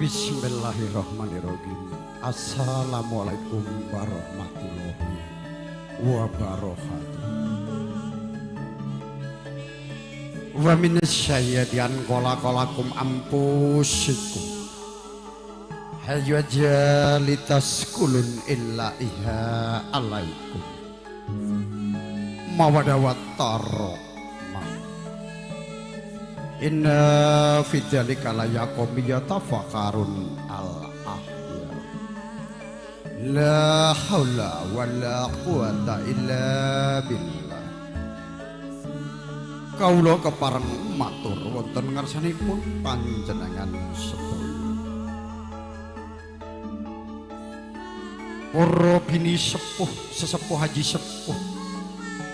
Bismillahirrahmanirrahim. Assalamualaikum warahmatullahi wabarakatuh. Wa minasyaitan qolaqalakum ampusikum. Hayya jalitaskulun illa iha alaikum. Mawadawataro. Inna fi dzalika layaqum yatafakkarun al-ahya. La haula wala quwata illa billah. Kawula kepareng matur wonten ngarsanipun panjenengan sedaya. Para bini sepuh, sesepuh haji sepuh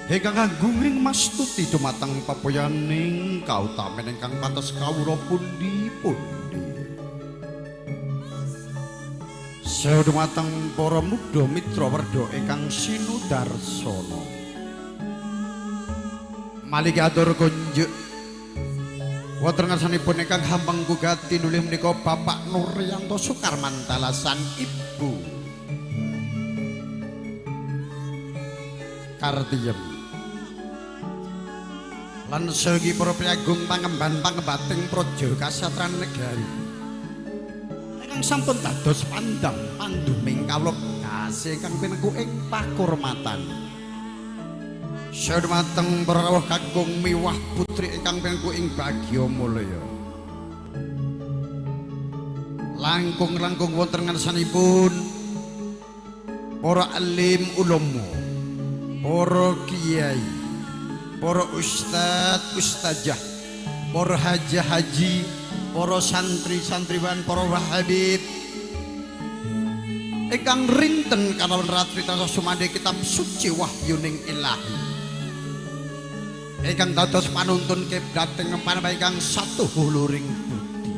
ingkang agung mastuti dumateng papoyaning kautamen ingkang pantes kawula pundi-pundi. Sadumateng para muda mitra werda ingkang sinudarsana. Malih atur kunjuk wonten ngarsanipun ingkang hampang gugati nulih menika Bapak Nuryanto Sukarmantalasan Ibu Kartiem. Lan segi para priagung pangemban pangebating praja kasatran negari ingkang sampun dados pandang panduming kawula kasih ingkang pineku ing pakurmatan. Sadumateng para rawuh kakung miwah putri ingkang pineku ing bagya mulya. Langkung-langkung wonten ngarsanipun para alim ulama, para kiai, para ustad ustazah, para hajah haji, para santri santriwan, para wahabib ingkang rinten kalawan ratri tansah sumandhe kitab suci wahyuning ilahi ingkang dados panuntun kiblating panembah ingkang satuhuluring budi.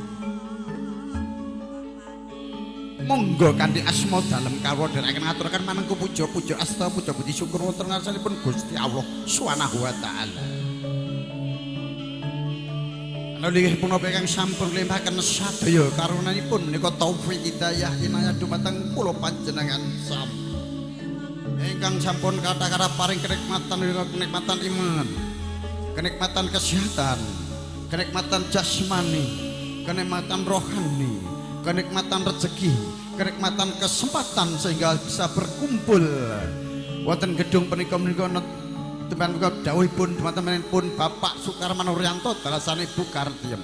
Monggo kanthi asma dalem kawula dherekaken ngaturaken manengku puja-puja asta puja budi syukur wonten ngarsanipun Gusti Allah Subhanahu wa taala. Nalika punapa ingkang sampun limpahaken sadaya karunanipun menika taufik hidayah inayah dumateng kula panjenengan sam. Ingkang sampun kathah-kathah paring kenikmatan iman, kenikmatan kesehatan, kenikmatan jasmani, kenikmatan rohani, kenikmatan rezeki, kenikmatan kesempatan sehingga bisa berkumpul wonten gedung punika teman menika dawuhipun teman-temanipun Bapak Sukarman Nuryanto dalasan Ibu Kartiem.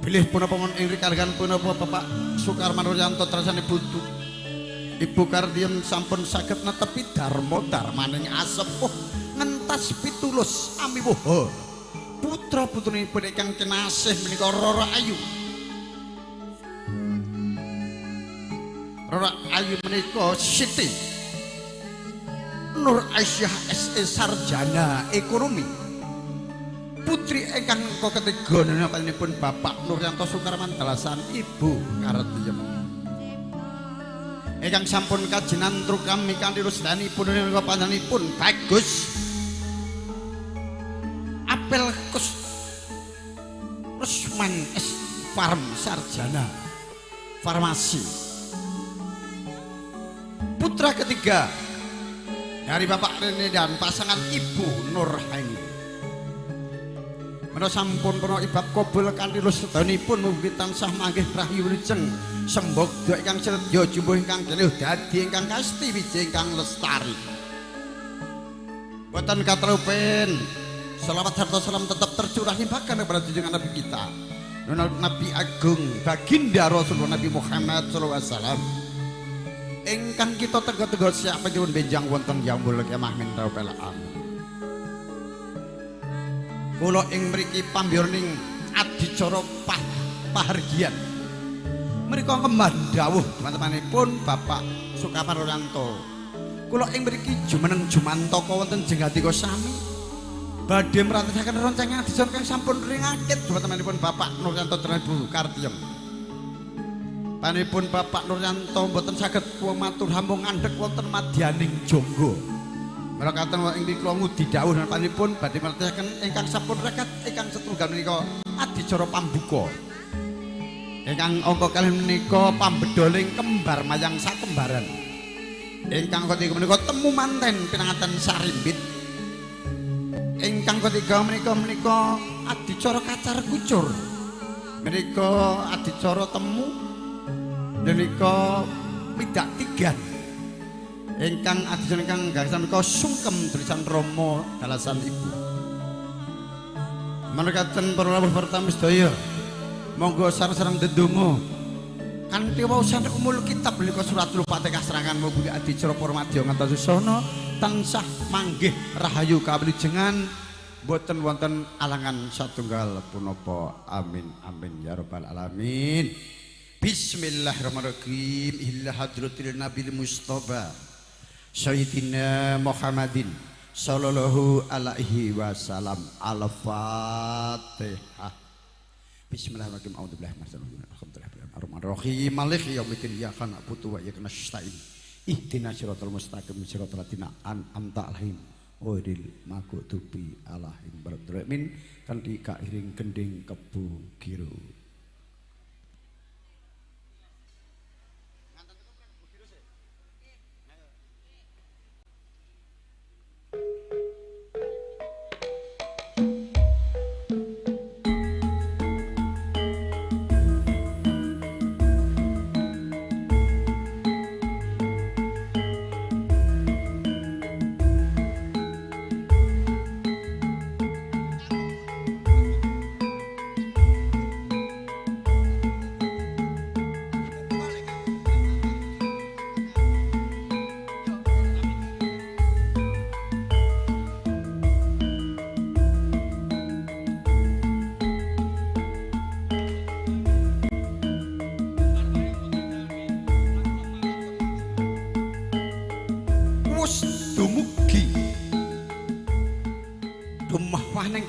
Bilih punapa ing rikalagan punapa Bapak Sukarman Nuryanto dalasan Ibu Kartiem sampun saged netepi dharma-dharmaning asepuh ngentas pitulus amiwuha putra-putrinipun ingkang kinasih menika Roro Ayu. Roro Ayu menika Siti Nur Aisyah SE Sarjana Ekonomi, putri ingkang ketiga namapanipun Bapak Nuryanto Sukarmantalasan Ibu Kartiem. Ingkang sampun kajinan trukami kanthi rusdanipun menika panjenenganipun Bagus Apel Rusman S Farm Sarjana Farmasi. Putra ketiga dari Bapak Rene dan pasangan Ibu Nurhaini. Menawi sampun para ibab kabul kanthi sedanipun mugi tansah manggih rahayu wijeng sembogdo ingkang sedya jumbuh ingkang denuh dadi ingkang kasti wiji ingkang lestari. Boten katrupen selawat harta salam tetap tercurah bahkan kepada junjungan Nabi kita Nabi Agung Baginda Rasulullah Nabi Muhammad sallallahu alaihi wasallam. Ingkang kita tegak-tegak siapa nyuwun benjang wonten yamul kemah min rabbal alamin. Kula ing mriki pambioning adicara pahargyan menika kembang dawuh teman-temanipun Bapak Sukarman Nuryanto. Kula ing mriki jumeneng jumantaka wonten jengadika sami badhe mratasaken roncengan adicara kang sampun ringakit teman-temanipun Bapak Nuryanto Ibu Kartiem. Panipun Bapak Nuryanto mboten saged kula matur hambung ngandhek wonten madyaning jangga. Mila katen ing kula ngudi dawuh panipun badhe martyaken ingkang sampun rekat ingkang setunggal menika adicara pambuka. Ingkang angka kalih menika pambedoling kembar mayang sakembaran. Ingkang ketiga menika temu manten pinanganten sarimbit. Ingkang ketiga menika adicara kacar kucur. Menika adicara temu menika midak tigan. Ingkang adicara ingkang gagasan menika sungkem tulisan Rama dalasan ibu. Manekaten para rawuh pertami sedaya. Monggo sareng-sareng ndedonga kanthi waosan umul kitab menika suratul Fatihah serangan mugi adicara para madya ngantos susana tansah manggih rahayu kawilujengan boten wonten alangan satunggal punapa amin amin ya rabbal alamin. Bismillahirrahmanirrahim. Ila hadratil nabil mustofa sayyidina Muhammadin sallallahu alaihi wasallam. Al-Fatihah. Bismillahirrahmanirrahim. A'udzubillahi minasyaitonir maliki yaumiddin iyyaka na'budu wa iyyaka nasta'in. Ihdinas siratal mustaqim siratal ladzina an'amta 'alaihim ghairil maghdubi 'alaihim waladdallin. Kanthi kairing gending kebu giru.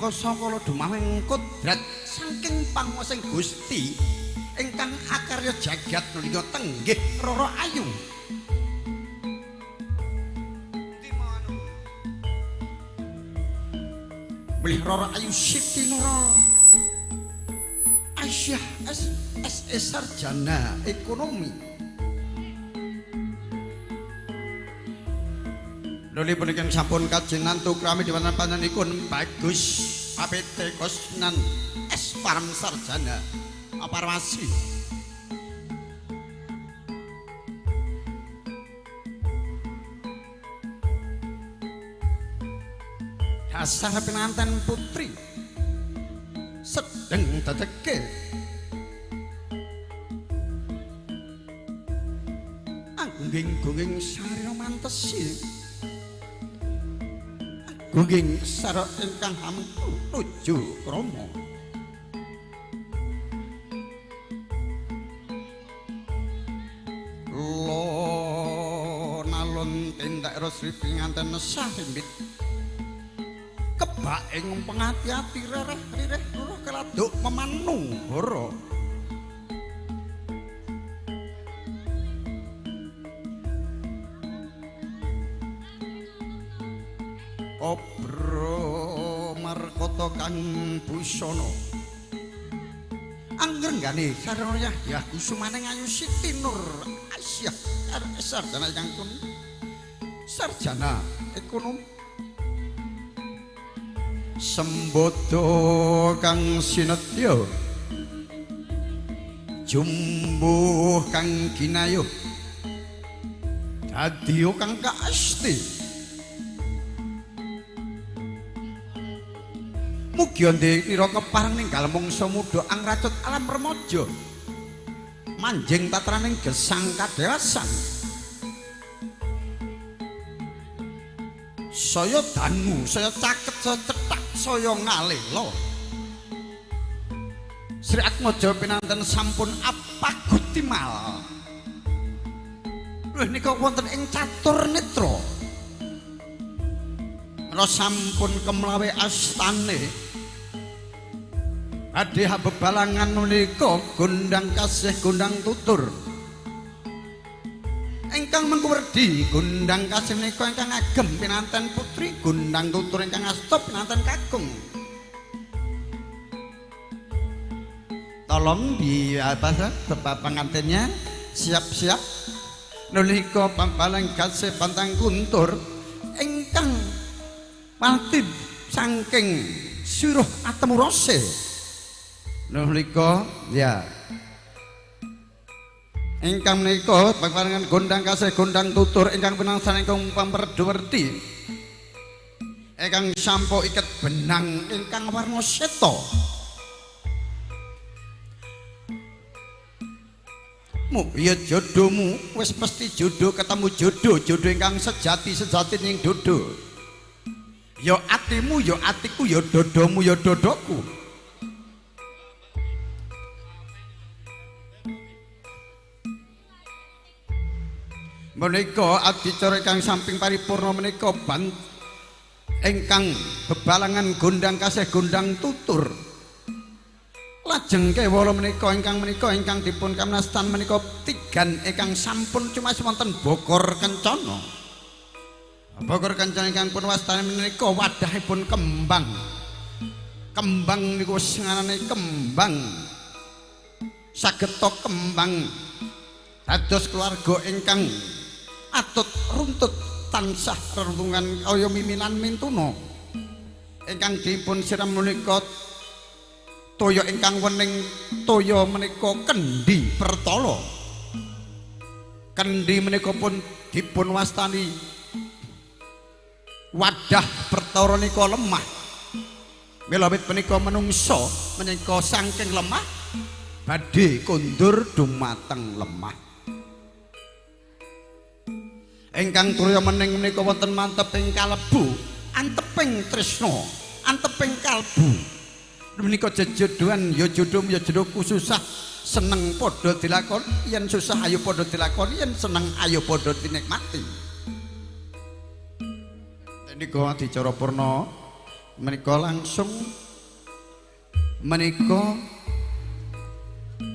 Sakala dumawing kodrat saking panguwasing Gusti ingkang akarya jagat menika tenggih Rara Ayu. Bilih Rara Ayu Siti Nura Aisyah SSE sarjana ekonomi. Luli punika sampun kajenengan tukrami diwanten panjenenganipun bagus APT Kosnan S Param sarjana farmasi. Dasar pinanten putri sedeng dadeke angging-gungging sarya mantesi. Gungging sara ingkang hamtu nuju krama. Nalon tindak resri pinganten sarimbit. Kebak ing pengati-ati rereh-rireh loro keladuk memanunggara. Obro markota kang busana anggenggane saraya ya kusumaning Ayu Siti Nur Aisyah sarjana ingkang sarjana ekonomi. Sembodo kang sinetya jumbuh kang kinayuh dadi kang kaasti. Mugi ndira kepareng ninggal mungsa mudha angratut alam remaja manjing tatraning gesang kadewasan saya dangu saya caket saya cetak saya ngalela Sri Atmaja pinanten sampun apagutimal lho nika wonten ing catur netra menawa sampun kemlawe astane Ade bebalangan menika gondang kasih gondang tutur ingkang mengkuwerdi gondang kasih menika ingkang agem pinanten putri gondang tutur ingkang asta pinanten kakung tolong di tempat pengantinnya siap-siap nalika pampalang gasih pantang kuntur ingkang pati saking suruh atemurose nalika ya ingkang menika pampalangan gondang gasih gondang tutur ingkang pinangsan ingkang pamperduwerti ingkang sampo iket benang ingkang warna seta mu ya jodohmu wis pasti jodoh ketemu jodoh ingkang sejati ning dodo ya atimu ya atiku ya dodomu ya dodoku menika adicara ingkang samping paripurna menika ingkang bebalangan gondang kasih gondang tutur lajeng kewala menika ingkang dipun kamnastan menika tigan ingkang sampun cuma wonten Bogor Kencana ingkang pun wastane menika wadahipun kembang niku wis ngarane kembang sageta kembang dados keluarga ingkang atut runtut tansah rerungan kaya mimilan mintuna ingkang dipun siram menika toya ingkang wening toya menika Kendi Pertala Kendi menika pun dipun wastani wadah pertara nika lemah melawit menika menungso menika saking lemah badhe kondur dumateng lemah ingkang turya mening menika wonten manteping kalebu anteping tresna anteping kalbu menika jejodohan ya jodohmu ya jodohku susah seneng padha dilakon yen susah ayo padha dilakoni yen seneng ayo padha dinikmati menika adicara purna menika langsung menika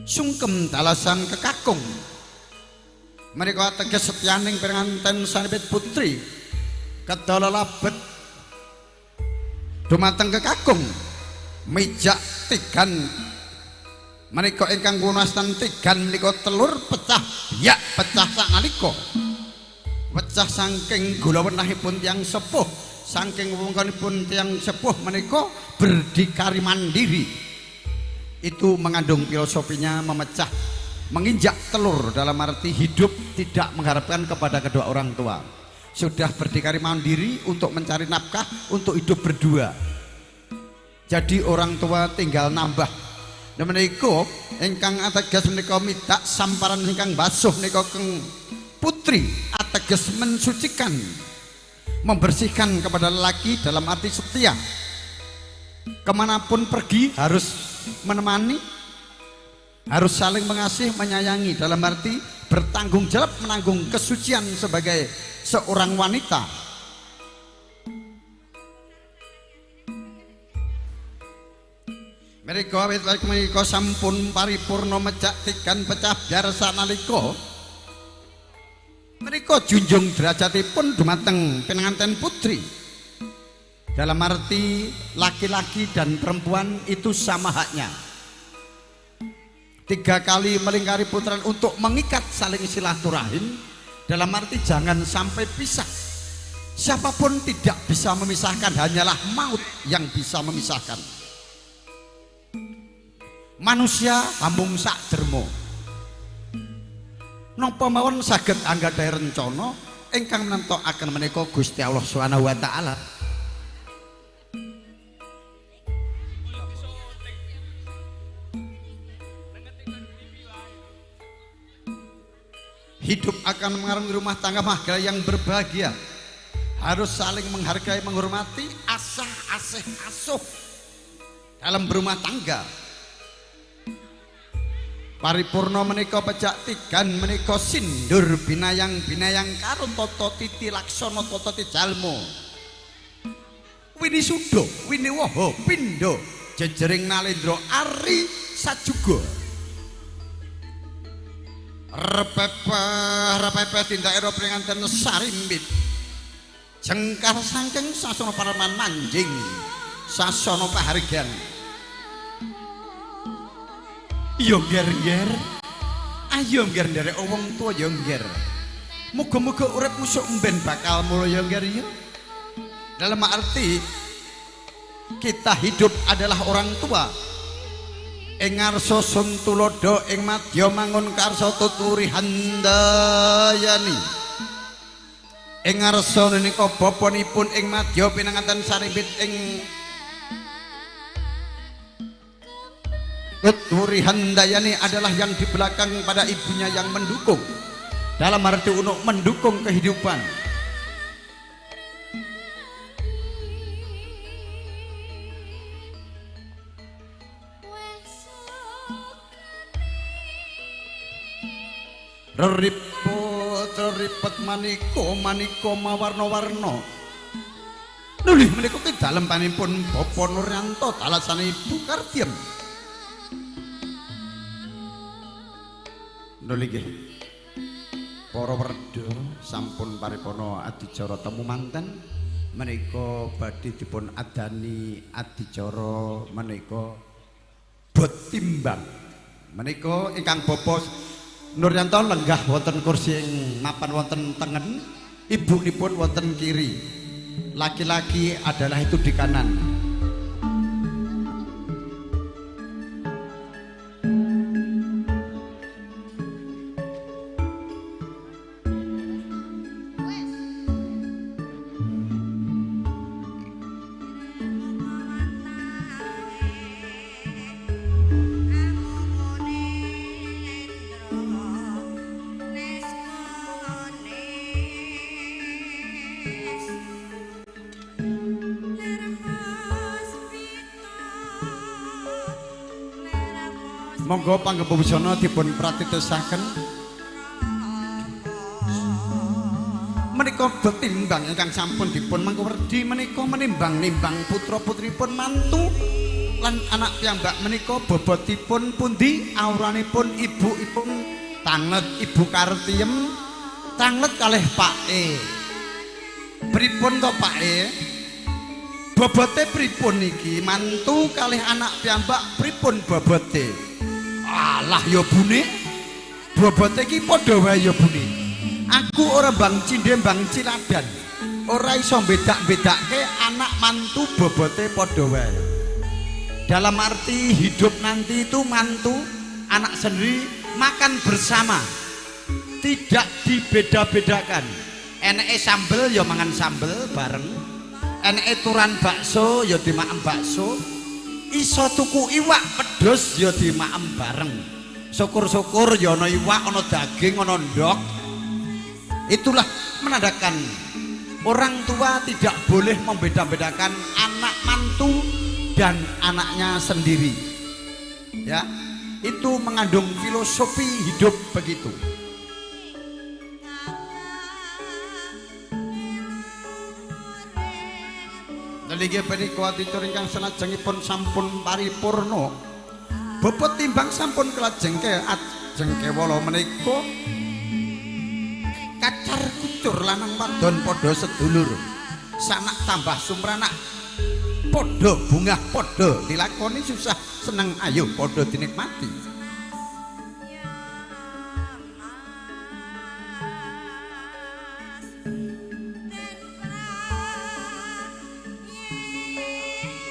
sungkem dalasan kekakung menika ateges setyaning penganten sanepit putri kedala labet dumateng kekakung mijak tigan menika ingkang punastan tigan menika telur pecah ya pecah sanalika pecah saking gula wenahipun tiyang sepuh saking wewengkonipun tiyang sepuh menika berdikari mandiri itu mengandung filosofinya memecah menginjak telur dalam arti hidup tidak mengharapkan kepada kedua orang tua sudah berdikari mandiri untuk mencari nafkah untuk hidup berdua jadi orang tua tinggal nambah dan menika ingkang ateges menika midak samparan ingkang basuh menika keng putri ateges mensucikan membersihkan kepada lelaki dalam arti setia kemanapun pergi harus menemani harus saling mengasihi menyayangi dalam arti bertanggung jawab menanggung kesucian sebagai seorang wanita menika awit menika sampun paripurna mejak tigan pecah biar sanalika menika junjung derajatipun dumateng pengantin putri dalam arti laki-laki dan perempuan itu sama haknya 3 kali melingkari putaran untuk mengikat saling silaturahim dalam arti jangan sampai pisah siapapun tidak bisa memisahkan hanyalah maut yang bisa memisahkan manusia amung sak dermo napa mawon saged anggadhahi rencana ingkang nentokaken menika Gusti Allah Subhanahu wa taala hidup akan mengarungi rumah tangga mahal yang berbahagia harus saling menghargai menghormati asah asih asuh dalam berumah tangga paripurna menika pejak tigan menika sindur binayang karo tata titi laksana tata tijalmo wini suda wini waha pindha jejering nalendra ari sajuga repepeh tindak ero penganten sarimbit jengkar saking sasana paraman manjing sasana pahargyan Yo ngger-ngger. Ayo ngger nderek wong tuwa yo ngger. Muga-muga uripmu sok mben bakal mulya ngger yo. Dalam arti kita hidup adalah orang tua. Ing ngarsa sun tulodo ing madya mangun karsa tuturi handayani. Ing ngarsa menika bapanipun ing madya pinanganten saribit ing tuturi handayani adalah yang di belakang pada ibunya yang mendukung. Dalam arti untuk mendukung kehidupan. Reripet maniko mawarna-warna. Nulih menika ki dalem panipun Bapak Nuryanto talasane Ibu Kartiem. Nulih nggih. Para werda sampun paripurna adicara temu manten menika badhe dipun adani adicara menika bot timbang. Menika ingkang Bapak Nuryanto lenggah wonten kursi ing mapan wonten tengen, ibunipun wonten kiri. Laki-laki adalah itu di kanan. Monggo panggepusana dipun pratitesaken menika betimbang ingkang sampun dipun mangkuwerdi menika menimbang-nimbang putra-putripun mantu lan anak piyambak menika bobotipun pundi auranipun ibuipun tanget Ibu Kartiem tanget kalih Pake pripun to Pake bobote pripun niki mantu kalih anak piyambak pripun bobote alah ya bune bobote iki padha wae ya bune aku ora bang cindhe bang ciladan ora iso bedak-bedake anak mantu bobote padha wae dalam arti hidup nanti itu mantu anak sendiri makan bersama tidak dibeda-bedakan eneke sambel ya mangan sambel bareng eneke turan bakso ya dimakan bakso iso tuku iwak pedes ya dimaem bareng syukur-syukur ya ana iwak ana daging ana ndok itulah menandakan orang tua tidak boleh membeda-bedakan anak mantu dan anaknya sendiri ya itu mengandung filosofi hidup begitu. Nalika punika adicara ingkang sanajengipun sampun paripurna bobot timbang sampun kelajengke ajeng kewala menika kacar kucur lanang wadon padha sedulur sanak tambah sumranak padha bungah padha dilakoni susah seneng ayo padha dinikmati.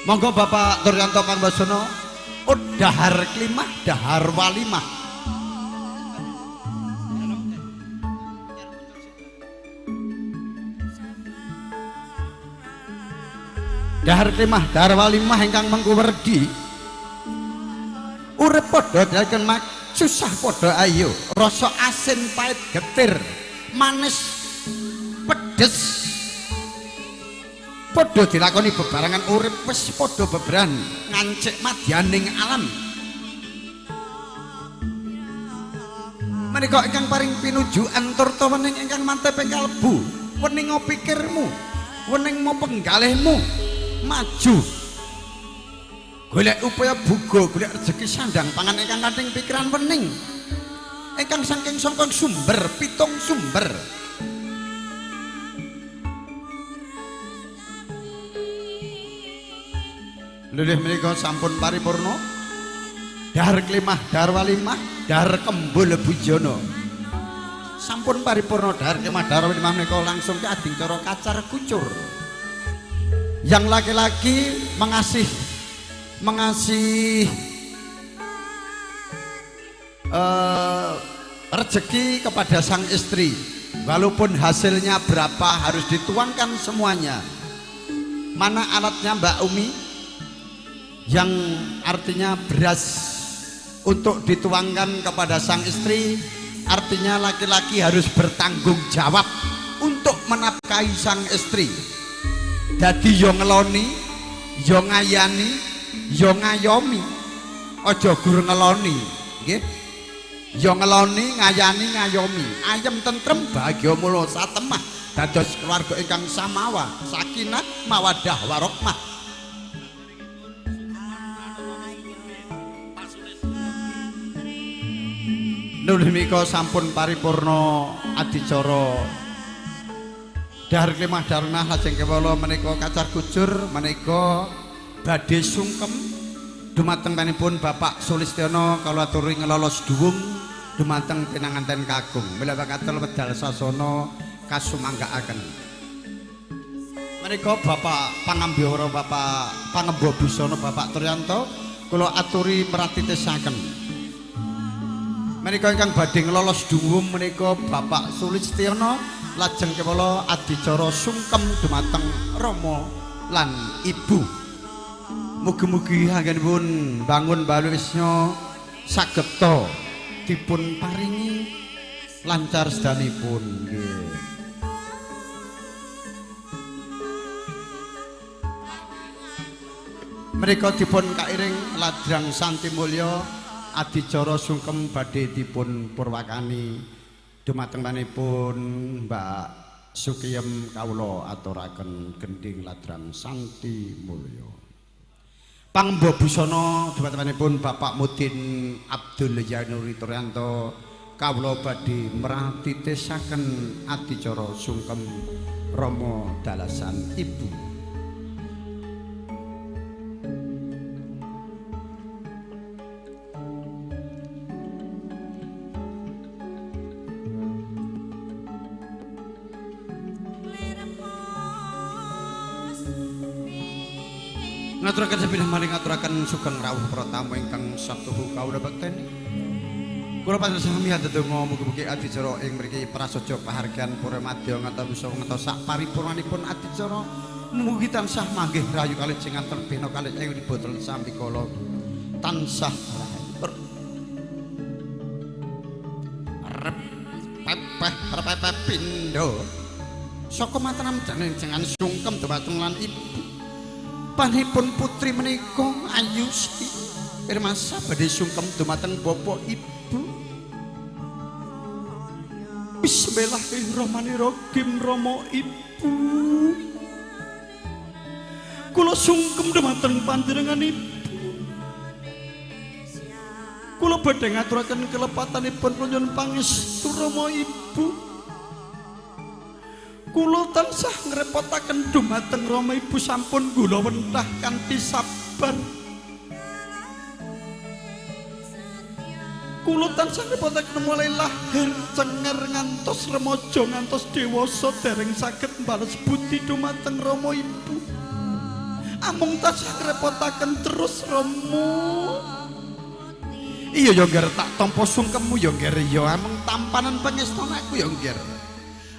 Monggo Bapak Nuryanto Kang Basono dahar klimah dahar walimah dahar klimah dahar walimah ingkang mengkuwerdi urip padha daleken mak susah padha ayo rasa asin pahit getir manis pedes padha dilakoni bebarengan urip wis padha beberan ngancik madyaning alam menika ingkang paring pinujukan turta wening ingkang mantep kalbu wening pikirmu wening penggalihmu maju golek upaya buga golek rezeki sandang pangan ingkang kanthing pikiran wening ingkang saking sangka sumber pitung sumber lelih menika sampun paripurna dahar klimah, dahar walimah, dahar kembul bujono. Sampun paripurna dahar klimah, dahar walimah menika langsung ke adicara kacar kucur. Yang laki-laki mengasih rezeki kepada sang istri, walaupun hasilnya berapa harus dituangkan semuanya. Mana alatnya Mbak Umi? Yang artinya beras untuk dituangkan kepada sang istri, artinya laki-laki harus bertanggung jawab untuk menafkahi sang istri. Dadi yo ngeloni, yo ngayani, yo ngayomi, aja gur ngeloni, nggih. Yo ngeloni, ngayani, ngayomi, ayem tentrem bahagia mula satemah dados keluarga ingkang samawa, sakinah mawaddah warahmah. Nulmika sampun paripurna adicara dahar klimah darunah lajeng kewala menika kacar kucur menika badhe sungkem dumateng panipun Bapak Sulistiono kula aturi ngelolos duwung dumateng pinanganten kakung mila katel wedal sasana kasumanggaaken menika Bapak Pangambihara Bapak Pangemba Busana Bapak Triyanto kula aturi meratitesaken menika ingkang badhe ngelolos duwung menika Bapak Sulistiono lajeng kewala adicara sungkem dumateng Rama lan Ibu. Mugi-mugi anggenipun bangun Balu Wisnya sageta dipun paringi lancar sedanipun nggih. Menika dipun kairing ladrang santi mulya adicara sungkem badhe dipun purwakani dumateng manipun Mbak Sukiyem kawula aturaken gending ladrang santi mulya. Pangemba busana dumatengipun Bapak Mudin Abdul Yanuri Triyanto kawula badhe meratitesaken adicara sungkem Rama dalasan Ibu. Ngaturaken sepindah malih ngaturaken sugeng rawuh para tamu ingkang satuhu kawula bekteni. Kula panjenengan sami ndedonga mugi-mugi adicara ing mriki prasaja pahargyan para madya ngantos ngantos sak paripurnanipun adicara mugi tansah manggih rahayu kalih cinganten bena kalih ing boten sami kala tansah rep pindho saka matanam jenengan sungkem dumateng lan Ibu. Panipun putri menika Ayusti pirmasa badhe sungkem dumateng Bapak Ibu. Bismillahirrahmanirrahim Rama Ibu. Kula sungkem dumateng panjenengan Ibu. Kula badhe ngaturaken kelepatanipun nyuwun pangestu Rama Ibu. Kula tansah ngrepotaken dumateng Rama Ibu sampun kula wentah kanthi sabar. Kula tansah ngrepotaken mulai lahir cenger ngantos remaja ngantos dewasa dereng saged mbales budi dumateng Rama Ibu. Amung tansah ngrepotaken terus Rama. Iya ya ngger tak tampa sungkemmu ya ngger ya amung tampanan pangestonaku ya ngger.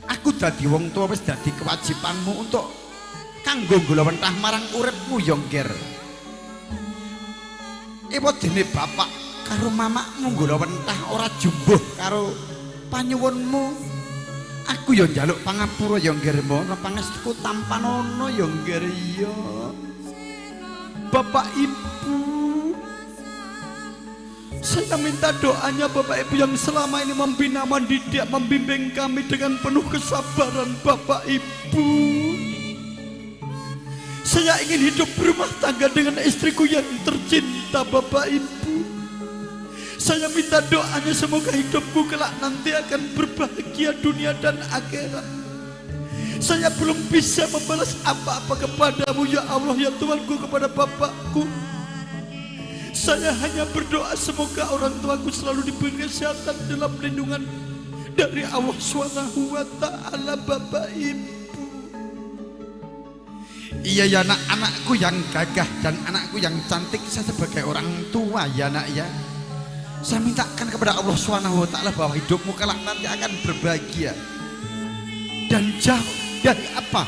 Aku dadi wong tua wis dadi kewajibanmu untuk kanggo nggolawentah marang uripmu ya ngger. Iwa dene bapak karo mamakmu nggolawentah ora jumbuh karo panyuwunmu. Aku ya njaluk pangapura ya ngger mono pangestuku tampanono ya ngger ya. Bapak Ibu, saya minta doanya Bapak Ibu yang selama ini membina mendidik membimbing kami dengan penuh kesabaran Bapak Ibu. Saya ingin hidup berumah tangga dengan istriku yang tercinta Bapak Ibu. Saya minta doanya semoga hidupku kelak nanti akan berbahagia dunia dan akhirat. Saya belum bisa membalas apa-apa kepadamu ya Allah ya Tuhanku kepada Bapakku. Saya hanya berdoa semoga orang tuaku selalu diberi kesehatan dalam lindungan dari Allah Subhanahu wa taala. Bapak Ibu, iya ya nak, anakku yang gagah dan anakku yang cantik, saya sebagai orang tua ya nak ya, saya mintakan kepada Allah Subhanahu wa taala bahwa hidupmu kelak nanti akan berbahagia dan jauh dari apa,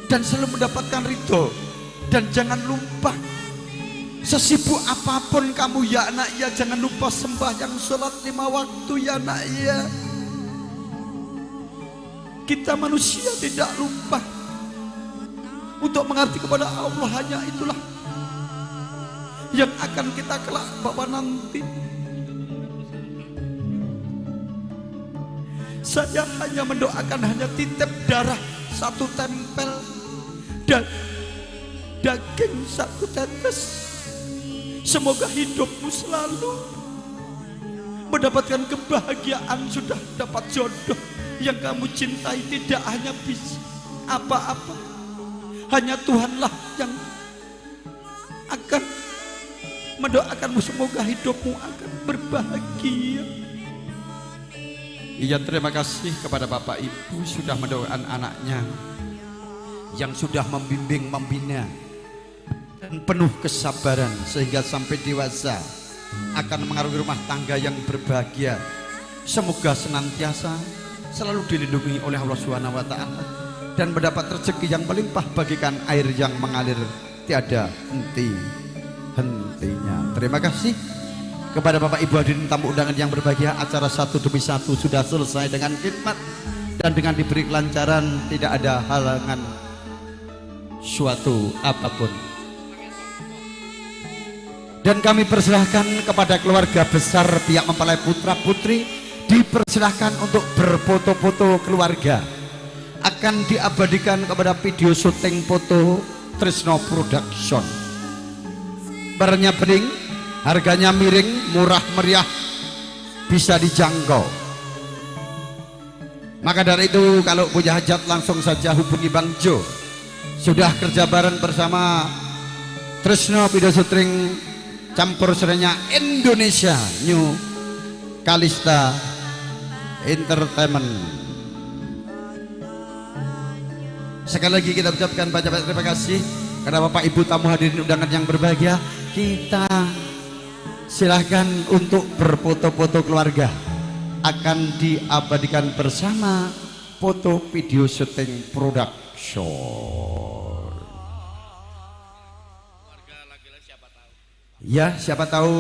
dan selalu mendapatkan ridho. Dan jangan lupa, sesibuk apapun kamu ya nak ya, jangan lupa sembahyang sholat 5 waktu ya nak ya. Kita manusia tidak lupa untuk mengerti kepada Allah, hanya itulah yang akan kita kelak bawa nanti. Saya hanya mendoakan, hanya titip darah 1 tempel dan daging 1 tetes. Semoga hidupmu selalu mendapatkan kebahagiaan, sudah dapat jodoh yang kamu cintai. Tidak hanya bisa apa-apa, hanya Tuhanlah yang akan mendoakanmu. Semoga hidupmu akan berbahagia. Iya, terima kasih kepada Bapak Ibu sudah mendoakan anaknya yang sudah membimbing, membina, dan penuh kesabaran sehingga sampai dewasa akan mengarungi rumah tangga yang berbahagia. Semoga senantiasa selalu dilindungi oleh Allah Subhanahu wa taala dan mendapat rezeki yang melimpah bagaikan air yang mengalir tiada henti-hentinya. Terima kasih kepada Bapak Ibu hadirin tamu undangan yang berbahagia. Acara 1 demi 1 sudah selesai dengan khidmat dan dengan diberi kelancaran, tidak ada halangan suatu apapun. Dan kami persilahkan kepada keluarga besar pihak mempelai putra putri, dipersilahkan untuk berfoto-foto keluarga. Akan diabadikan kepada video syuting foto Trisno Production. Barangnya bening, harganya miring, murah meriah, bisa dijangkau. Maka dari itu kalau punya hajat langsung saja hubungi Bang Jo. Sudah kerja bareng bersama Trisno Video Syuting campur serenya Indonesia, New Kalista Entertainment. Sekali lagi kita ucapkan banyak-banyak terima kasih kepada Bapak Ibu tamu hadirin undangan yang berbahagia. Kita silahkan untuk berfoto-foto keluarga, akan diabadikan bersama foto video syuting production. Ya, siapa tahu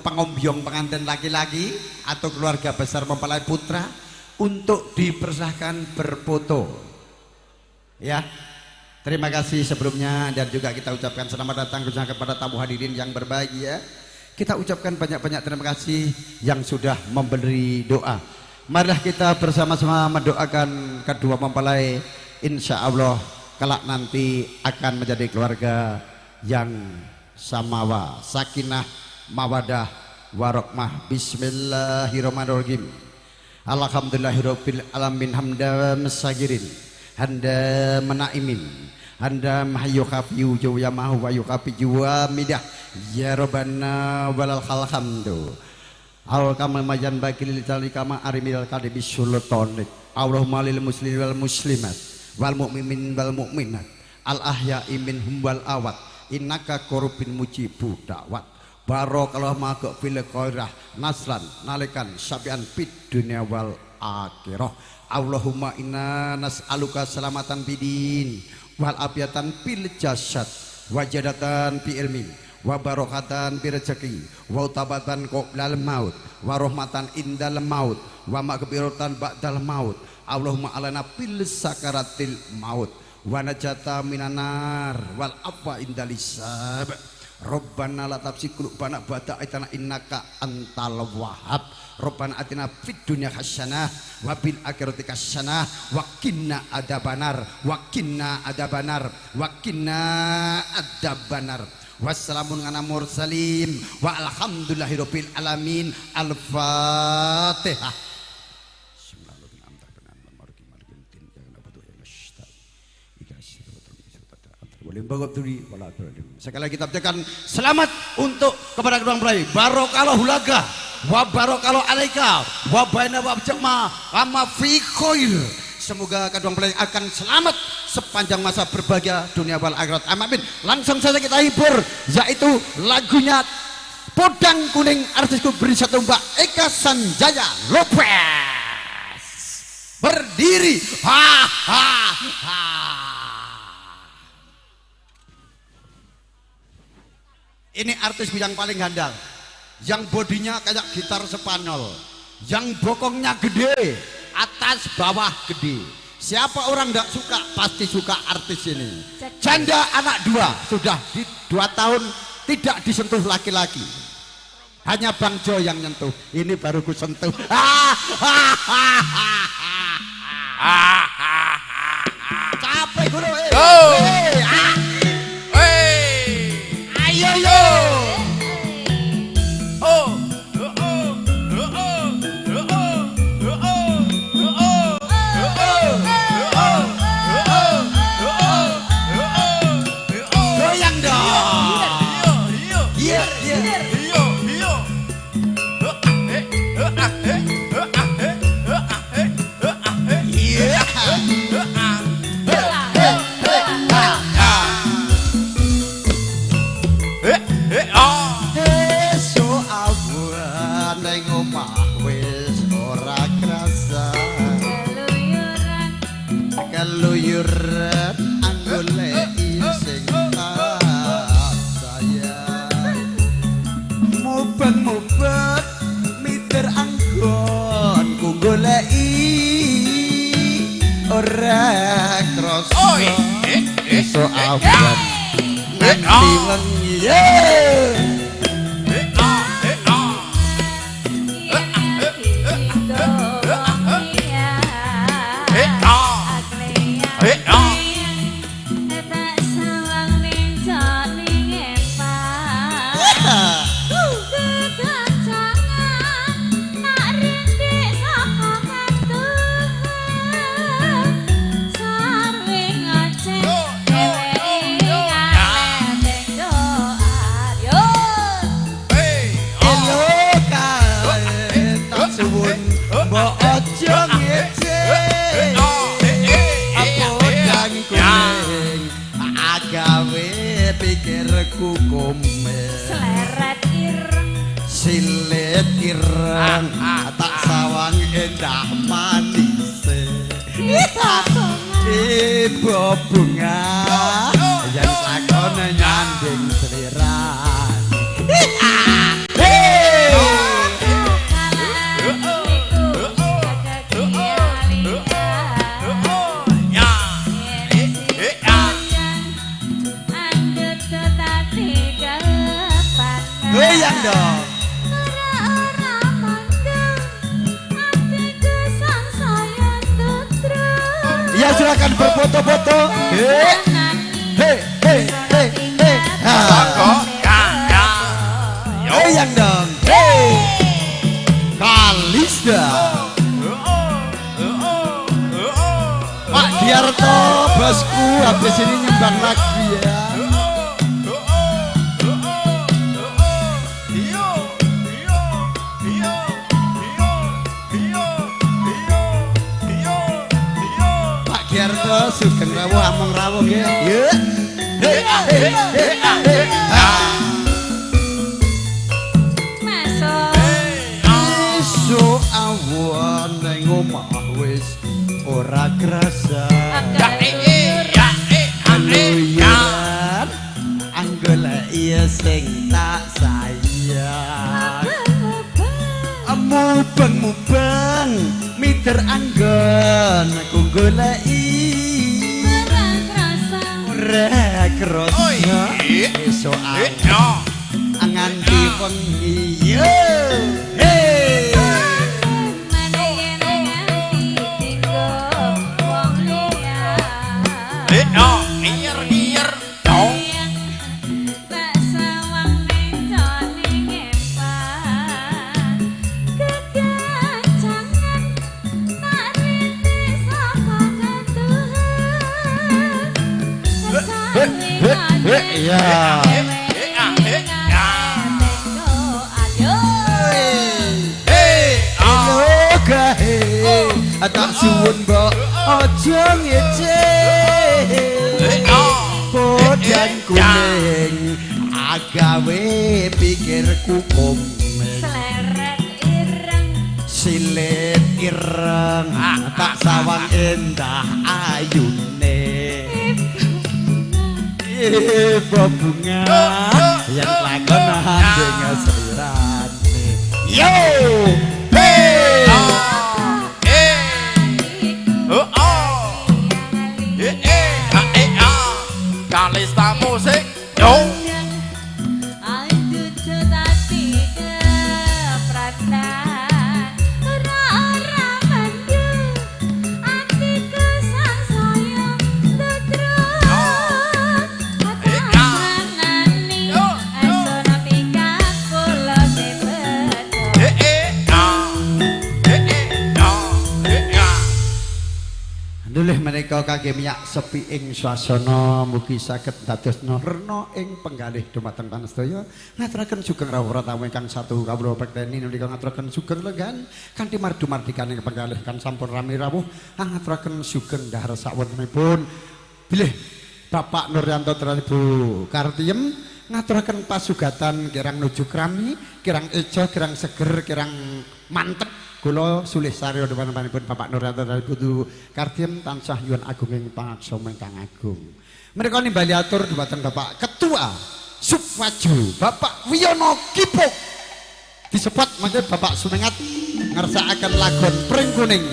pengombyong pengantin laki-laki atau keluarga besar mempelai putra untuk dipersahkan berfoto. Ya, terima kasih sebelumnya, dan juga kita ucapkan selamat datang kepada tamu hadirin yang berbahagia. Kita ucapkan banyak-banyak terima kasih yang sudah memberi doa. Marilah kita bersama-sama mendoakan kedua mempelai, insya Allah kelak nanti akan menjadi keluarga yang samawa, sakinah, mawadah, warahmah. Bismillahirrahmanirrahim. Alhamdulillahirabbil alamin, hamdan sagirin, handa menaimin, handa mahyu kafiyu jawya mahu wa yukafi juwa midah ya robbana walal hamdu al kamal majan bakil litali kama arimil kadibi sultonik. Allahumma lil muslimin wal muslimat wal mu'minin wal mu'minat al ahya'i minhum wal awat innaka korupin mujibu dakwat barokallahu maka fil khairah nasran nalikan sabian fid dunya wal akhirah. Allahumma inna nas'aluka selamatan bidin wal afiatan fil jasad wajadatan fi ilmi wa barokatan fi rezeki wa utabatan qoblal maut wa rahmatan indal maut wa maghfiratan ba'dal maut. Allahumma alana fil sakaratil maut wa najata minanar wal afwa indalisab. Rabbana la tafsik qulubana ba'da aitana innaka antal wahhab. Rabbana atina fid dunya hasanah wa bil akhirati hasanah wa qina adzabannar wa qina adzabannar wa qina adzabannar. Wassalamun ala mursalin wa alhamdulillahirabbil alamin. Al-Fatihah. Sekali lagi kita ucapkan selamat untuk kepada kedua mempelai. Barokallahu laga wa barokallahu alaika wa baina wa jama ama fi khair. Semoga kedua mempelai akan selamat sepanjang masa berbahagia dunia wal akhirat. Amin. Langsung saja kita hibur, yaitu lagunya Podang Kuning, artisku beri satu Mbak Eka Sanjaya Lopez. Berdiri. Ha ha ha. Ini artis yang paling handal, yang bodinya kayak gitar Spanyol, yang bokongnya gede, atas bawah gede. Siapa orang tidak suka, pasti suka artis ini. Janda anak dua, sudah di 2 tahun tidak disentuh laki-laki. Hanya Bang Jo yang nyentuh. Ini baru ku sentuh. Capek guru. Ayo yo. Goyang dong. Iya. Keluyuran anggoleki sing sayang, mubeng-mubeng mitir anggon ku goleki ora krasa iso awan nganti wengi. Mbok ojo ngece Podang Kuning agawe pikirku kumis Seleret ireng silet ireng tak sawang endah manis ibu bunga yang sakone nyanding seliran. Goyang dong. Ya silakan berfoto-foto. Goyang dong. Kalista. Pak Diarto bosku habis ini nyumbang lagi ya. Gerto sugeng rawuh among rawuh ya. Iso awan ning omah wis ora krasa. Keluyuran anggoleki sing tak sayang. Mubeng-mubeng mitir anggon ku goleki ora krasa iso nganti wengi. ya. Tak suwun mbok aja ngece Bodan kuning agawe pikirku komeng Seleret ireng silet ireng tak sawang endah ayune ibu bunga yang lakonan dengan sirane yo hey Kalista musik yo Aduh tadi kepratan Ora-ora mendung Atiku sangsaya Tetruk Atanganani Esona pikat Pulau sebet Nulih menika kagem yak sepi ing swasana mugi saged dadosna rena ing penggalih dumateng panastaya ngaturaken sugeng rawuh tamu ingkang satu kawula pekteni nalika ngaturaken sugeng lenggan kanthi mardu mardikaning penggalih kan sampun rami rawuh ngaturaken sugeng dahar sawontenipun bilih Bapak Nuryanto Ibu Kartiem ngaturaken pasugatan kirang nuju krami kirang eja kirang seger kirang mantep kula sulih sarya depanipun Bapak Nuryanto Ibu Kartiem tansah nyuwun agunging pangaksama ingkang agung. Menika nimbali atur dhumateng Bapak Ketua Subwaju Bapak Wiyono Kipuk. Disebut mangke Bapak Sumengat ngersakaken lagon Pring Kuning.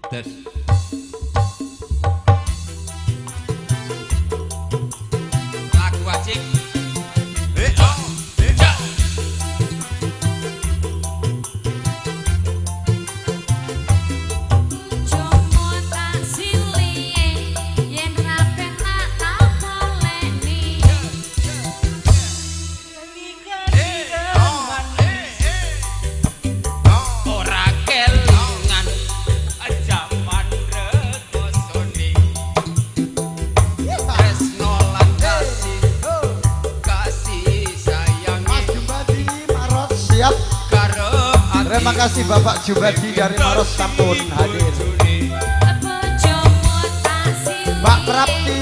Des. Lagu wajib. Terima kasih Bapak Jubadi dari Maros sampun hadir. Mbak Prapti.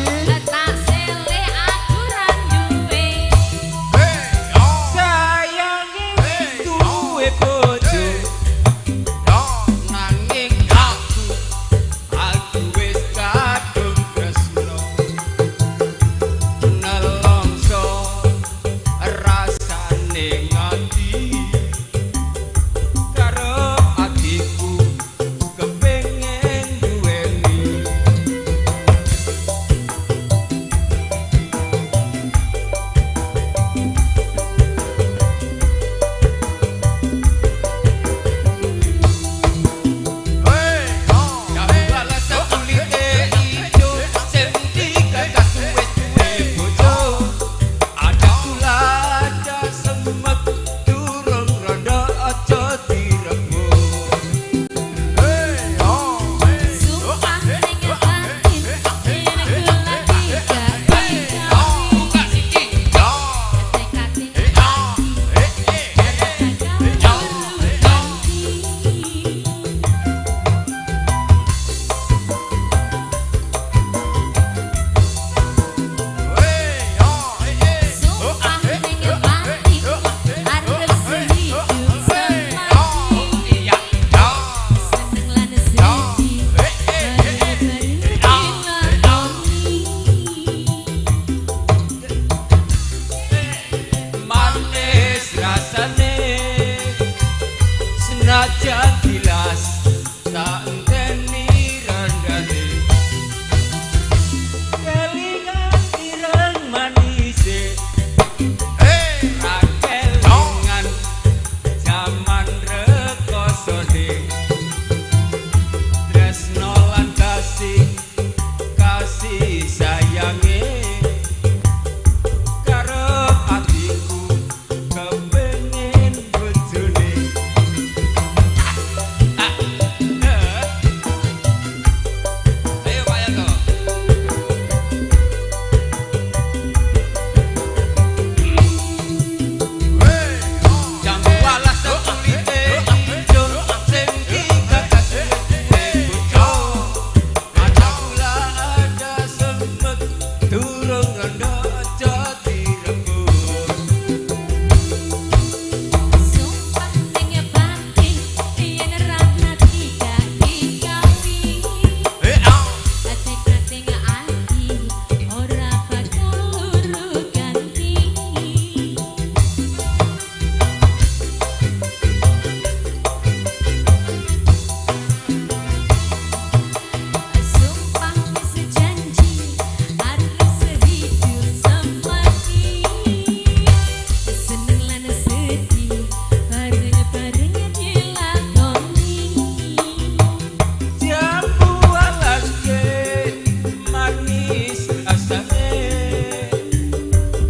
manis rasane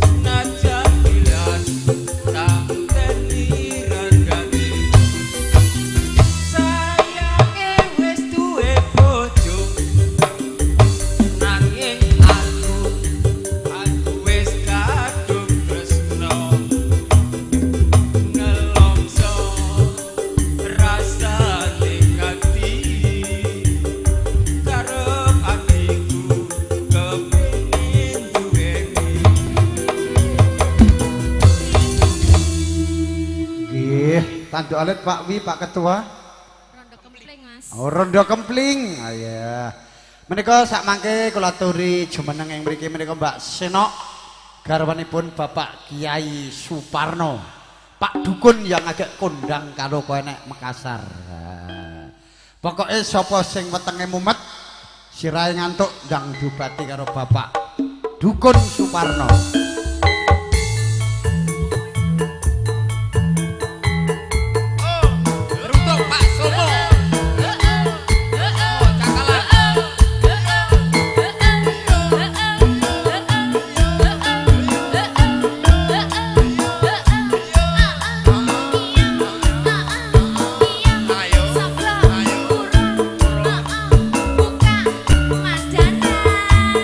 senajan bilas tak teni regane sayange wis duwe bojo nanging aku wis kadung tresno nelongso rasane ati karep atiku kepengin duweni Nggih, tanduk alit Pak Wi, Pak Ketua. Rondo kempling, Mas. Oh, rondo kempling. Ah ya. Menika sak mangke kula aturi jumeneng ing mriki menika Mbak Senok garwanipun Bapak Kiai Suparno. Pak Dukun yang agak kondang karo kowe nek Makassar. Pokoke sapa sing wetenge mumet sirahe ngantuk ndang dubati karo Bapak Dukun Suparno. Runtuk Pak Somo cakalan ayo Buka Mas Danang.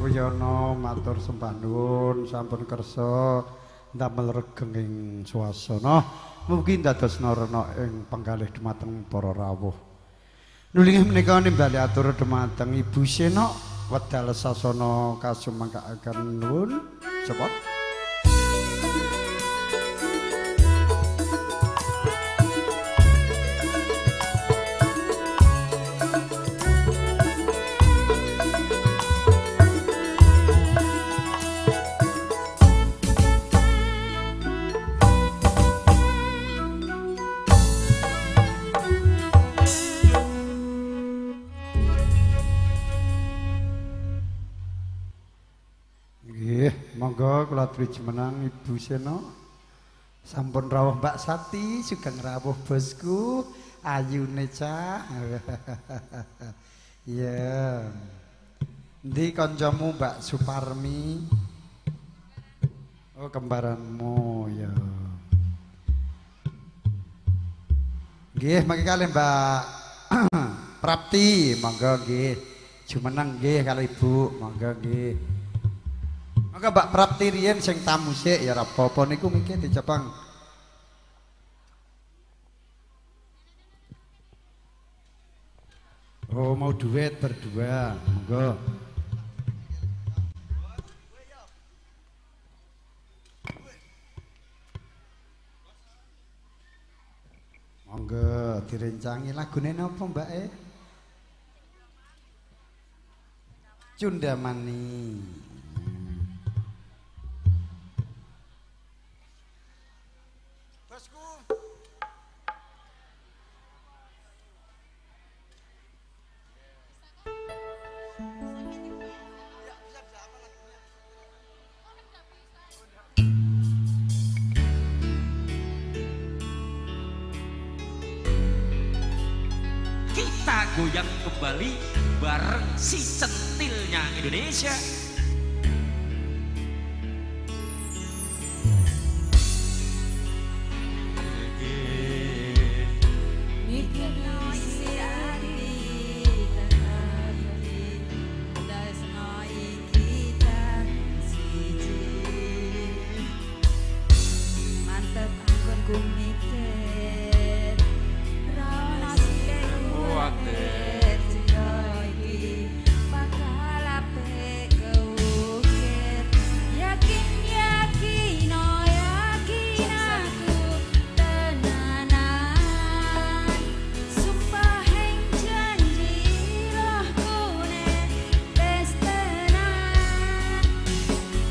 Wiyono matur sembah nuwun sampun kersa ndamel regeng ing swasana mugi ndadosna rena ing penggalih dumateng para rawuh. Nulinggih menika nimbali atur dumateng Ibu Sena wedal sasana kasumangkaaken nuwun cepot. Monggo kula aturi jumeneng Ibu Sena. Sampun rawuh Mbak Sati, sugeng rawuh bosku, ayune cah. Iya. Ndi kancamu Mbak Suparmi? Oh, kembaranmu ya. Nggih, mangke kalih Mbak Prapti, monggo nggih. Jumeneng nggih kali Ibu, monggo nggih. Maka Mbak Prapti riyen sing tamu sik ya ora apa-apa niku mungkin dicapang. Oh, mau duet berdua. Monggo. Monggo direncangi lagune napa Mbak Cundamani. Kita goyang kembali bareng si centilnya Indonesia.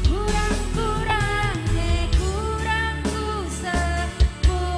Kurang-kurang kurang ku sepuluh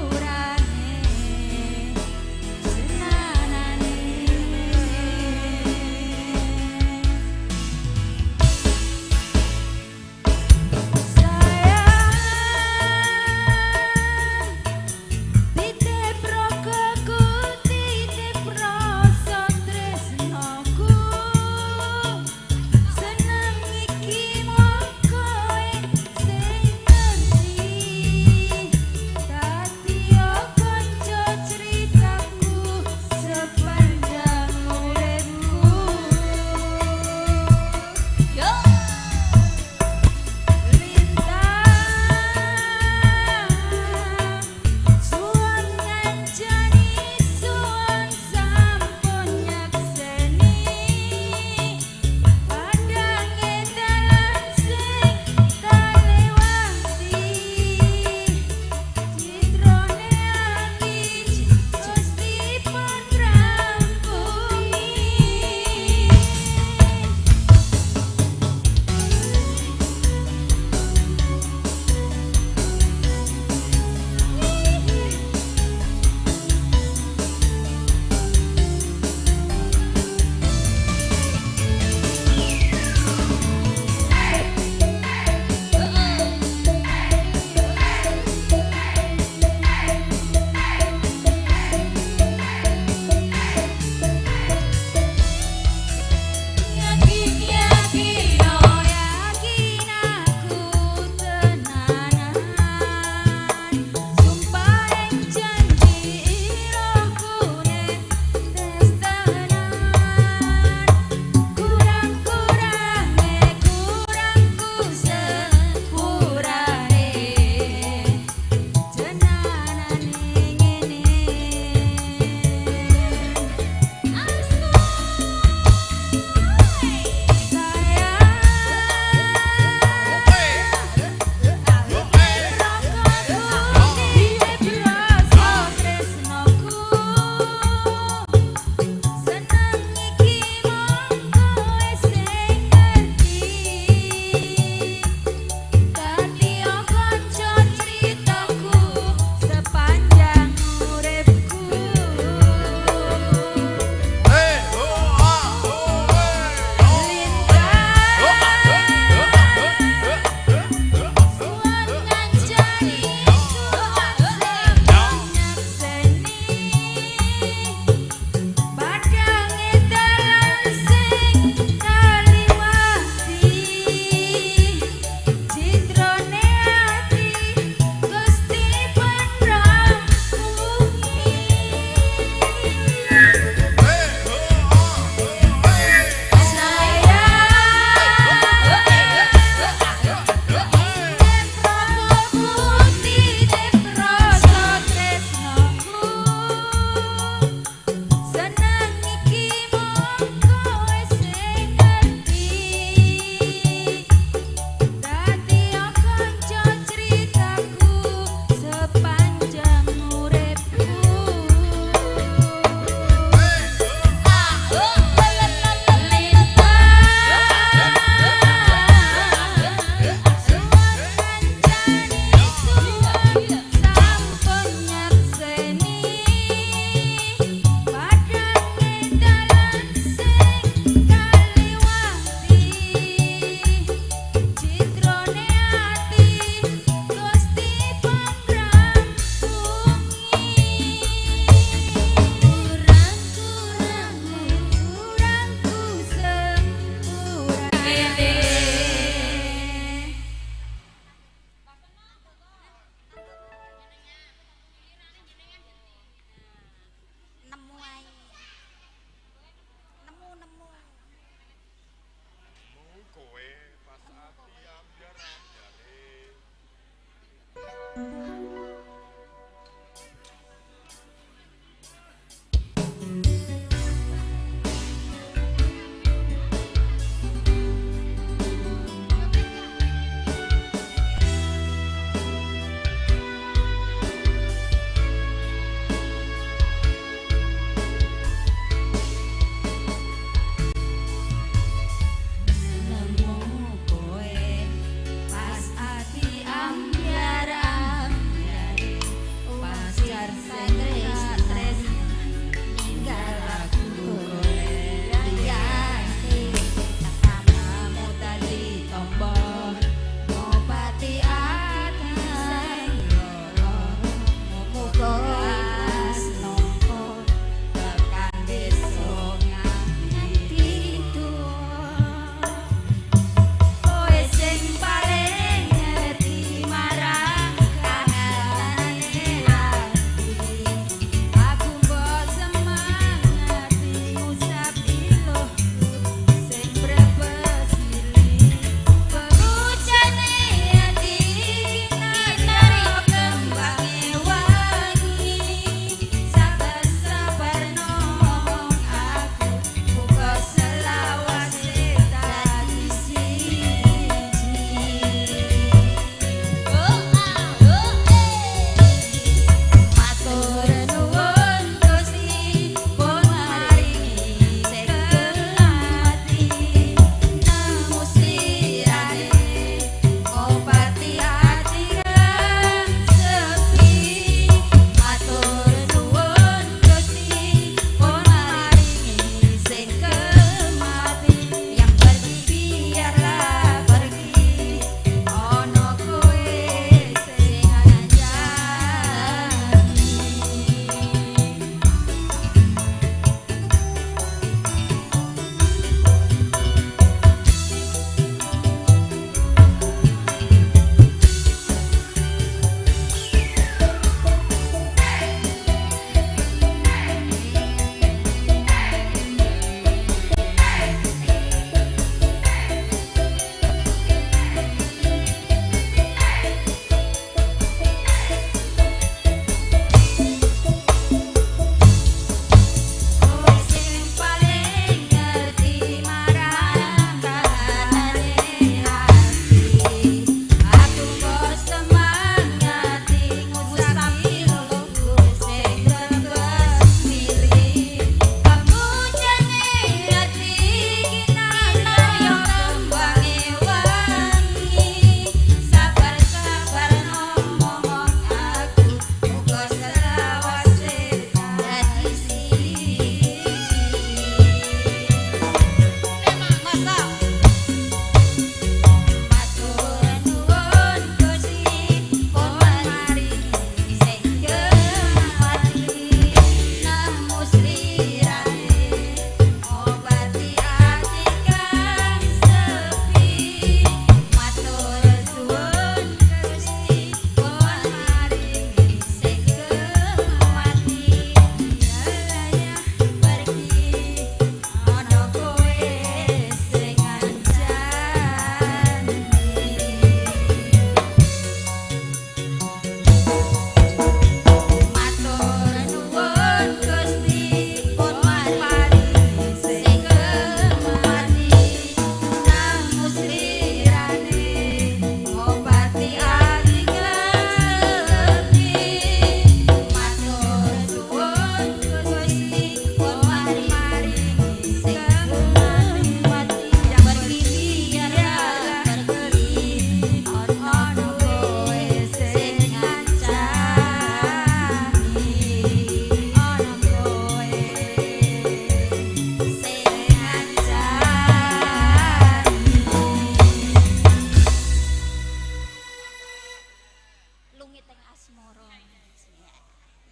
bengi teng asmara.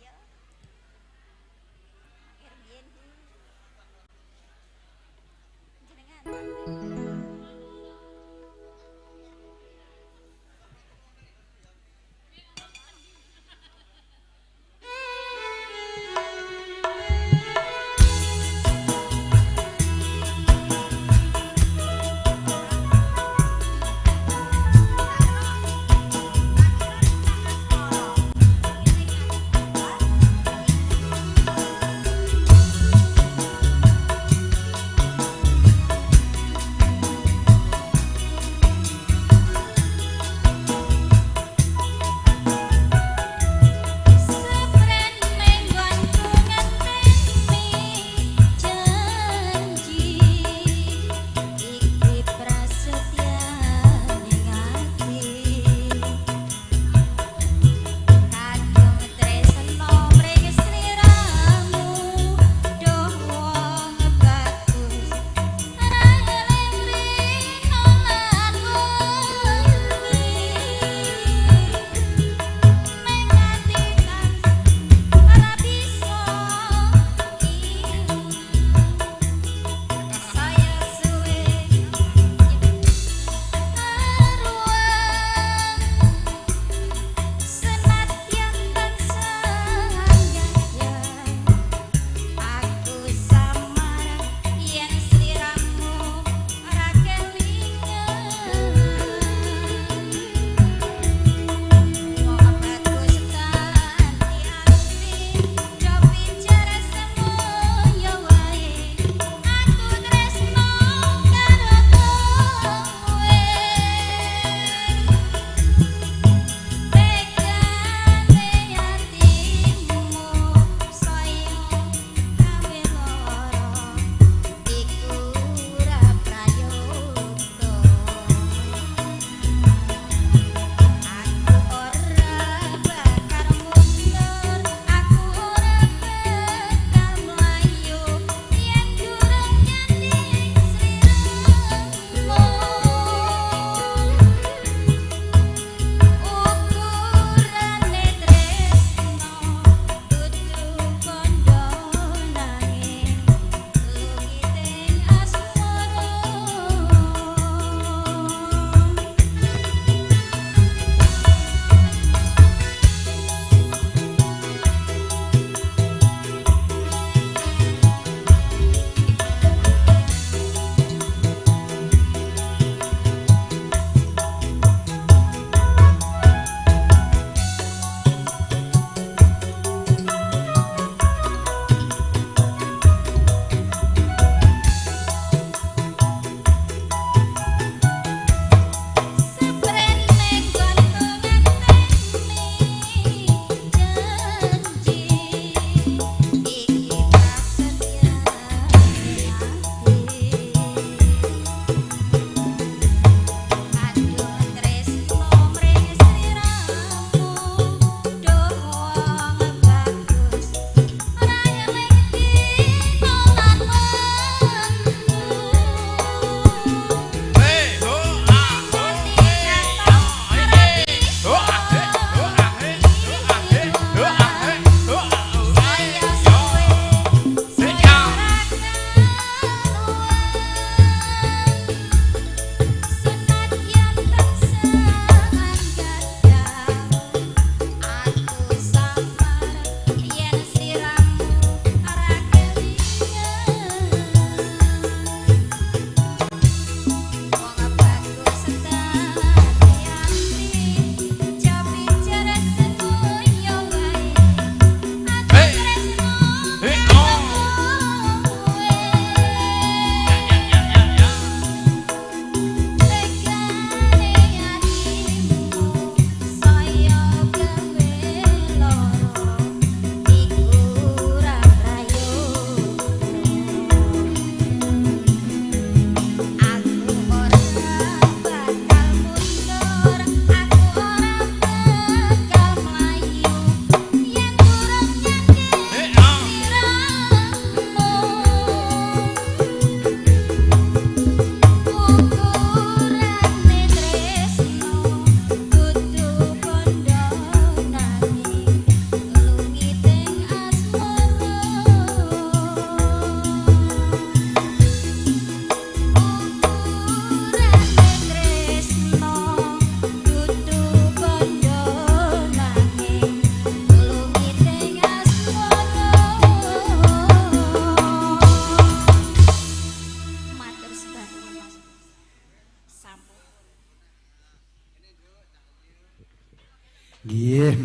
Ya. Akhir biyen jenengan.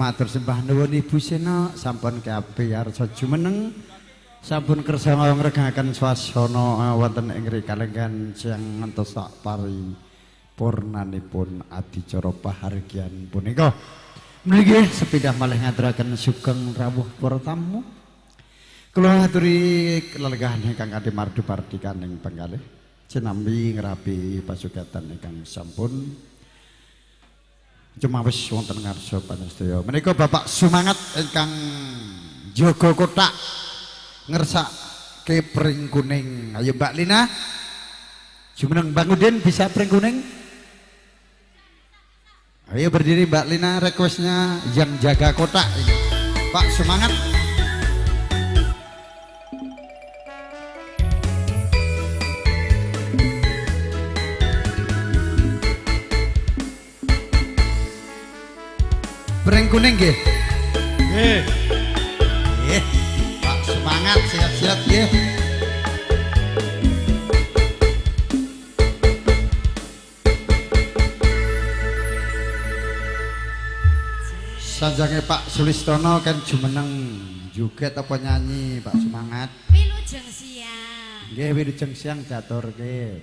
matur sembah nuwun Ibu Sena sampun kabeh arsa jumeneng sampun kersa ngregaken swasana wonten ing kalenggan siang ngantos sak pari purnanipun adicara pahargyan punika. Mriki sepindah malih ngaturaken sugeng rawuh para tamu. Kula aturi lelegahan ingkang kadhe mardu pardikaning penggalih sinambi ngrabi pasugatan ingkang sampun cumawis wonten ngarsa panjenengan. Menika Bapak Sumangat ingkang jaga kotak ngersake pring kuning. Ayo Mbak Lina. Jumeneng Bang Udin bisa pring kuning? Ayo berdiri Mbak Lina, requestnya yang jaga kotak ini. Pak Sumangat. Pring kuning nggih. Nggih. Nggih. Pak Semangat siap-siap nggih. Sanjange Pak Sulistono kan jumeneng juga apa nyanyi Pak Semangat. Wilujeng siang. Nggih wilujeng siang diaturke.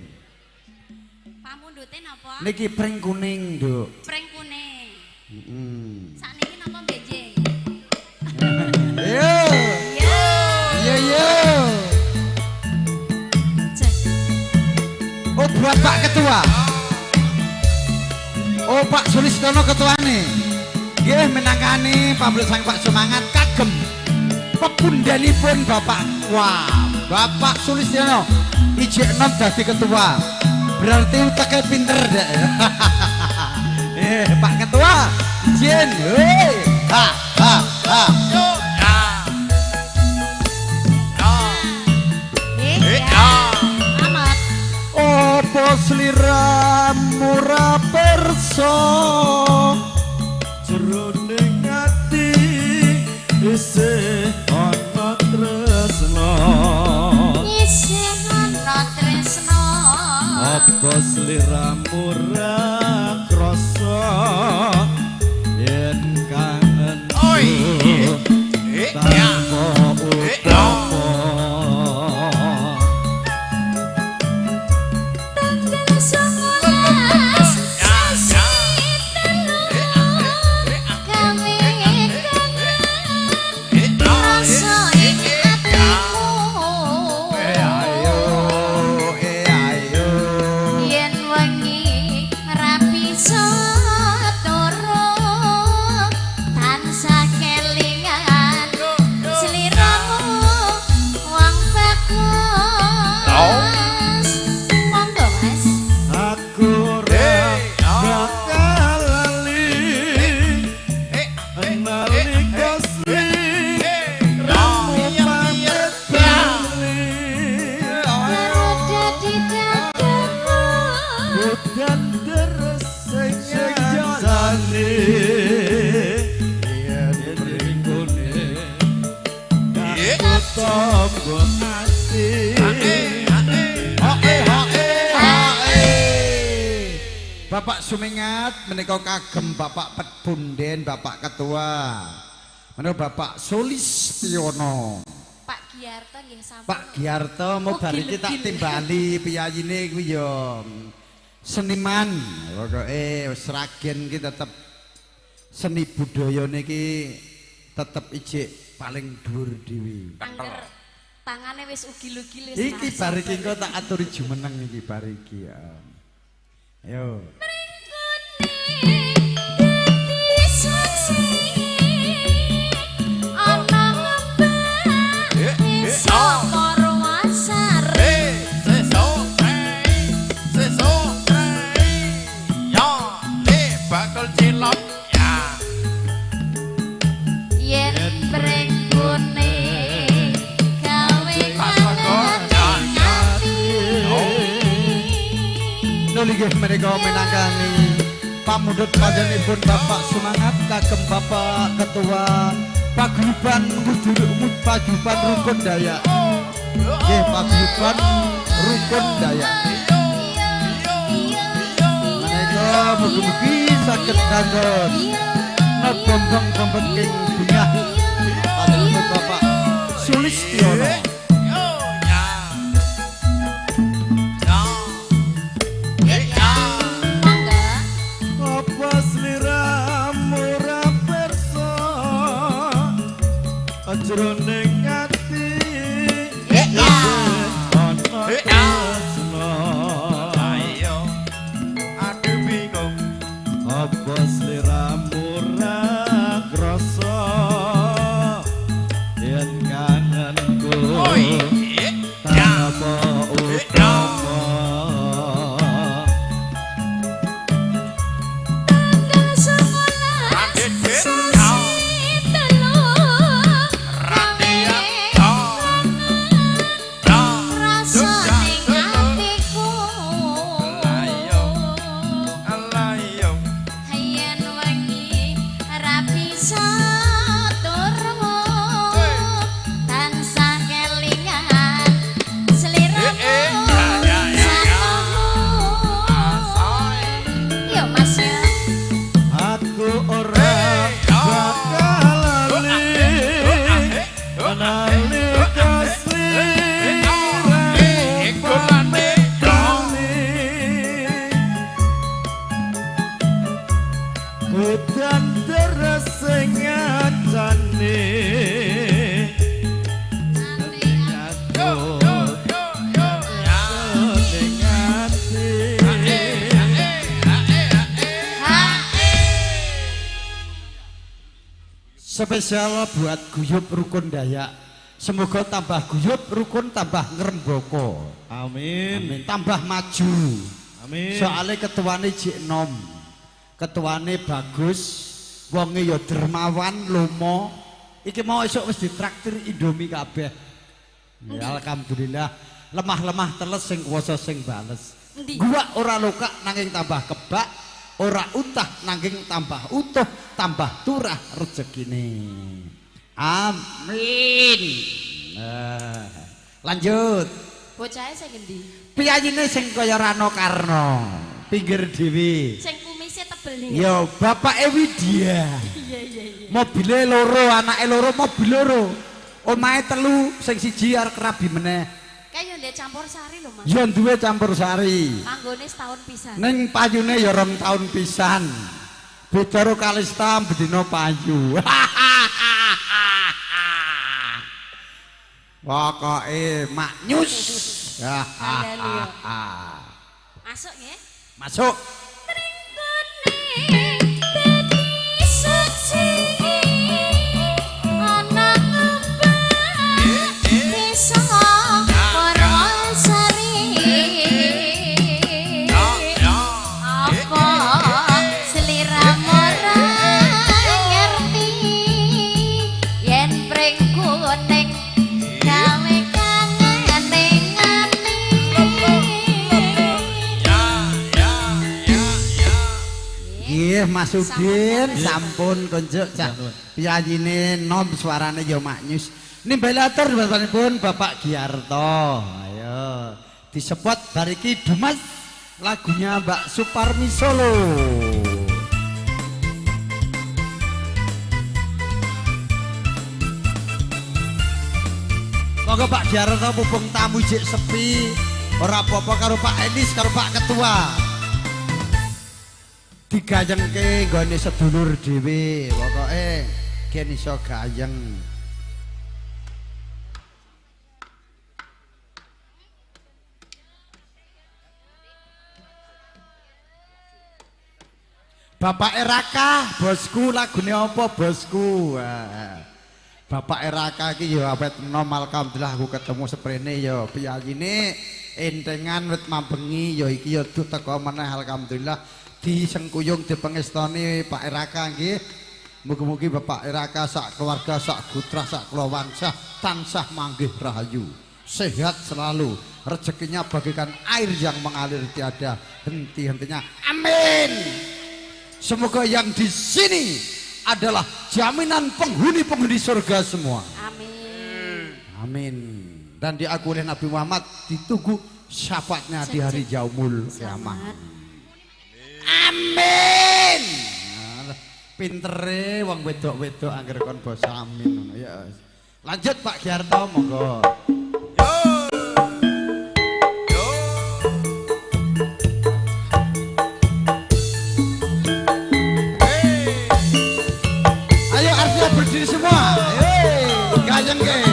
Pamundhute napa? Niki pring kuning, Nduk. Pring kuning. Heeh. Sakniki napa benjing? Yo. Yo. Yo yo. Oh buat Pak Ketua. Oh Pak Sulistono ketuane. Nggih menangani pamrih sang Pak Semangat kagem pepundanipun Bapak. Wah, Bapak Sulistono ijek nom dadi ketua. Berarti uteke pinter dek. Pak Ketua, izin. Ha ha ha. Amat. Opo sliramu ra perso jroning ati isih ana tresno. Isih ana tresno. Opo sliramu ra krasa yen kangen tanpa utama. Tanggal 19 sasi telu gawe kangen rasa ing atimu. Ayo Yen wengi rapi turu tansah kelingan sliramu wong bagus. Monggo Mas. aku ra bakal lali nalika sliramu pamit bali Karo dadi dadaku dan terus sing janjane yen ringkune aku tombo ati. Bapak Sumingat menika kagem Bapak Pepunden, Bapak Ketua. Menika Bapak Sulistiono. Pak Giarto nggih sampun. Pak Giarto mau bar iki tak timbali piyayine kuwi ya seniman. Pokoke wis ragen ki tetep seni budaya niki tetep ijik paling dhuwur dhewe. Angger tangane wis ugil-ugil wis. Iki bar iki engko tak aturi jumeneng iki bar iki ya. Ayo. Bakal cilok ya. Yen pring kuning gawe kangen ati. Nggih menika menangani pamundhut panjenenganipun Bapak Semangat kagem Bapak Ketua Paguyuban Paguyuban Rukun Dayak. Nggih Paguyuban Rukun Dayak. Menika mugi-mugi saged dangun ana bombong-bombong king bungah panjenengan Bapak Sulistiono. Apa sliramu ora perso ajroning ati apa sliramu ora krasa yen kangenku tanpa utama udan deres sing ngajane spesial buat guyub rukun Dayak. Semoga tambah guyub rukun tambah ngrembaka. Amin. Amin. Tambah maju. Amin. Soalnya ketuane jek nom. Ketuane bagus, wonge ya dermawan, lomo. Iki mau esuk wis ditraktir Indomie kabeh. Ya alhamdulillah, lemah-lemah teles sing kuwasa sing bales. Gua ora lokak nanging tambah kebak, ora utah nanging tambah utuh, tambah turah rezekine. Amin. Lanjut. Bocahe sing endi? Piyayine sing kaya Rano Karno, pinggir dhewe. Sing kumise tebel nih. Yo, bapake Widya. Iya. Mobile loro, anake loro, mobil loro. Omahe telu, sing siji arep rabi meneh. Kayak ndek campur sari lho, Mas. Yo duwe campur sari. Panggone setahun pisan. Ning payune ya 2 tahun pisan. Beda karo Kalista bedino payu. Pokoke maknyus. Masuk nggih. Masuk. Mas Udin sampun konjuk cak piyayine nom suarane ya maknyus. Nimbali atur bapanipun Bapak Giarto. Ayo disepot bariki Dumas lagunya Mbak Suparmi Solo. Monggo Pak Giarto mumpung tamu jek sepi ora apa-apa karo Pak Enis karo Pak Ketua. Digayengke nggone sedulur dhewe pokoke gen iso gayeng. Bapak Raka, bosku lagune apa bosku? Bapak Raka iki ya awet enom alhamdulillah aku ketemu seprene ya piyayine entengan wit mambengi ya iki ya duh teko meneh alhamdulillah. Disengkuyung dipengestoni Pak Raka nggih. Mugi-mugi Bapak Raka sak keluarga sak putra sak kulawarga tansah manggih rahayu, sehat selalu, rezekinya bagaikan air yang mengalir tiada henti-hentinya. Amin. Semoga yang di sini adalah jaminan penghuni-penghuni surga semua. Amin. Amin. Dan diakui oleh Nabi Muhammad ditunggu syafaatnya di hari yaumul kiamat. Amin. Pintere wong wedok-wedok angger kon basa amin ngono ya. Lanjut Pak Giarto monggo. Ayo artinya berdiri semua. Hei, gayeng ke.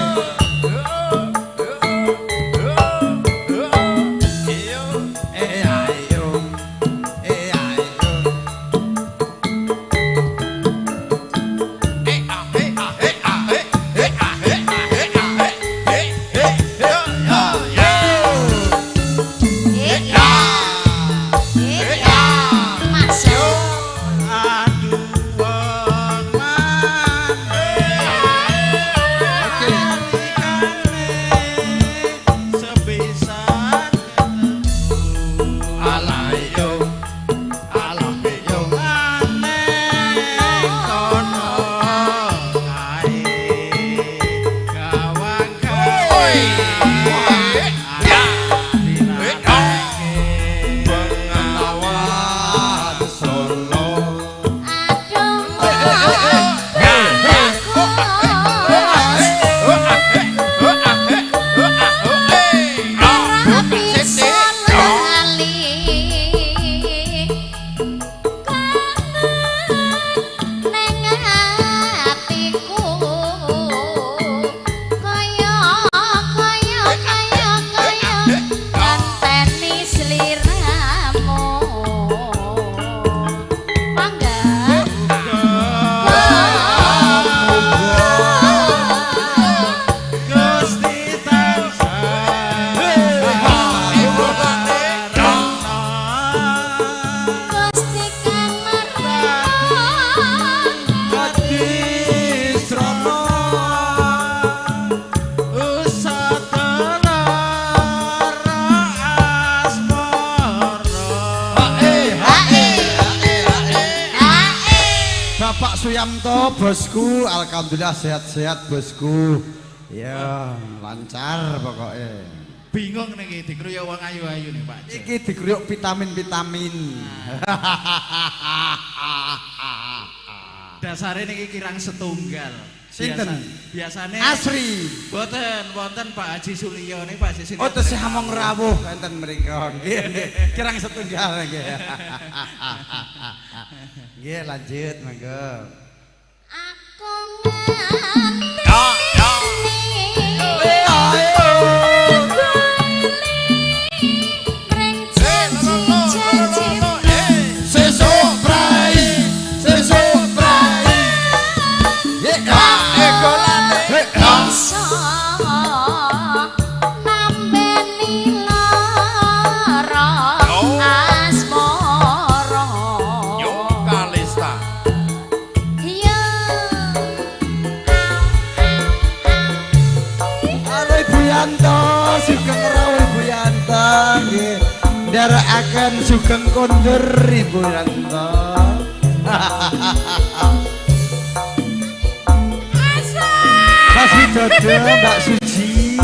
Bapak Suyamto bosku, alhamdulillah sehat-sehat bosku. Ya, lancar pokoknya. Bingung nih dikroyok wong ayu-ayu nih Pak. Iki dikroyok vitamin-vitamin. Dasare niki kirang setunggal. Sinten? Biasane Asri. Wonten Pak Haji Suliyo nih Pak Haji. Oh tesih hamong rawuh enten mriko. Nggih, kirang setunggal nggih. Nggih, lanjut monggo. Aku nganti Sesuk prai, sesuk prai. iso nambeni lara asmara. Yo Kalista. Yo Halo Ibu Yanto, sugeng rawuh Ibu Yanto nggih. Nderekaken sugeng kondur Ibu Yanto. Mas Widodo, Mbak Suji,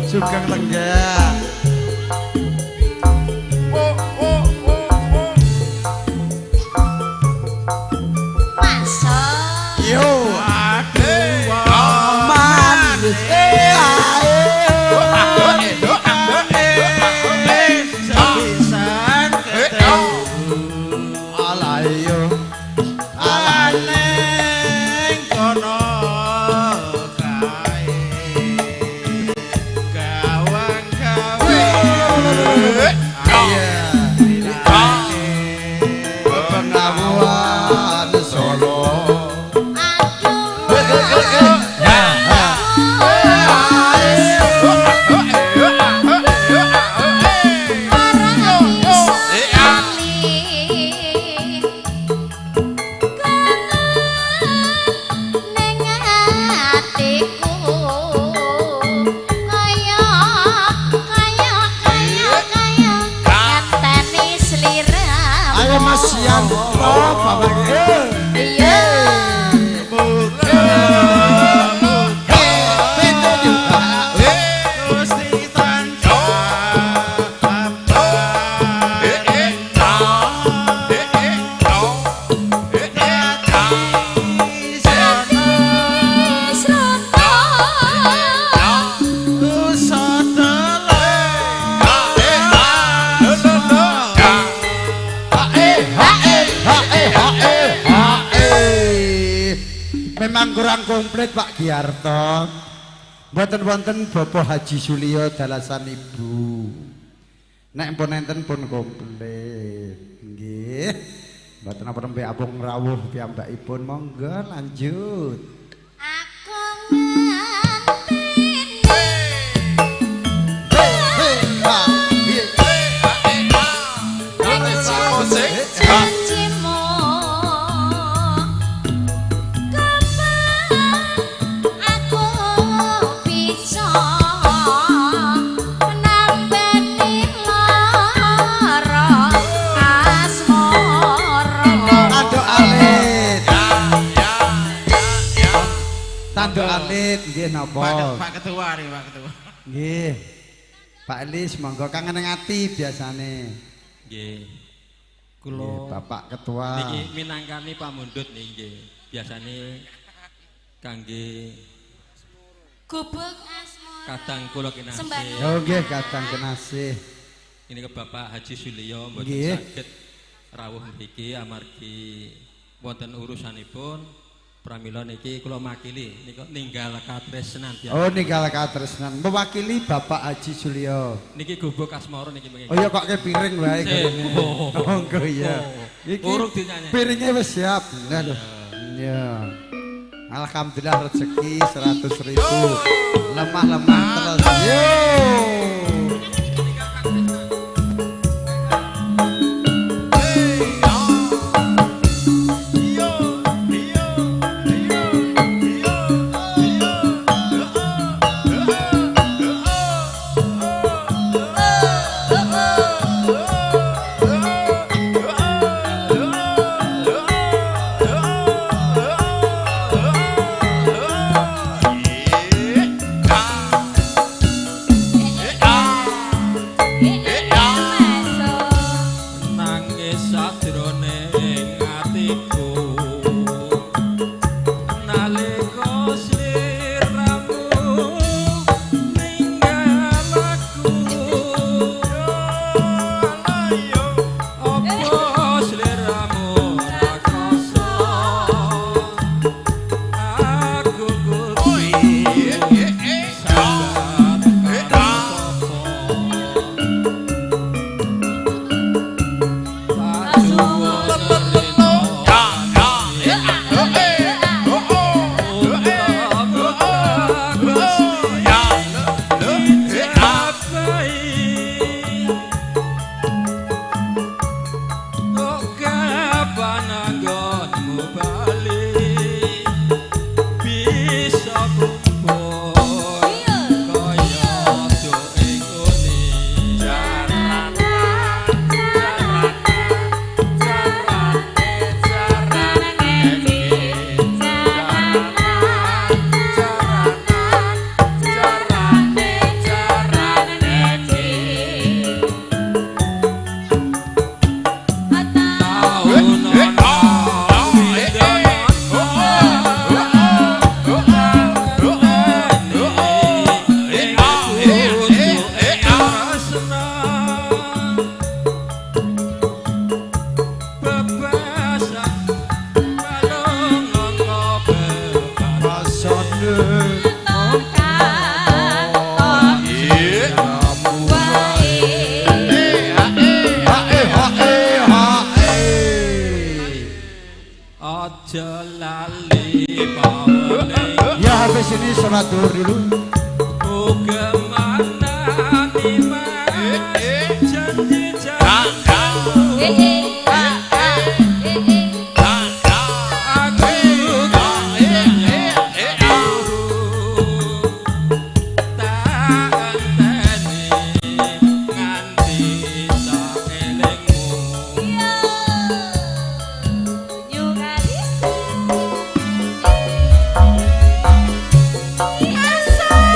sugeng lenggah. masuk Yo, Aduh. manis. Sepisan ketemu Alayo, alaneng kono kae gawang kae kurang komplit Pak Giarto. Mboten wonten Bapak Haji Sulio dalasan Ibu. Nek pun enten pun komplit. Nggih. Mboten apa nembe abung rawuh piyambakipun monggo lanjut. Aku ngantini janjimu kapan aku bisa nambeni lara asmara. Tanduk alit. Tanduk alit nggih napa? Pak Ketua nih, Pak Ketua. Nggih. Pak Elis monggo kangen ati biasane. Nggih. Nggih, Kula Bapak Ketua. niki minangkani pamundhut nggih. Biasane kangge Gubuk asmara. kadang kula kinasih. Sembah- Oh nggih kadang kenasih. Ini ke Bapak Haji Sulio mboten Nggih. saged rawuh mriki amargi wonten urusanipun. Pramila niki kula makili nika ninggal katresnan tiyang. Oh ninggal katresnan mewakili Bapak Haji Sulio. Niki gubuk asmara niki mengki. Oh ya kok ke piring wae Sik. kene. Oh. Monggo ya. Iki Urung dinyanyi. piringnya wis siap. Aduh. Ya. Alhamdulillah rezeki 100.000. Lemah-lemah terus. Yo. Nangis sadroning atiku nalika sliramu ninggal aku apa sliramu rakoso aku kudu sabar Aja lali pawene Ya habis ini sholat duhur dulu. uga manani janji janji Asal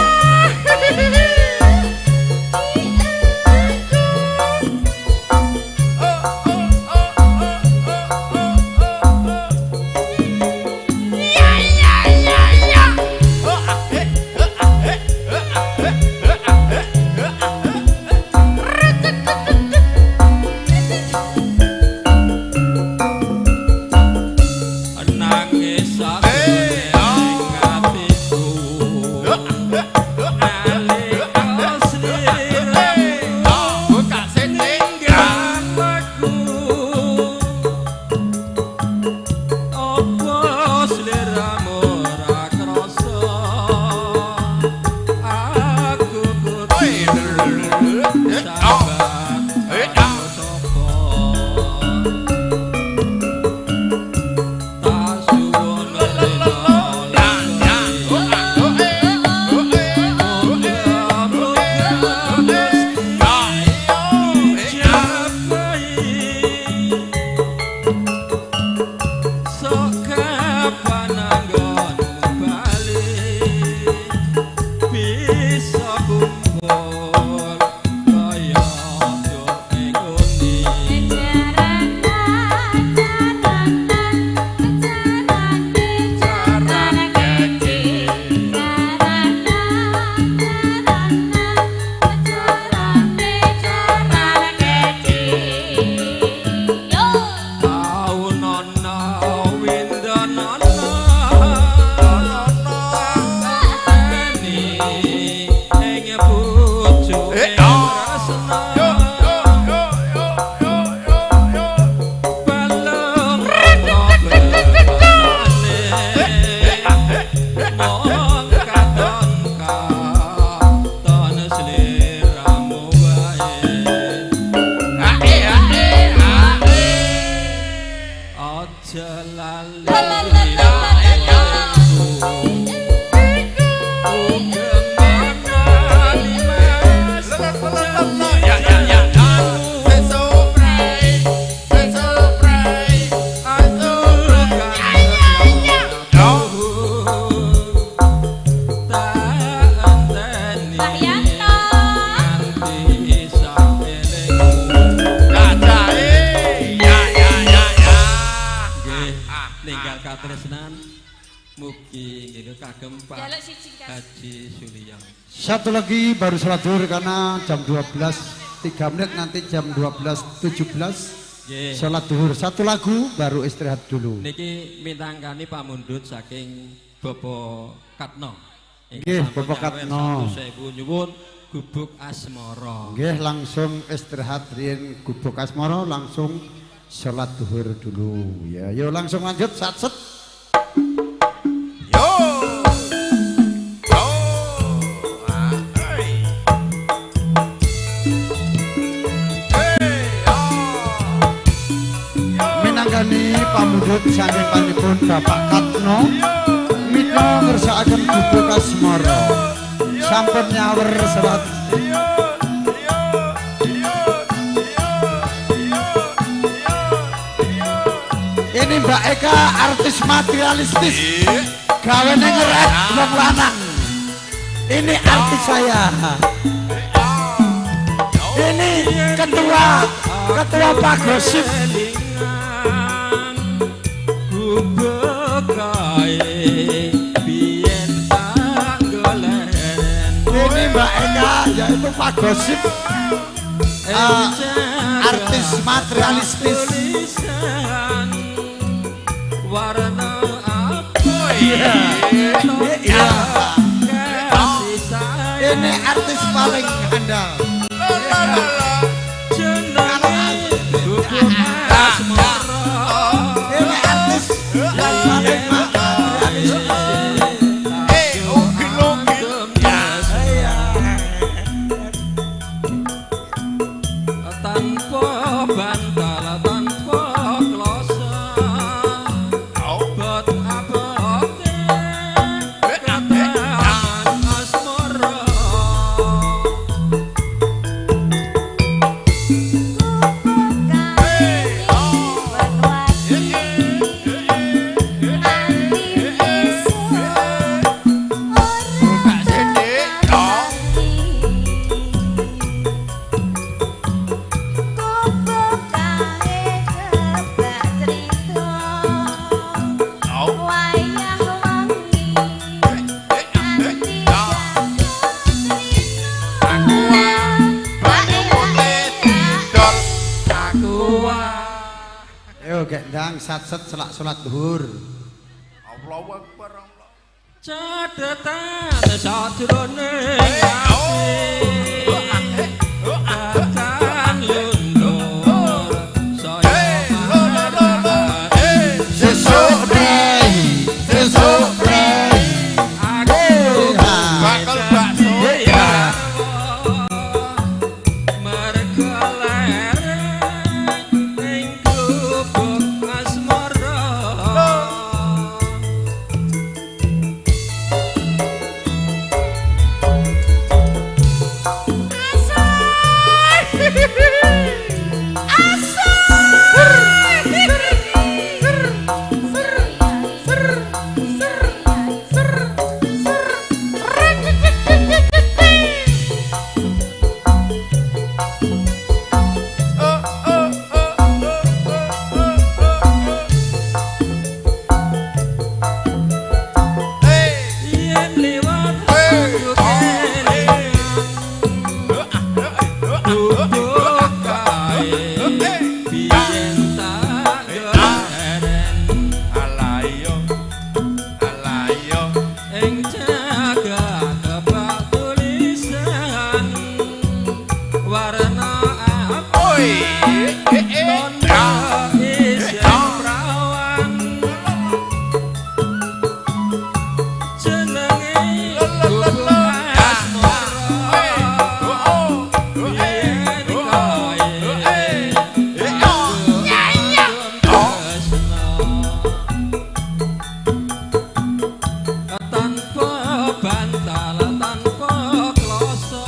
mong katon katon sliramu wae aja lali ninggal katresnan mugi nggih kagem Pak Jaluk siji kas. Haji Suliang. Satu lagi baru sholat zuhur karena jam 12 3 menit nanti jam 12.17 Nggih. sholat zuhur. Satu lagu baru istirahat dulu. Niki mintangkani pamundhut saking Bapak Katno. Nggih, Bapak Katno. 1.000 nyuwun gubuk asmara. Nggih, langsung istirahat riyen gubuk asmara langsung sholat zuhur dulu ya. Yuk langsung lanjut satset. Minangkani pamundhut saking panipun Bapak Katno mika ngersakaken gubuk asmara. Sampun nyawer salat. Ini Mbak Eka artis materialistis gawe ngeret wong lanang. Ini artis saya. Ini ketua Pak Gosip. Gubuk kae biyen tak goleren. Ini Mbak Eka yaitu Pak Gosip. Artis materialistis. Tulisan warna apa Iya. Iya. kasih sayang Ini artis paling handal. jenenge gubuk asmara. Ini artis yang paling materialistis. Tanpa bantal tanpa klosa bot abote kataman asmara Ayo gendang satset selak sholat zuhur. Allahu Akbar. catetan sadurunge akan luntur saya Sesuk brei. Bakal bakso Ya. mergo lereng ning gubuk asmara. bantal tanpa kloso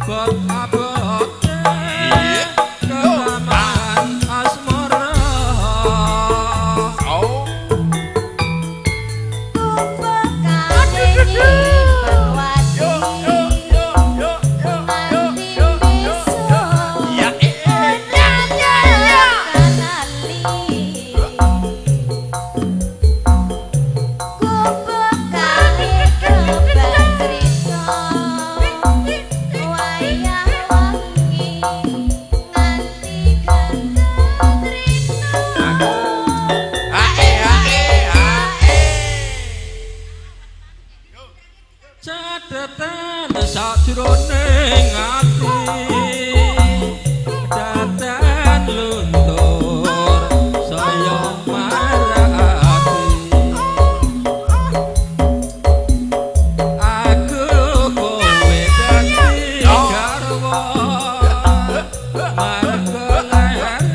bot abote ketaman asmara Oh. Ya catetan sajroning ati datan luntur saya marati aku kowe dadi garwa marga leren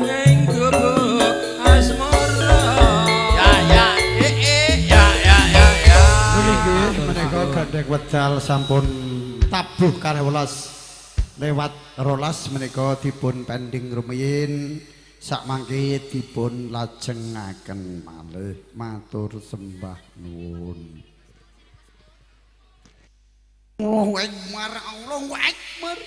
ing gubuk asmara Menika gandeng wedal sampun tabuh kalih welas lewat rolas menika dipun pending rumiyin sakmangke dipun lajengaken malih matur sembah nuwun. Allahu Akbar, Allahu Akbar.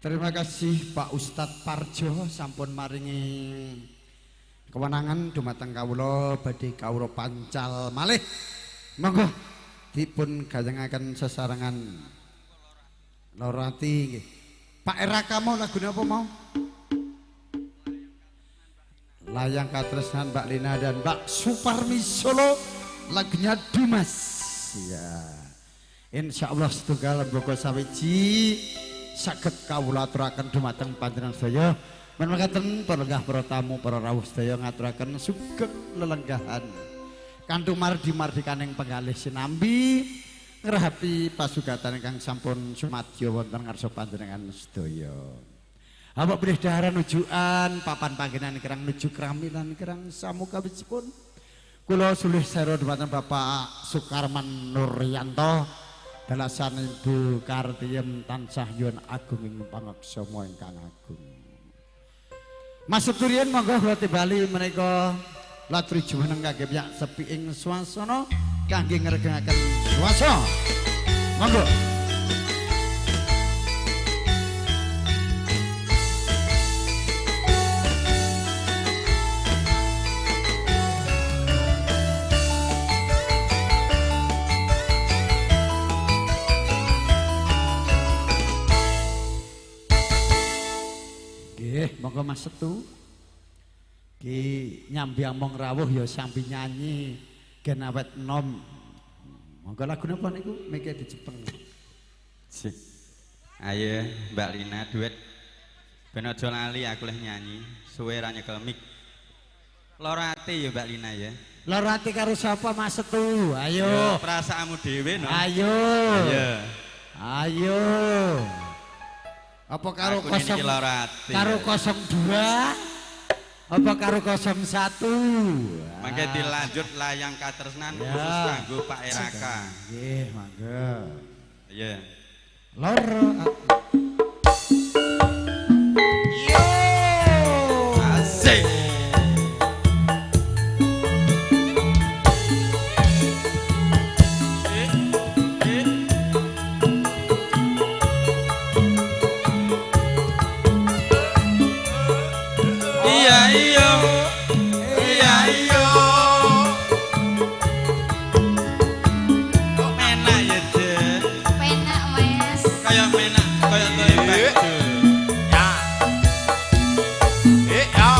Terima kasih Pak Ustadz Parjo sampun maringi kewenangan dumateng kawula badhe kawula pancal malih. Monggo dipun gajengaken sesarengan Lorati nggih. Pak Eraka mau lagune apa mau? Layang Katresnan Mbak Lina dan Mbak Suparmi Solo lagunya Dimas. Ya. Insyaallah setunggal boga sawiji saged kawula aturaken dumateng panjenengan sedaya. Menanggaten para para tamu para rawuh sedaya ngaturaken sugeng lelenggahan. Kanthi mardi-mardikaning penggalih sinambi ngrahapi pasugatan ingkang sampun sumadya wonten ngarsa panjenengan sedaya. Awak bilih daharan nujukan papan panggenan kirang nuju kramilan kirang samukawisipun. Kula sulih sera dumateng Bapak Sukarman Nuryanto dalasan Ibu Kartiem tansah nyuwun agung ing pangaksama ingkang agung. Mas sedherek monggo kula timbali menika latri jumeneng kagem yak sepi ing swasana kangge ngregengaken swasana. Monggo. Monggo Mas Setu ki nyambi among rawuh ya sambil nyanyi gen awet nom. Monggo lagune apa niku mengke dicepeng. Sik. Ayo Mbak Lina duet ben aja lali aku leh nyanyi suwe ra nyekel mik. Lorati ya Mbak Lina ya. Lorati karo sapa Mas Setu? Ayo. Yo perasaanmu dhewe no. Ayo. Ayo. Ayo. Apa karo Aku niki Lorati. Karo 02? Apa karo 01? Mangke dilanjut layang katresnan khusus kanggo Pak Eraka. Nggih, mangga. Iya. Loro. Yo. Asik. Iya iya. Iya iya. Kok enak ya, Den? Penak Mas. Kayak menak, kayak tembak. Ya. Ya.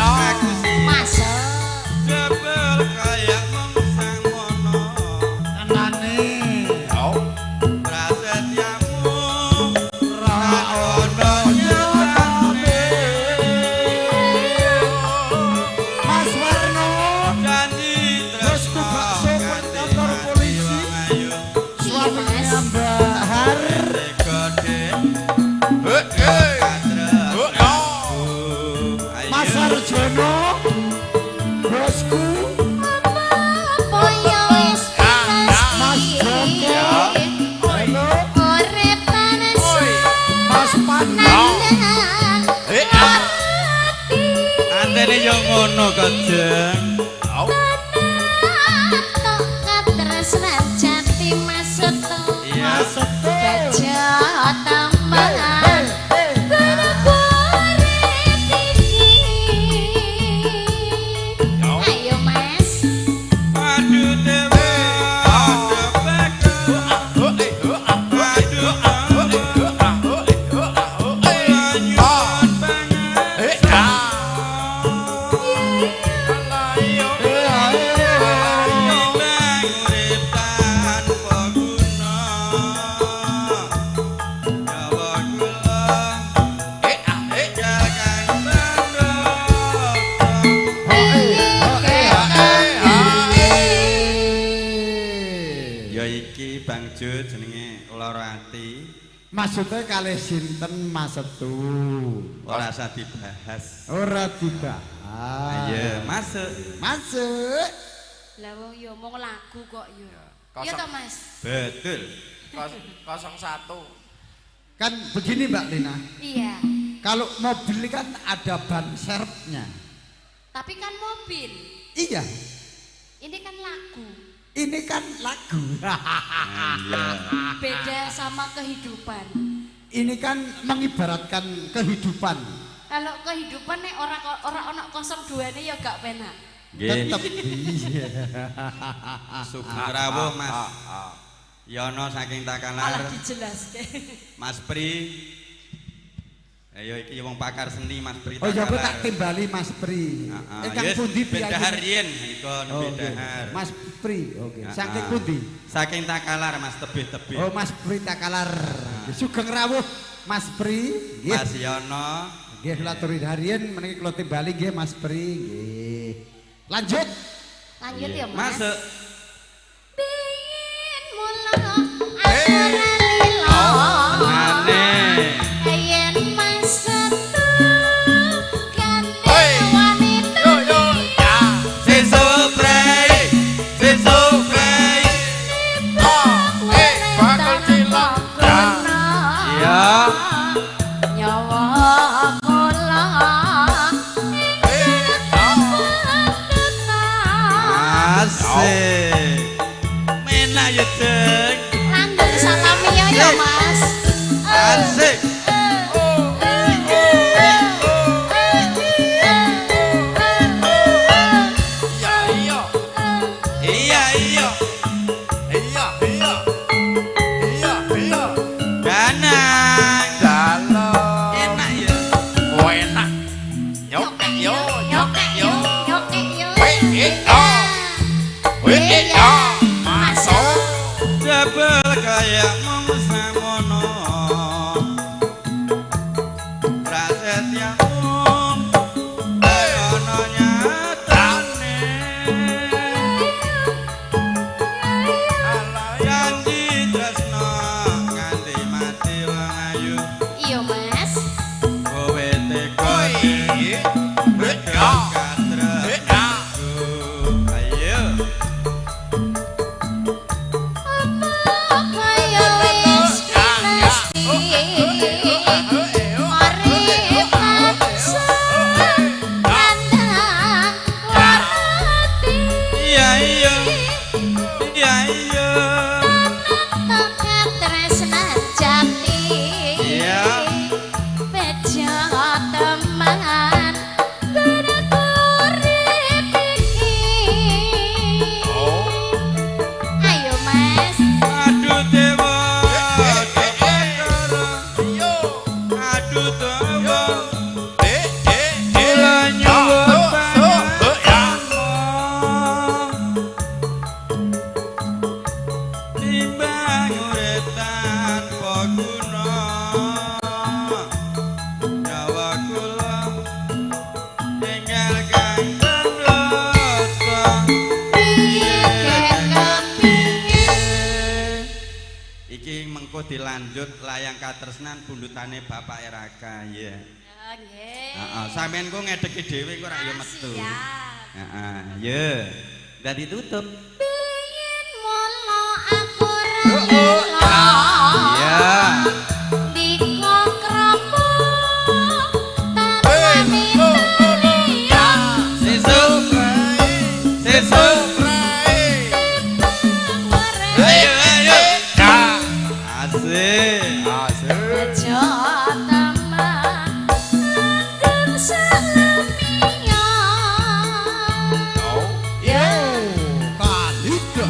Aku sih Masuk. jebel kayak mengsang mono. Anane. Prasetyamu Ra ono nyatane. Mas Warno. janji Terus tresno bakso ganti kantor mati polisi. wong ayu. Suaminya Mbak Har. Gede. Mas Arjono. Bosku. Apa ya wis Mas Joko. Halo. urip panas. Mas Pandi. Nandang. Antene yo ngono kok, Jeng. Tok katresnan jati maksud Iya. gajah tambahan berkurit iki. Ayo Mas. Aduh dewe, aduh beko. Aduh, lanjut banget. Ya iki Bang Jo jenenge Lorati. Maksudnya kalih sinten Mas Setu? Ora usah dibahas. Ora dibahas. Iya, masuk. Masuk. Lah wong yo mung lagu kok yo. Iya toh Mas. Betul. 01. Kan begini Mbak Lina. Iya. Kalau mobil ini kan ada ban serepnya. Tapi kan mobil. Iya. Ini kan lagu. Ini kan lagu. Iya. Beda sama kehidupan. Ini kan mengibaratkan kehidupan. Kalau kehidupan nih orang ono 02 nih ya gak penak. Nggih. Tetep iya. Sugeng rawuh Mas. Yono saking Takalar. Malah dijelaske. Mas Pri. Ayo iki wong pakar seni Mas Pri. Oh ya tak timbali Mas Pri. Ingkang pundi Bendahar riyen ikon Oh, bendahar. Mas Pri. Oke. Saking pundi? Saking Takalar Mas tebih-tebih. Oh Mas Pri Takalar. Sugeng rawuh Mas Pri. Nggih. Mas Yono. Nggih kula aturi harian meniki kula timbali nggih Mas Pri. Nggih. Lanjut. Lanjut ya Mas. Masuk. Biyen mula aturan lila. Aneh. Yen mas setu ganti wanita liya. Sesuprai. Sesuprai. bakal cilok. Iya. Nyawa kula Asik. Menak ya, Deng. langgeng salami ya Mas. Asik. Iya iya. Iya, iya. Iya iya. Iya iya. Danang. Dalam. Enak ya. Oh enak. Nyokek yo, nyokek yo. Nyokek yo. Wih yo. Masuk. Jebel kaya mong samono. Prasetyamu ono nyatane. Janji tresno nganti mati wong ayu. Iya Mas. Kowe teko Wih. Wih yo. Wih yo. ayo. Kaya wis mesti mari paksa kandang warati. Iya iya. Iya iya. Tangan tresnan jati. Iya. Bejo teman urip iki. Ayo Mas. Aduh dewa. Yo. Aduh dewa. Kula nyuwun timbang urip tanpa guna. Nyawa kula tinggal kang tendosa. Iki mengko dilanjut layang katresnan bundutane Bapak Eraka ya. Ya nggih. Heeh, sampean kok ngedeki dhewe kok ora yo metu. Siap. Heeh, ya. Udah ditutup. Biyen mula aku ra Iya. Diko kropo tanwani liya. Sesuk. Sesuk. Ayo ayo. Asik. Bejo teman langgeng salamiya. Yo, kalida.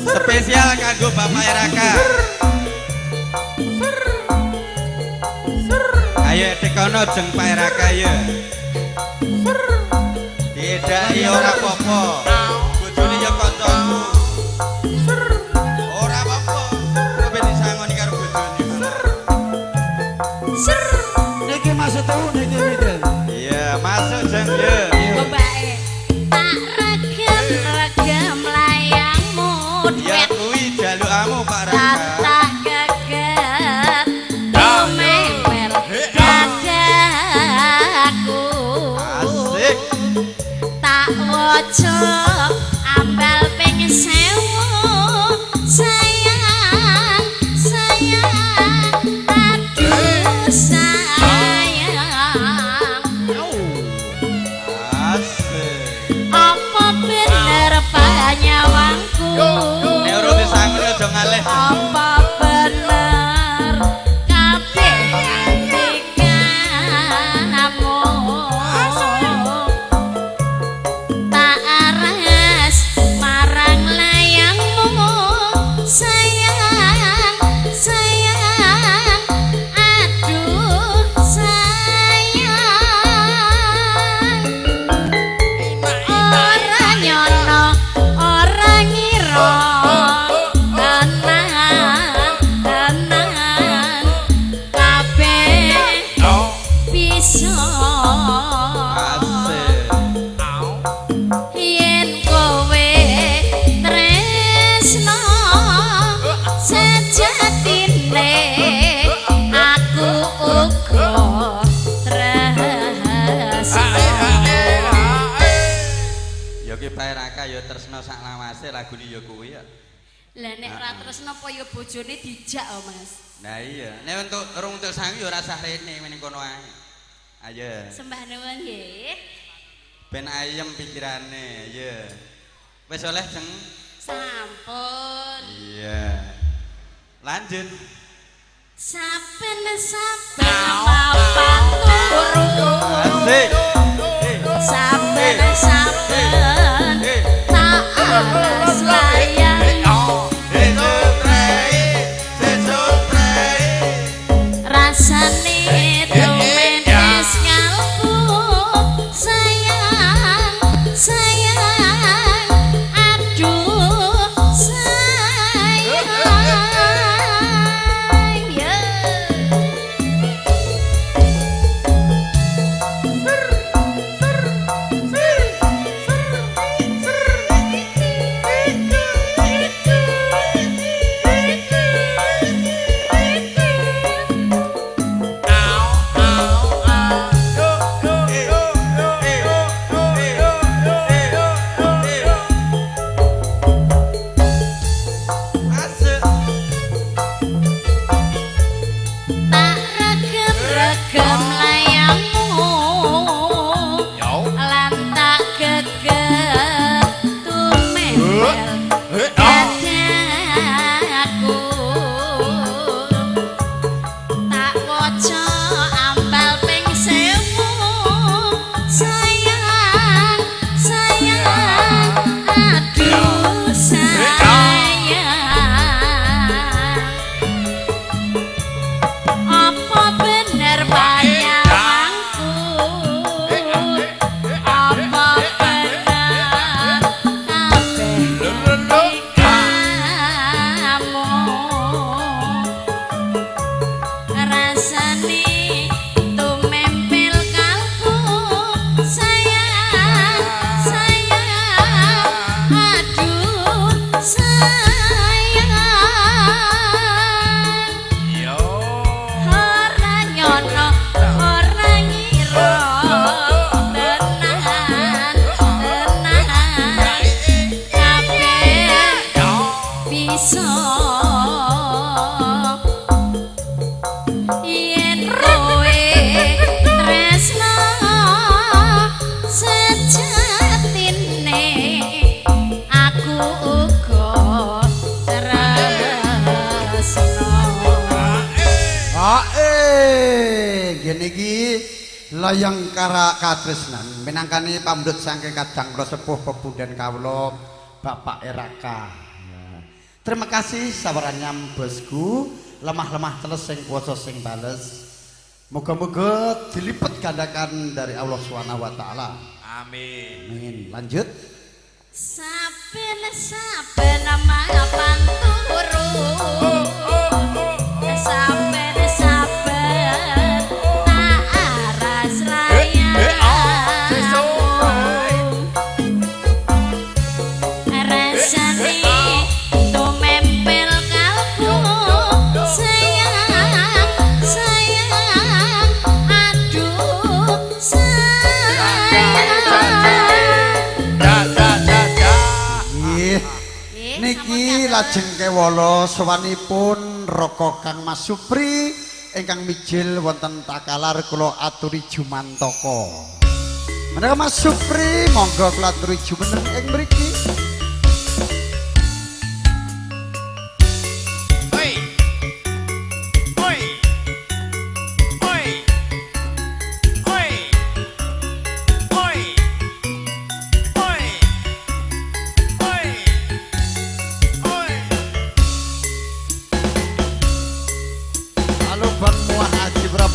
Spesial kanggo Bapak Eraka. Ayo tekono jeng Pak Eraka ya. Tidak ya ora apa-apa. Bojone ya kancamu. Ora apa-apa. Kowe disangoni karo bojone. Niki masuk tuh niki midel. Iya, masuk jeng ya. Mbake. Tak regem layangmu Ya duit kuwi jalukmu Pak Raka. tak geget mewel dadaku Asik. tak waca aku Nek urung disangun aja ngalih. apa bener kabeh kamu tak aras marang layangmu sayang sayang aduh sayang ora nyono ora ngira tenang kabeh bisa Asik. yen kowe tresno sejatine aku uga tresno Ya ki bae Raka ya tresno sak lawase lagune ya kuwi ya. Lah nek ra tresno apa ya bojone dijak oh Mas. Nah iya, nek untuk urung untuk sangu ya ora sah rene meneng kono ae. Ayo. Sembah nuwun nggih. Ben ayem pikirane, ya. Wis oleh jeng. Sampun. Iya. Lanjut. saben-saben papan turu Asik. saben-saben tak aras layang rasane tumenes ngalku sayang sayang aduh sayang ya tak regem-regem layangmu lan tak geger tumembel dadaku tak waca ambal ping 1000 sayang sayang aduh sayang apa bener panyawanku apa bener kabeh kamu rasane tumempel kalbu sayang sayang aduh sayang ora nyono ora ngira tenan tenan kabeh bisa yen kowe tresno sejatine aku uga tresno gini iki layang kara katresnan minangkani pamdut saking kadang kula sepuh pepundhen kawula Bapak Eraka. Ya. Terima kasih sabaranyam bosku, lemah-lemah teles sing kuwasa sing bales. Moga-moga dilipet gandakan dari Allah Subhanahu wa taala. Amin. Amin. Lanjut. saben-saben mapan turu saben-saben tak aras layang rasane tumempel kalbu sayang sayang aduh sayang Nggih. Niki lajeng kewala sowanipun Raka Kang Mas Supri ingkang mijil wonten Takalar kula aturi jumantaka. Menawi Mas Supri monggo kula aturi jumeneng ing mriki.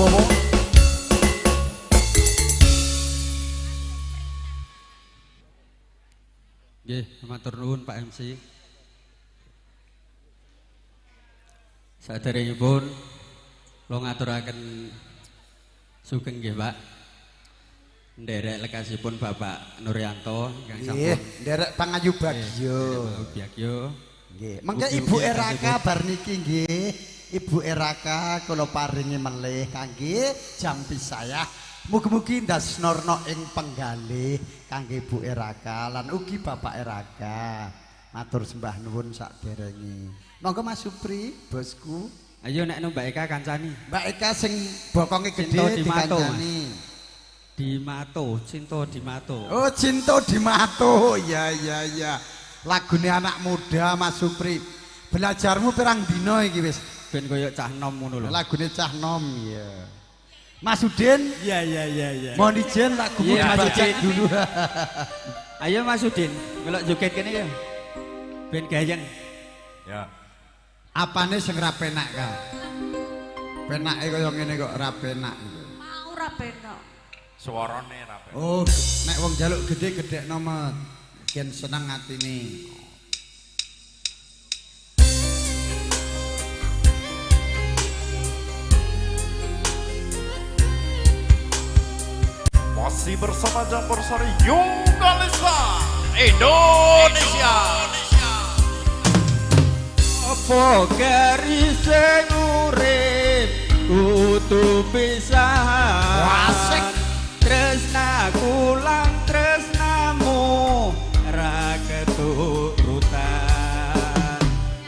Prabowo. Nggih, matur nuwun Pak MC. Saderengipun kula ngaturaken sugeng nggih, Pak. Nderek lekasipun Bapak Nuryanto ingkang Nggih, sampun nderek Pangayu Bagyo. Bagyo. Nggih, mengke Ibu Eraka bar niki nggih. Ibu Eraka kula paringi melih kangge jampi saya. Mugi-mugi ndasnorno ing penggalih kangge Bu Eraka lan ugi Bapak Eraka. Matur sembah nuwun sakderenge. Monggo Mas Supri, bosku. Ayo nek Mbak Eka kancani. Mbak Eka sing bokonge Cinta gedhe di Mato, dikancani. Dimato, Cinta Dimato. Oh, Cinta Dimato. Ya ya ya. Lagune anak muda Mas Supri. Belajarmu pirang dina iki wis? Ben koyo cah nom ngono lho. Lagune cah nom ya. Mas Udin, Iya. mohon izin lagumu Iya, Mas dibaca Udin. dulu. Ayo Mas Udin, melok joget kene ya. Ben gayeng. Ya. Apane sing ra penak ka? Penake kaya ngene kok ra penak. Mau ra penak. Suarane rapi. Oh, nek wong jaluk gede-gedekno met. Gen seneng atine. Masih bersama Jampur Sari Yogalesa Indonesia. Apa garise urip kudu pisahan. Wasik. Tresnaku lan tresnamu ra keturutan.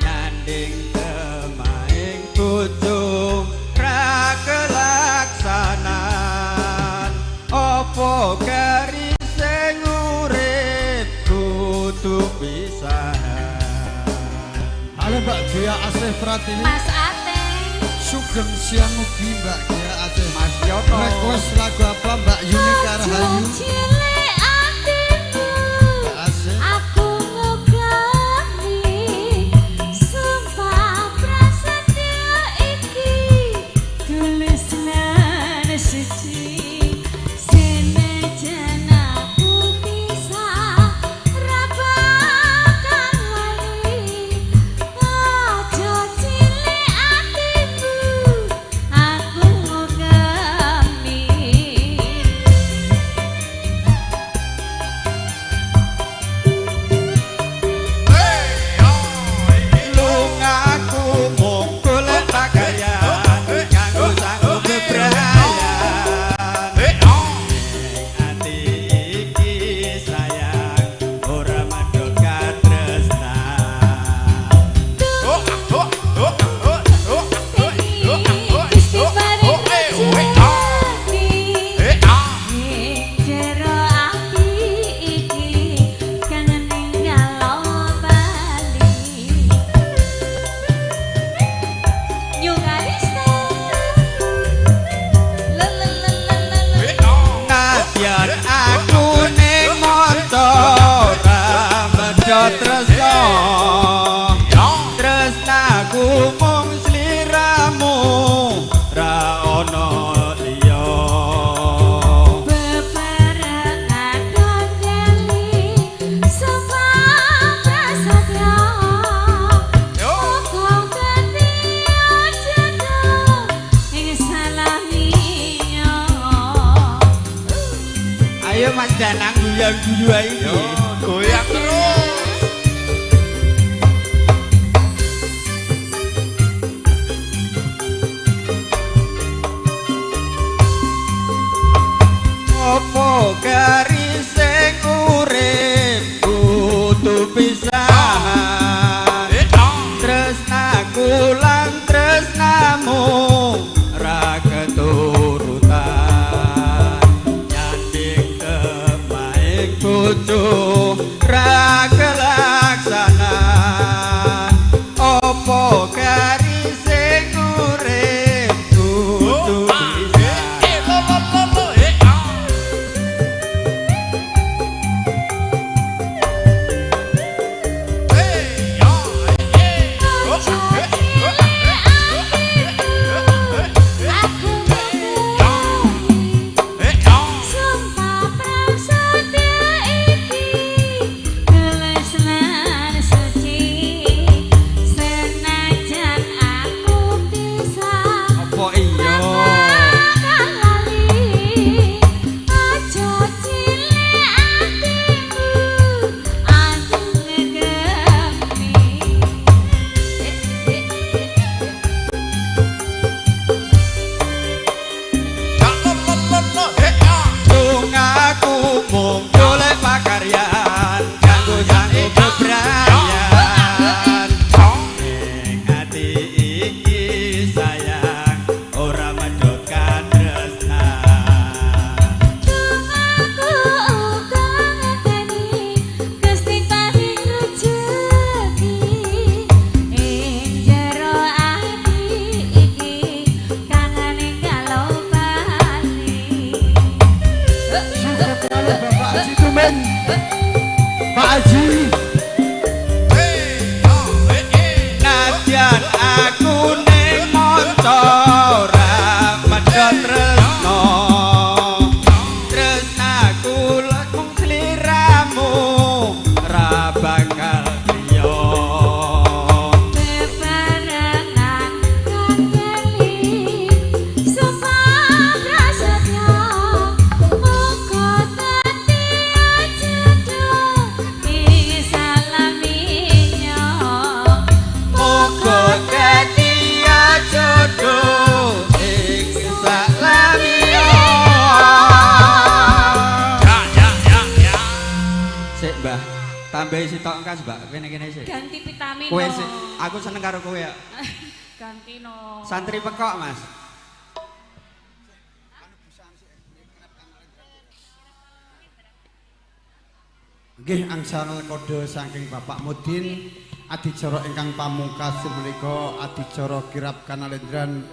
Nanding temaing bojo ra kelaksanan. Apa garise urip kudu pisahan. Halo Mbak Gea Asih Pratini. Mas Ate. Sugeng siang ugi Mbak Gea Asih. Mas Yono. Request lagu apa Mbak Yuni Karahayu? cilik atimu Mbak Asih. aku ngugemi sumpah prasetya iki tulis lan siji senajan aku pisah ra bakal lali aja cilik atimu aku ngugemi. Lungaku mung golek pagayan kanggo sanggup bebrayan. Ati iki sayang ora mandhok katresnan. Jero ati iki kangen ninggal bali Nyugarista Nadyan aku ning monto ora medhot tresno. Tresnaku mung sliramu ra ono liya. bebarengan kandeli sumpah prasetya kau ketia jodoh ing salaminya. Ayo Mas Danang guyang-guyu ae. Goyang terus. Apa garise urip kudu pisahan. Tresnaku lan tresnamu ra keturutan. Nyanding temaing bojo tambahi sitok kas, Mbak. Kene-kene sih. Ganti vitamin. Kowe no. sih, aku seneng karo kowe ya. Ganti no. Santri pekok, Mas. Nggih angsal kode saking Bapak Mudin adicara ingkang pamungkas menika adicara kirab kanalendran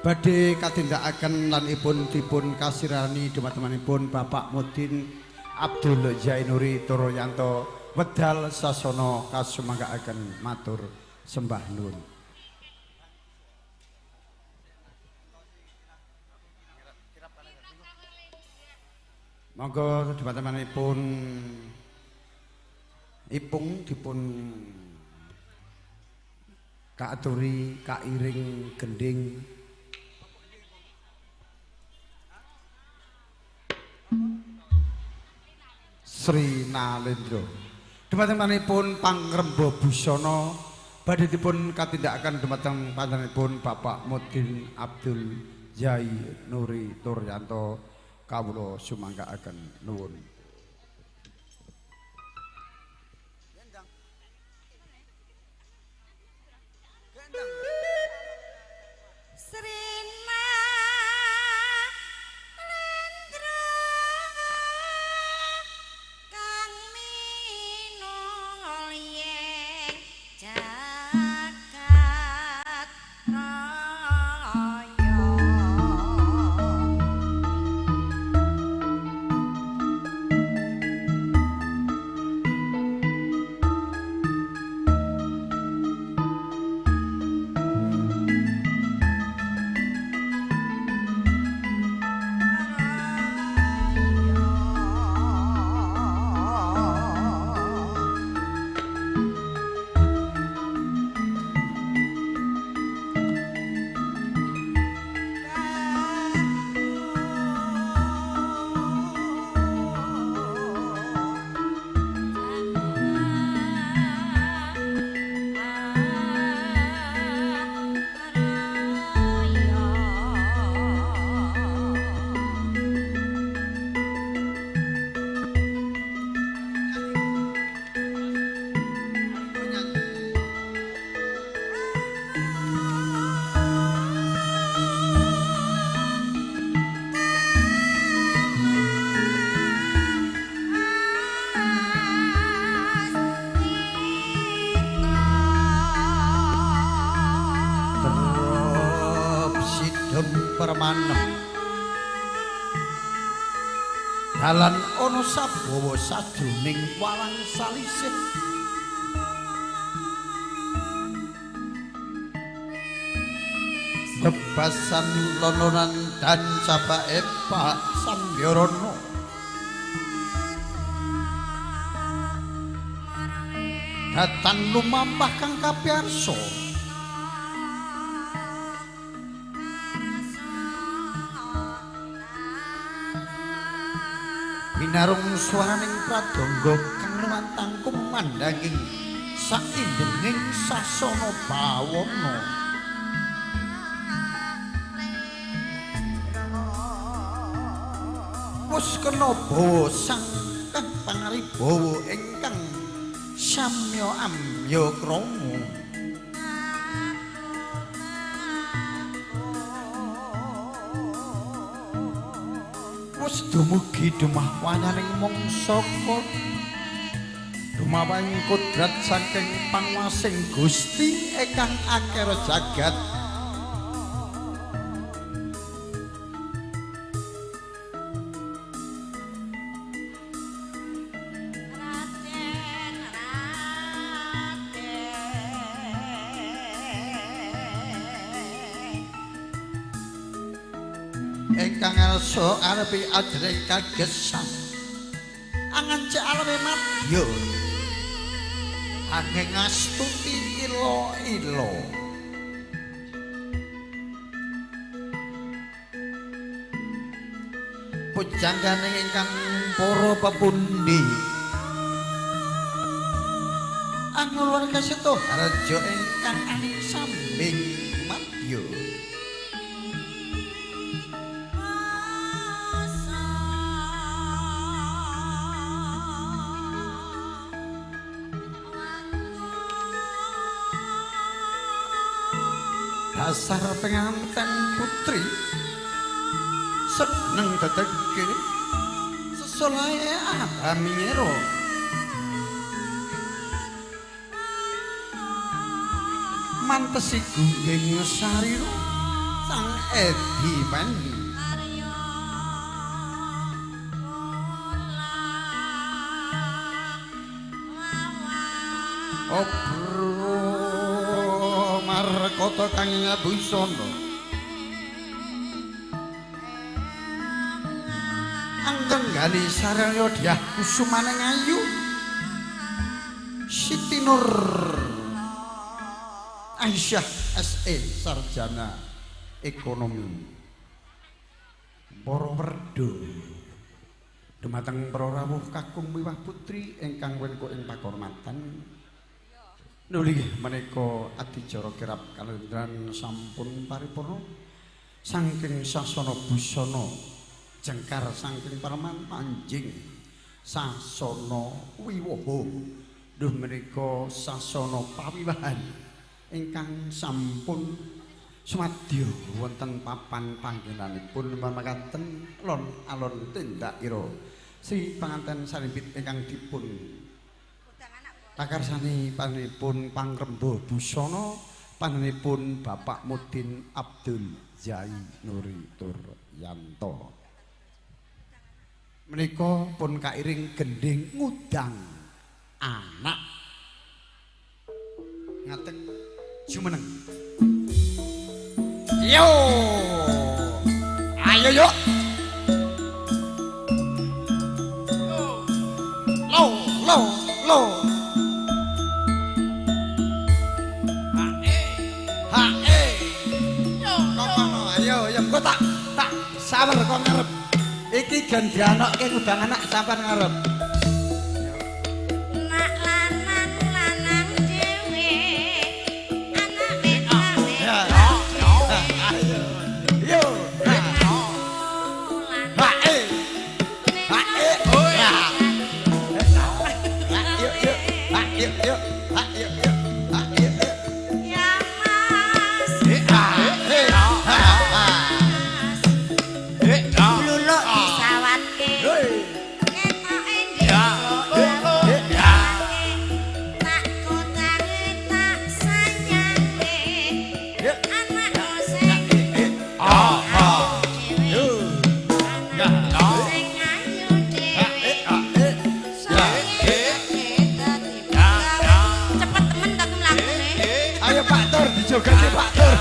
badhe katindakaken lan dipun kasirani dumateng Bapak Mudin Abdul Jainuri Toroyanto wedal sasana kasumanggaaken matur sembah nuwun. Monggo dumateng Ipung dipun kaaturi kairing gending Sri Nalendra. Dumateng pangremba busana badhe dipun katindakaken dumateng panjenenganipun Bapak Mudin Abdul Jai Nuri Turyanto kawula sumanggaaken nuwun. Permanem dalan ana sabawa sajroning walang salisih bebasan lononan dan cabake Pak Sambyarana datan lumampah kang kapiyarsa binarung swaraning pradangga kang luwantang kumandhanging saindenging sasana bawana wis kena bawa sang kang pangaribawa ingkang samya amya krama wis dumugi dumah wanyaning mangsa dumawing kodrat saking panguwasing Gusti ingkang akir jagat ingkang elsa arepi ajreng kagesang angancik alame madya angeng astuti ila-ila pujangganing ingkang para pepundi angulur kaseta harja ingkang aning sambing madya dasar penganten putri seneng teteke sesolae abamiro mantesi gungging sarira sang edi mani obro markota kang ngabusana anggenggani saraya diah kusumane ngayu Siti Nur Aisyah SE sarjana ekonomi para werda dumateng para rawuh kakung miwah putri ingkang wenko ing pakurmatan nuli menika adicara kirap kalendran sampun paripurna saking sasana busana jengkar saking parman manjing sasana wiwaha duh menika sasana pawiwahan ingkang sampun sumadya wonten papan panggenanipun makaten lon alon tindak ira Sri panganten sarimpit ingkang dipun pakarsani panjenenganipun pangremba busana panjenenganipun Bapak Mudin Abdul Jai Nuri Turyanto menika pun kairing gending ngudang anak ngaten jumeneng yo ayo yo lo ayo kok tak sawer kok ngarep iki gan dianokke ngudang anak sampean ngarep Nak lanang dhewe anak wedok yo joget Pak Tur.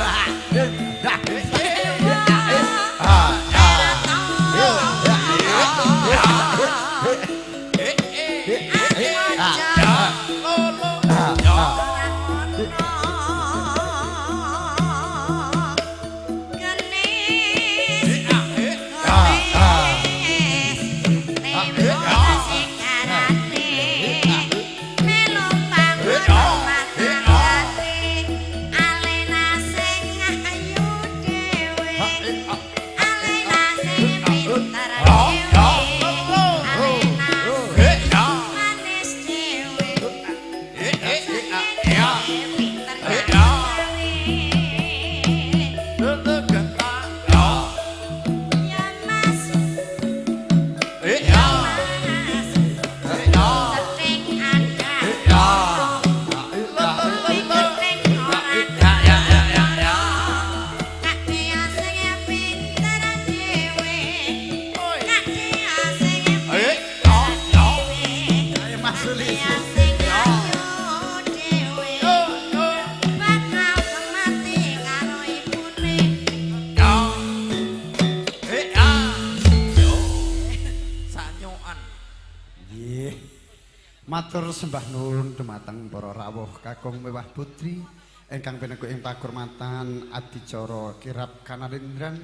Matur sembah nuwun dumateng para rawuh kakung miwah putri ingkang pinengga ing pakurmatan adicara kirap kanalindran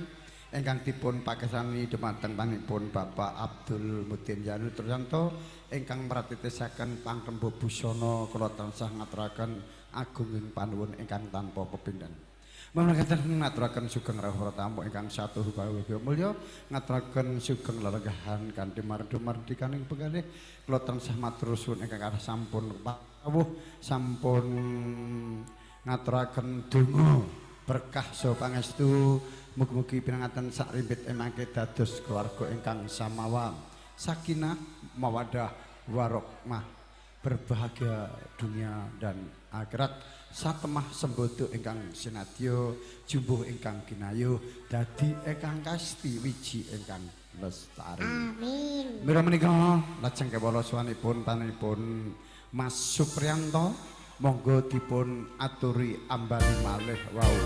ingkang dipun pagesani dumateng panjenenganipun Bapak Abdul Mudin Yanu Turyanto ingkang mratitisaken pangremba busana kula tansah ngaturaken agunging panuwun ingkang tanpa pepindhan. Mangkaten ngaturaken sugeng rawuh tamu ingkang satuh bawuh mulya ngaturaken sugeng lelenggahan kanthi mardi-mardikaning penggalih kula tansah matur suwun ingkang kathah sampun pawuh sampun ngaturaken donga berkah so pangestu mugi-mugi pinanganten sak rimbit emangke dados keluarga ingkang samawa sakinah mawaddah warahmah berbahagia dunia dan akhirat satemah sembodo ingkang sinadya jumbuh ingkang kinayuh dadi ingkang kasti wiji ingkang lestari Amin. mira menika lajeng kawula suwanipun panipun Mas Supriyanto monggo dipun aturi ambali malih wau.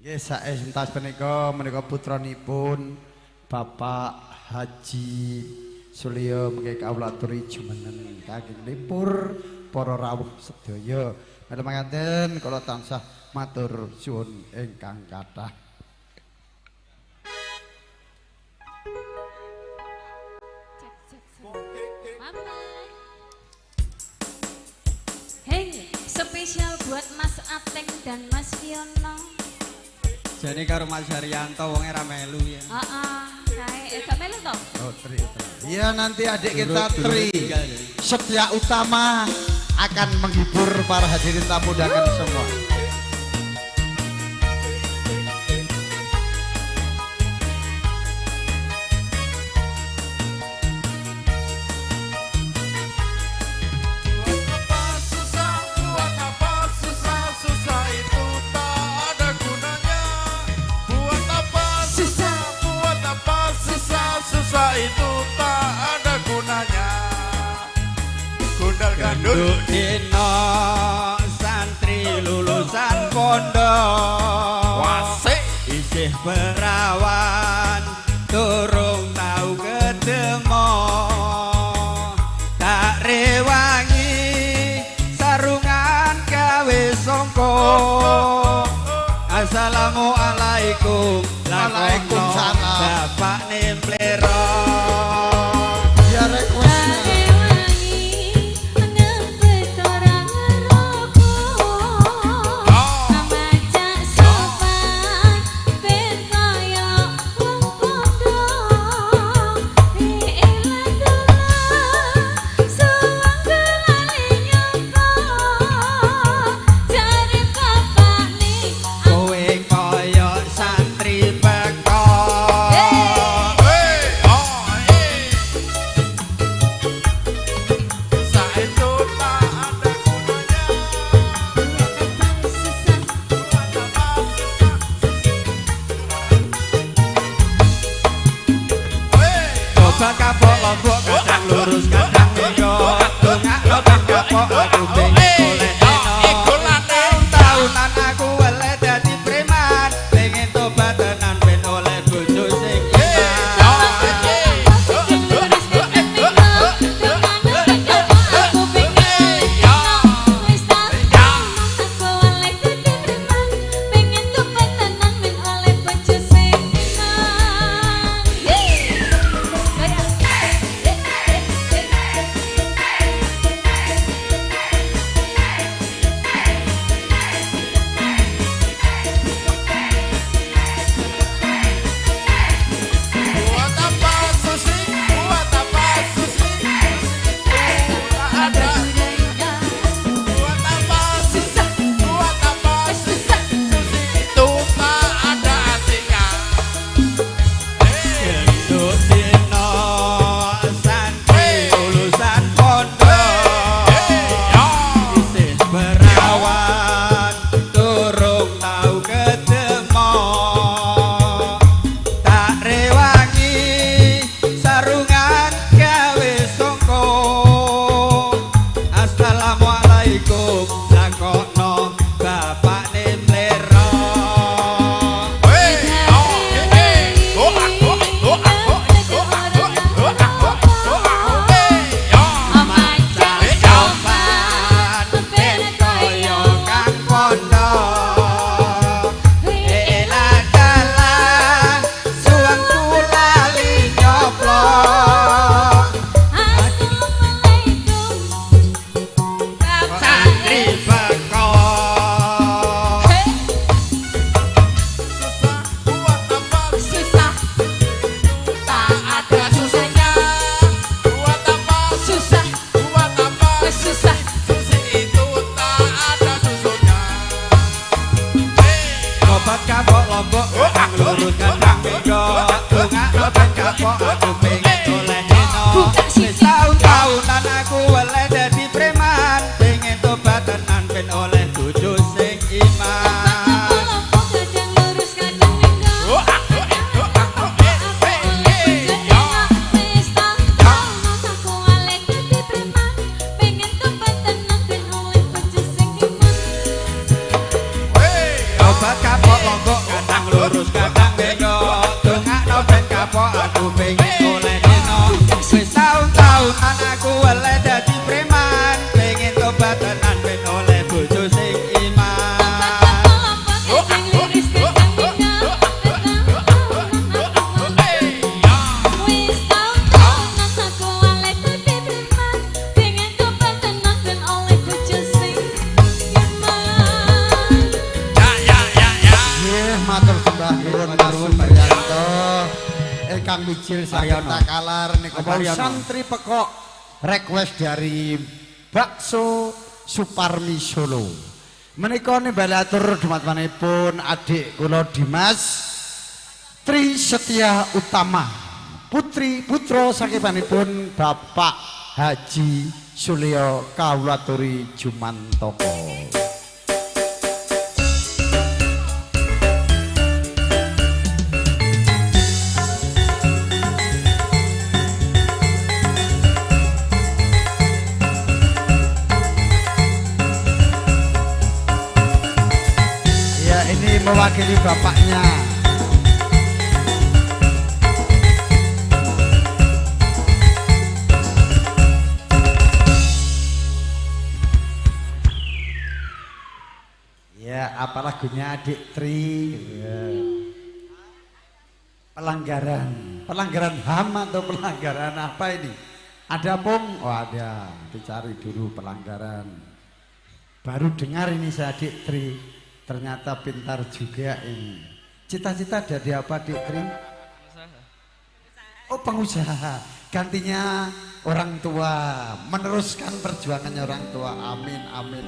Nggih saentas menika putranipun Bapak Haji Sulyo mengke kawula aturi jumenen kagem lipur para rawuh sedaya. Mila mangkaten kula tansah matur suwun ingkang kathah. Hei, spesial buat Mas Ateng dan Mas Fiono. Jane karo Mas Haryanto wong ra melu ya. Kae gak melu toh? Oh, Tri Utama. Iya nanti adik kita Tri Setia Utama akan menghibur para hadirin tamu undangan semua. Itu tak ada gunanya. Gundal gandul Dino santri lulusan pondok wasik isih perawan durung tau ketemu tak rewangi sarungan gawe songko assalamualaikum Waalaikumsalam. Bapak Nemplero Ya requestnya. kowe koyo santri beko coba kapok lombok kadang lurus kadang minggu dongak lo ben kapok aku pengen oleh tahunan aku oleh dadi preman pengen tobat tenan ben oleh bojo sing kadang lurus kadang beda dongakno ben kapok aku pengen oleh dino wis taun-taunan aku oleh dadi preman pengen tobat tenan ben oleh bojo sing iman tobat kapok monggo kadang lurus kadang beda dongakno ben kapok aku pengen oleh dino wis taun-taunan aku oleh dadi preman pengen tobat tenan ben oleh bojo sing iman Nggih, matur sembah nuwun Mas Supriyanto. Ingkang mijil saged takalar niku santri pekok request dari Bakso Suparmi Solo. Menika nimbali atur dumatwanipun adik kula Dimas Tri Setia Utama. Putra sakibanipun Bapak Haji Sulyo Kaulaturi Jumantoko. Ini mewakili bapaknya. Ya, apa lagunya Adik Tri? Ya. Pelanggaran HAM atau pelanggaran apa ini? Ada Pung? Oh ada, dicari dulu pelanggaran. Baru dengar ini saya Adik Tri. Ternyata pintar juga ini. Cita-cita dari apa Dik Tri? Oh pengusaha. Gantinya orang tua. Meneruskan perjuangannya orang tua. Amin, amin.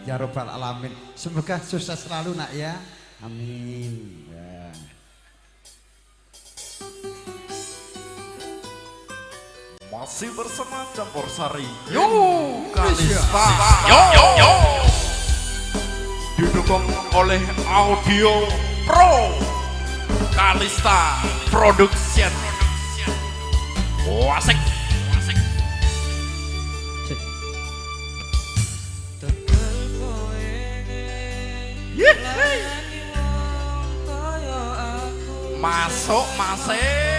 Ya Rabbal Alamin. Semoga sukses selalu nak ya. Amin. Ya. Masih bersama Campur Sari. Yo, Kalista. Yo. Didukung oleh Audio Pro Kalista Production. Wasik. Masuk masih.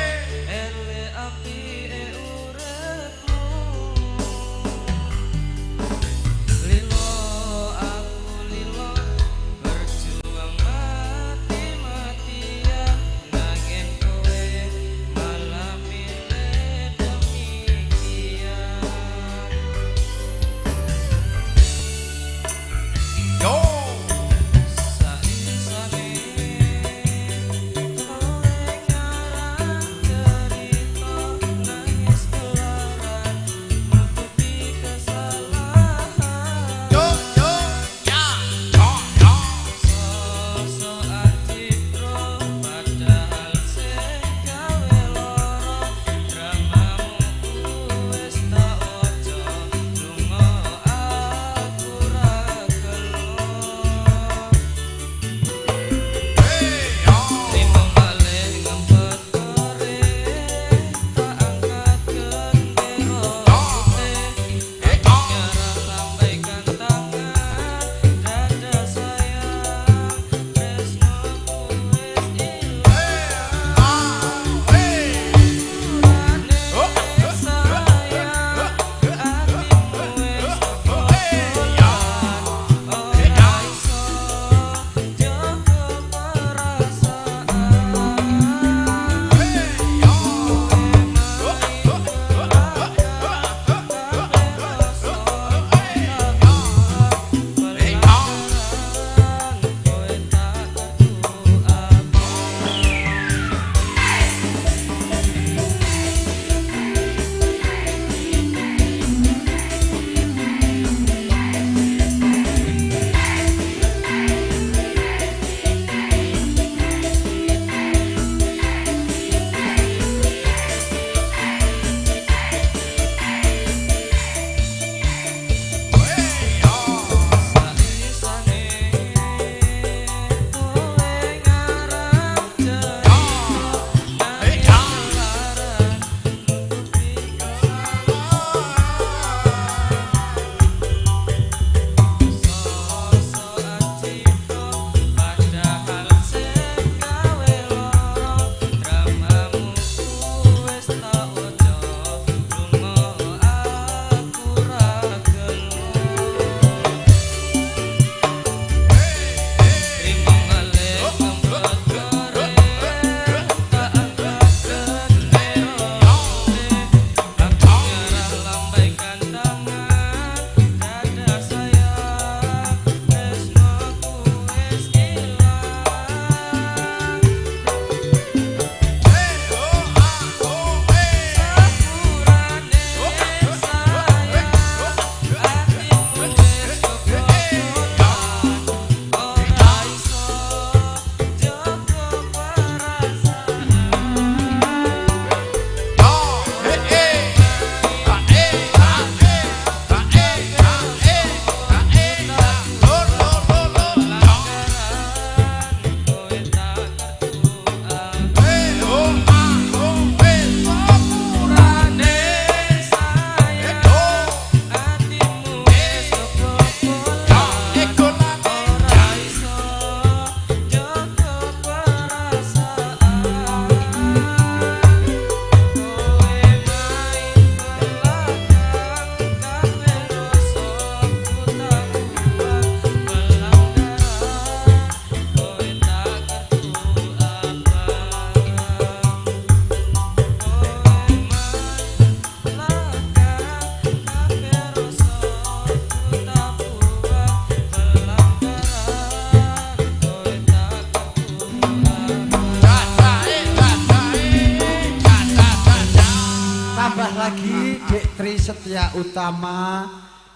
lagi Dek Tri Setia Utama,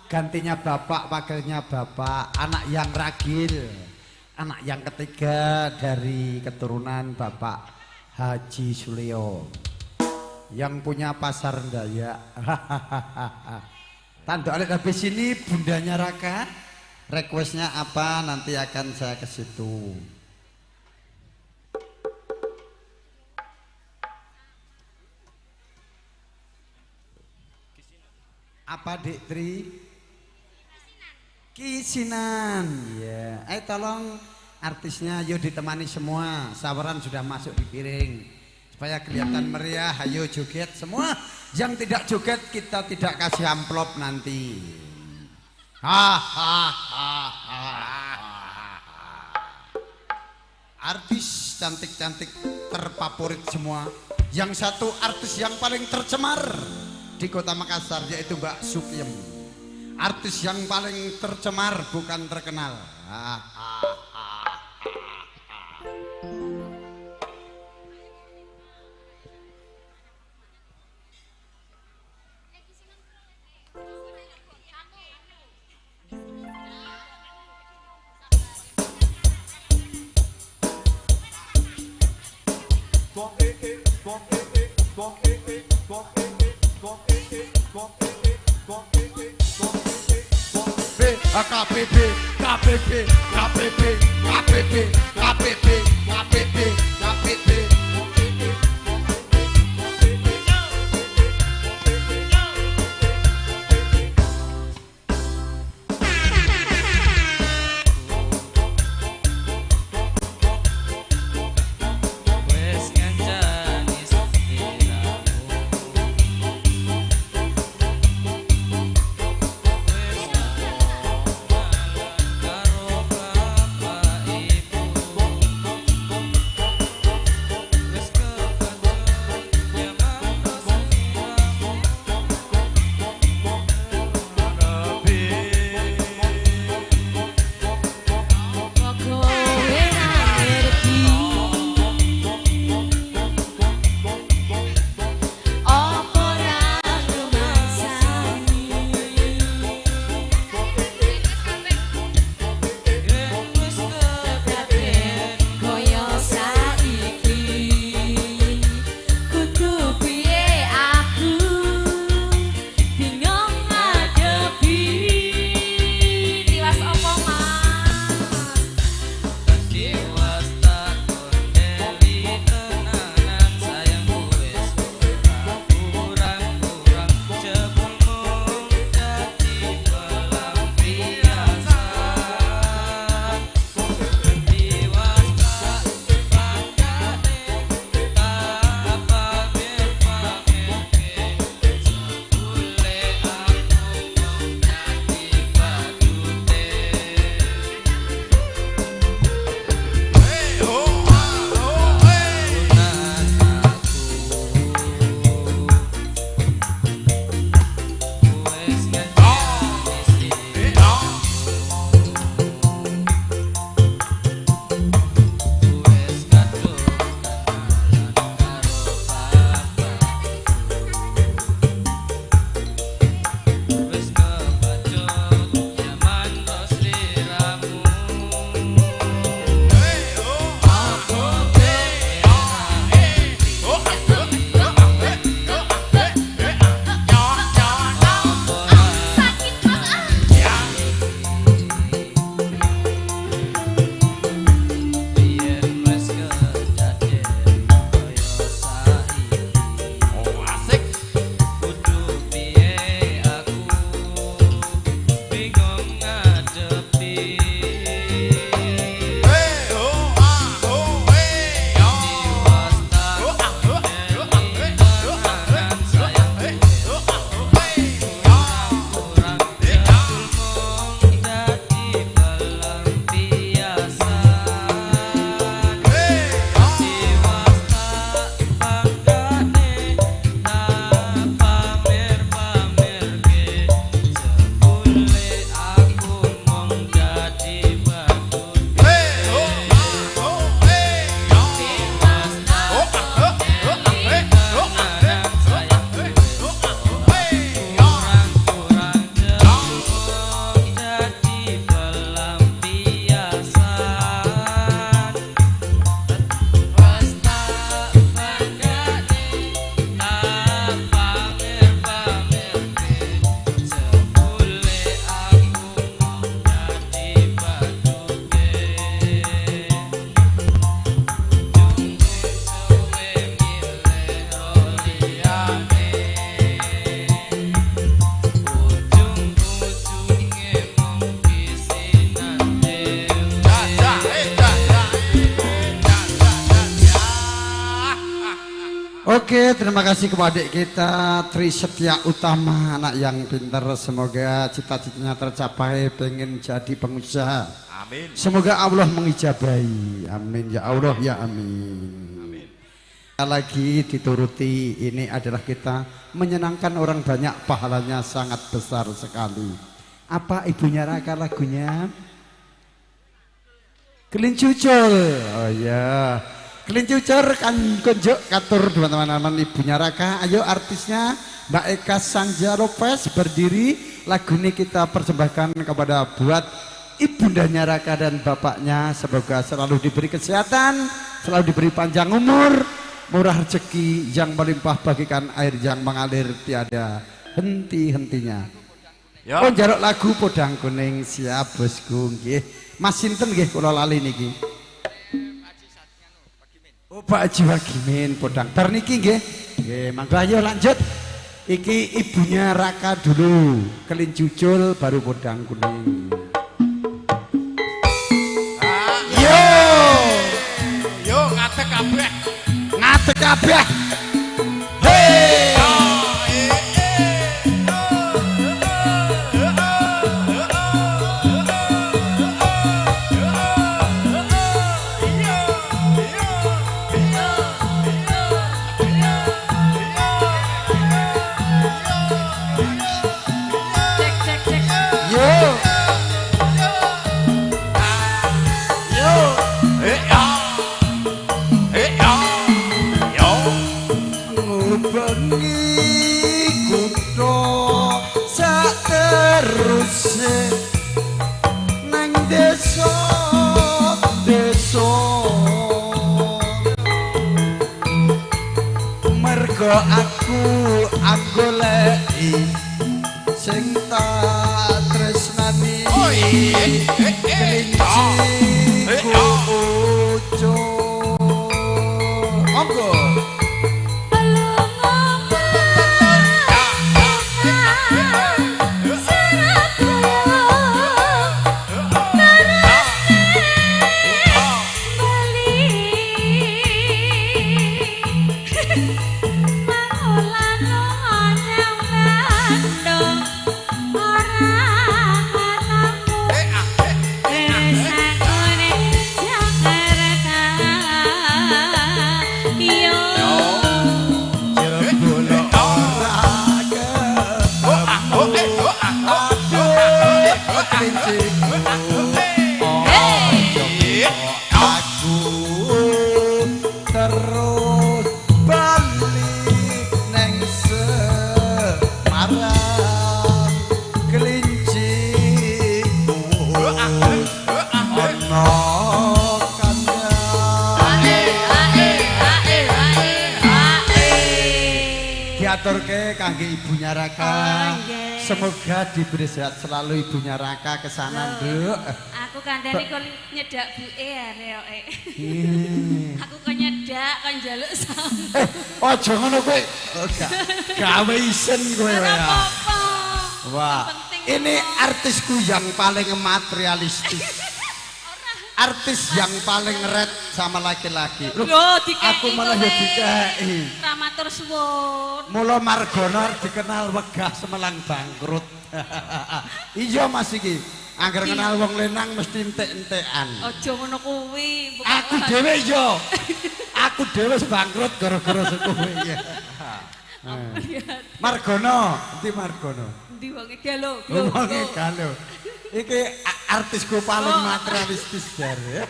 gantinya bapak, wakilnya bapak, anak yang ragil, anak yang ketiga dari keturunan Bapak Haji Suleo yang punya pasar Dayak. Tanda alit habis ini bundanya Raka, requestnya apa nanti akan saya ke situ. Apa Dek Tri? Kisinan. Ya. Tolong artisnya yuk ditemani semua. Sawaran sudah masuk di piring. Supaya kelihatan meriah, ayo joget semua. Yang tidak joget kita tidak kasih amplop nanti. Artis cantik-cantik terfavorit semua. Yang satu artis yang paling tercemar di Kota Makassar yaitu Mbak Sukiem. Artis yang paling tercemar bukan terkenal. KPP, KPP, KPP, KPP, KPP, KPP, KPP. Wes ngancani sekiramu, wes karo bapak ibu. Oke, terima kasih kepada adik kita Tri Setia Utama, anak yang pintar. Semoga cita-citanya tercapai, pengen jadi pengusaha. Amin. Semoga Allah mengijabahi. Amin ya Allah ya amin. Lagi dituruti, ini adalah kita menyenangkan orang banyak, pahalanya sangat besar sekali. Apa ibunya Raka lagunya? Kelincucul. Oh ya. Kelincucur kan kunjuk katur teman-teman ibunya Raka. Ayo artisnya Mbak Eka Sanja Lopez berdiri. Lagu ini kita persembahkan kepada buat ibundanya Raka dan bapaknya. Semoga selalu diberi kesehatan, selalu diberi panjang umur, murah rezeki yang melimpah bagikan air yang mengalir tiada henti-hentinya. Ya. Oh jaruk lagu Podang Kuning siap bosku nggih. Mas sinten nggih kula lali niki. Oh Pak Haji Wagimin Podang Tar niki nggih. Nggih, mangga ayo lanjut. Iki ibunya Raka dulu, Kelincucul baru Podang Kuning. Yo! Yo ngadeg kabeh. Ngadeg kabeh. Hei! Cek cek cek. Yo! Yo! Ya. Ya. Yo. Ngubengi kutha sateruse nang desa mergo aku goleki sing tak tresnani kelinciku ucul monggo. Aku terus balik neng Semarang kelinciku ono diaturke kangge ibunya Raka. Semoga diberi sehat selalu ibunya Raka kesana nduk. Aku kandhane kon nyedak buke areoke. Aku kon nyedak kon njaluk sampe. Aja ngono kowe. Gawe isen kowe Ora ya. apa-apa. Wah, ini artisku yang paling materialistis. Artis yang paling red sama laki-laki. Loh, aku malah ya dikei. Ramatur suwun. Mula Margono dikenal wegah Semelang bangkrut. Iya Mas iki. Angger kenal wong lenang mesti entek-entekan. Aja ngono kuwi. Aku dhewe yo. Aku dhewe bangkrut gara-gara kowe ya. Margono, endi Margono? Endi wonge galo. Wonge galo. Iki artisku paling materialistis jare.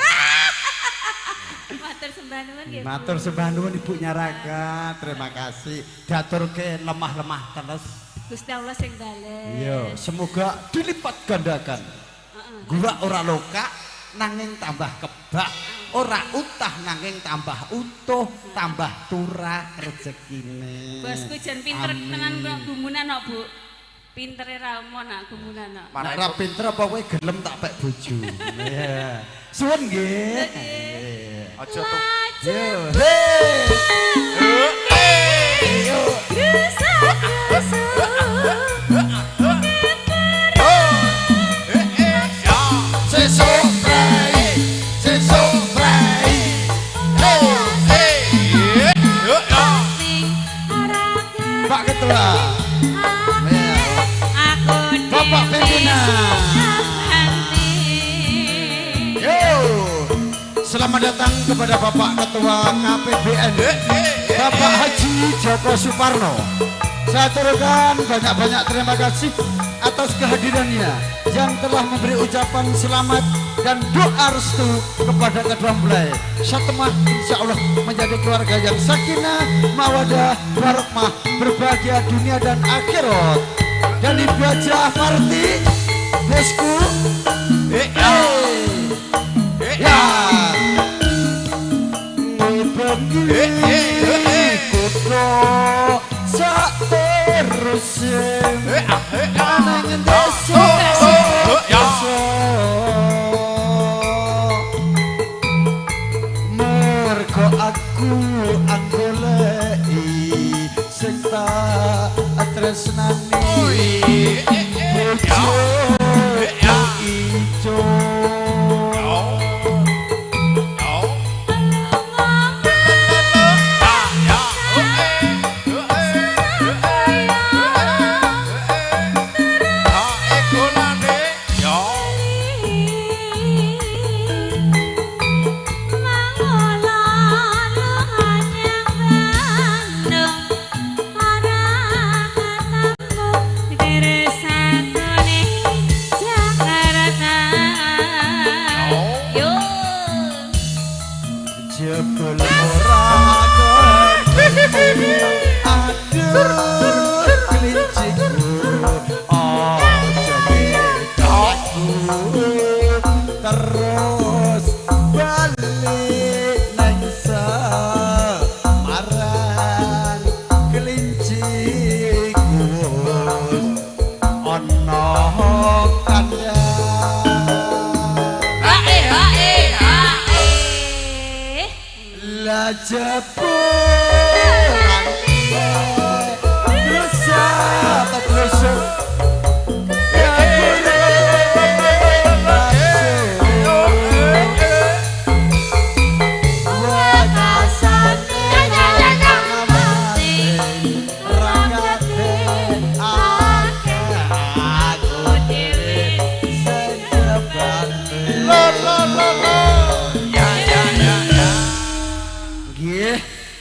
Matur sembah nuwun nggih. Matur sembah nuwun ibunya Raka. Terima kasih. Diaturke lemah-lemah terus. Gusti Allah sing bales. Iya, semoga dilipat gandakan. Gua ora loka nanging tambah kebak, ora utah nanging tambah utuh, tambah turah rezekine. Bosku jan pinter tenan kok gumunan kok, Bu. Pintere ra omon nak gumunan kok. Nek ora pinter apa kowe gelem tak pek bojo. Iya. Suwun nggih. Aja tuh. Yo. Hei. Yo. ketua. Aku Bapak pimpinan. Yo, selamat datang kepada Bapak Ketua KPBN, Bapak Haji Joko Suparno. Saya turunkan banyak-banyak terima kasih atas kehadirannya yang telah memberi ucapan selamat dan doa restu kepada kedua mempelai. Satemah insya Allah menjadi keluarga yang sakinah, mawadah, warahmah, berbahagia dunia dan akhirat. Dan Ibu Haja Marti, bosku, ya, kudo sak terusin, anangin desa. Mergo aku anggolei sing tak tresnani bojo ijo. Jebul ora ketemu, aduh kelinciku, aja aku terus balik nang Semarang. Kelinciku ono kandang. La jepuran dosa tak dosa ya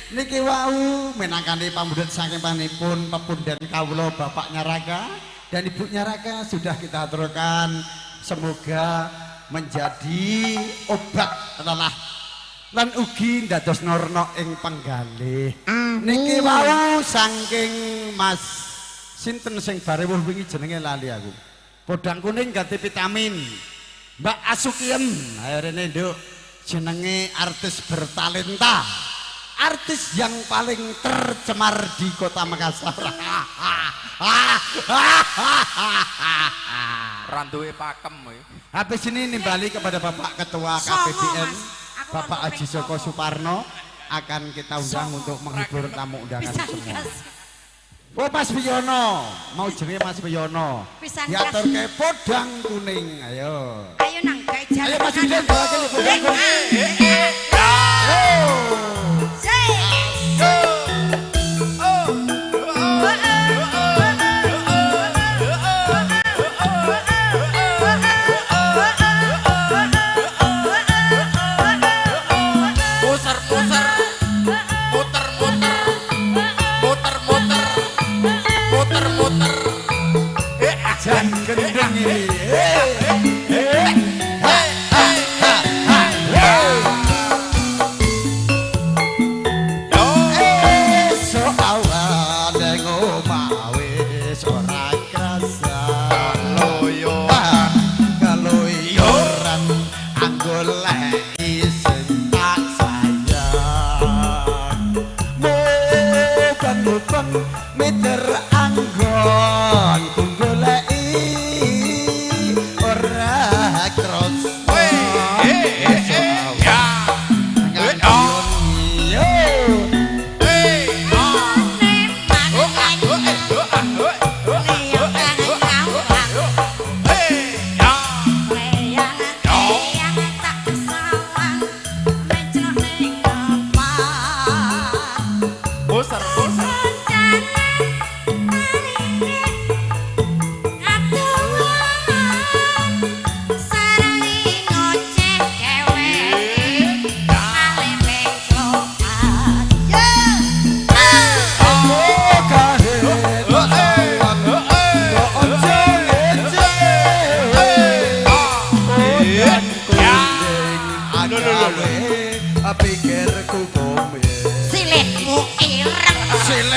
niki wau menangkani pambudan saking panipun pepundhen kawula bapaknya Raka dan ibunya Raka sudah kita aturkan, semoga menjadi obat lelah lan ugi dados norno ing penggalih. Niki wau saking Mas sinten sing barewuh wingi jenenge lali aku. Podang kuning ganti vitamin. Mbak Asukien, ayo rene nduk, jenenge artis bertalenta. Artis yang paling tercemar di kota Makassar. Randuwe pakem kowe. Habis ini nimbali kepada Bapak Ketua KPBN, Bapak Haji Joko Suparno, akan kita undang untuk menghibur tamu undangan semua. Oh Mas Biyono, mau jenenge Mas Biyono. Diatur ke podang kuning, ayo. Ayo nang gawe jalan. Ayo Mas Biyono, bawa ke podang kuning. Jan gendeng ini. So awal ngomah wis ora krasa kaloyoran anggoleki sing tak sayang. Mubang meter anggon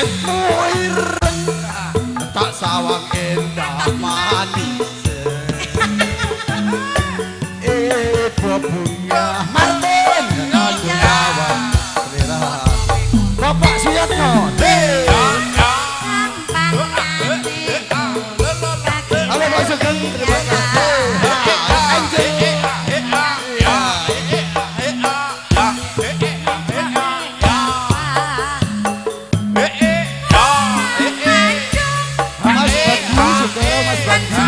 kulitmu ireng tak sawang endah manis bunga Martin aku bawa selera Bapak Suyatno halo Pak Sugeng terima kasih Mas Bandi juga Mas Bandi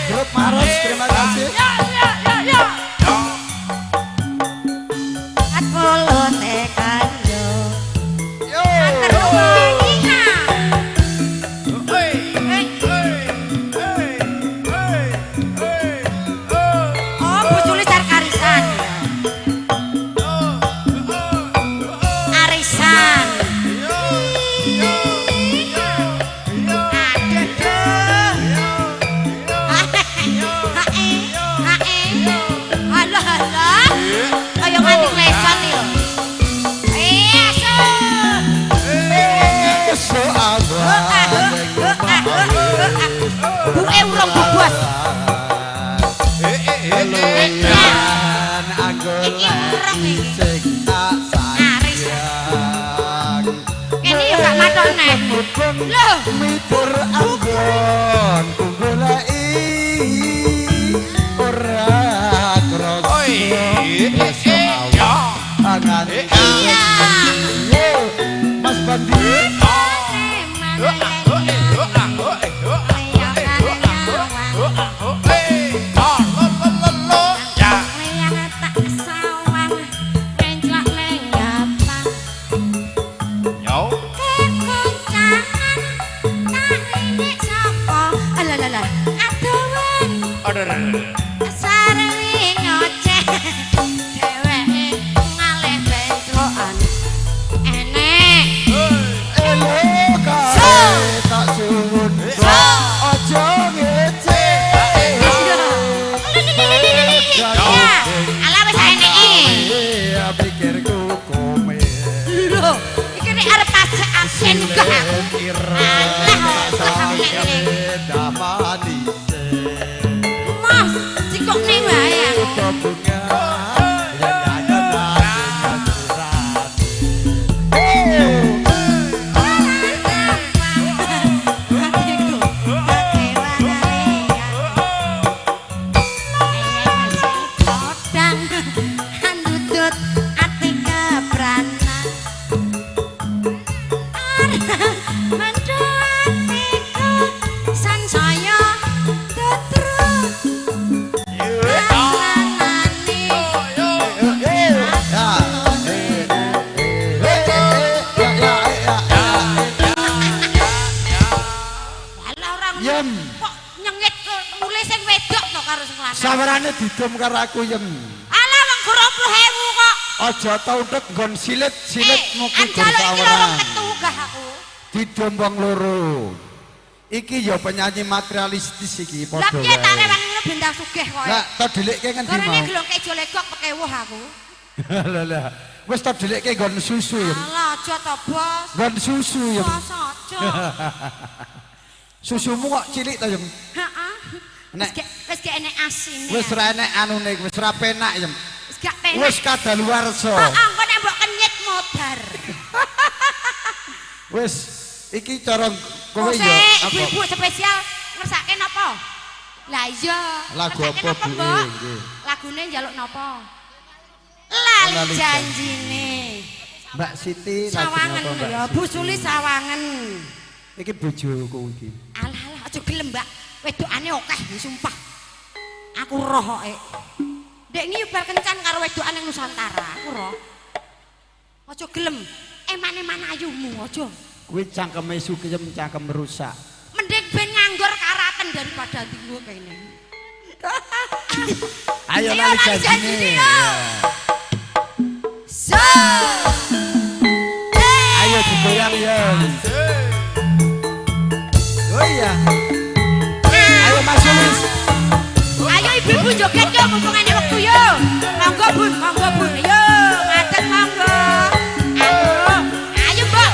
Grup Maros terima kasih mitur anggon goleki ora kroso angan Mas Bandi sawarane didom karo aku yem. Alah wong 20.000 kok. Aja tau tek nggon silit-silit mugi sawaran. Aku. Didom wong loro. Iki ya penyanyi materialistis iki padha wae. Lah piye tak rewangi bintang sugih kowe. Lah to delikke ngendi mau? Karene gelong kejo legok pekewuh aku. Lah wis to delikke nggon susu yem. Alah aja to, Bos. Nggon susu yem. Bos aja. Susumu kok cilik to yem? Heeh. Wis gak enek asine. Wis ra enek anune, wis ra penak yem. Wis gak penak. Wis kadaluwarsa. Heeh, engko nek mbok kenyit modar. Wis iki cara kowe ya ibu-ibu spesial ngersake napa? Lah iya. Lagu apa Bu? Nggih. Lagune njaluk napa? Lali janjine. Mbak Siti Sawangen ya, Bu Suli Sawangen. Iki bojoku iki. Alah aja gelem, Mbak. Wedokane akeh sumpah. Aku roh kok. Dek iki bar kencan karo wedokan ning Nusantara, aku roh. Aja gelem. Eman-eman ayumu aja. Kuwi cangkeme sugih cangkem rusak. Mending ben nganggur karaten daripada tinggu kene. Ayo lali janjine. So. Ayo digoyang ya. Oh iya. Ayo Mas Sulis. Ayo ibu-ibu joget yo mumpung ene wektu yo. Monggo Bun, monggo Bun. Yo, ngaten monggo. Ayo, Mbok.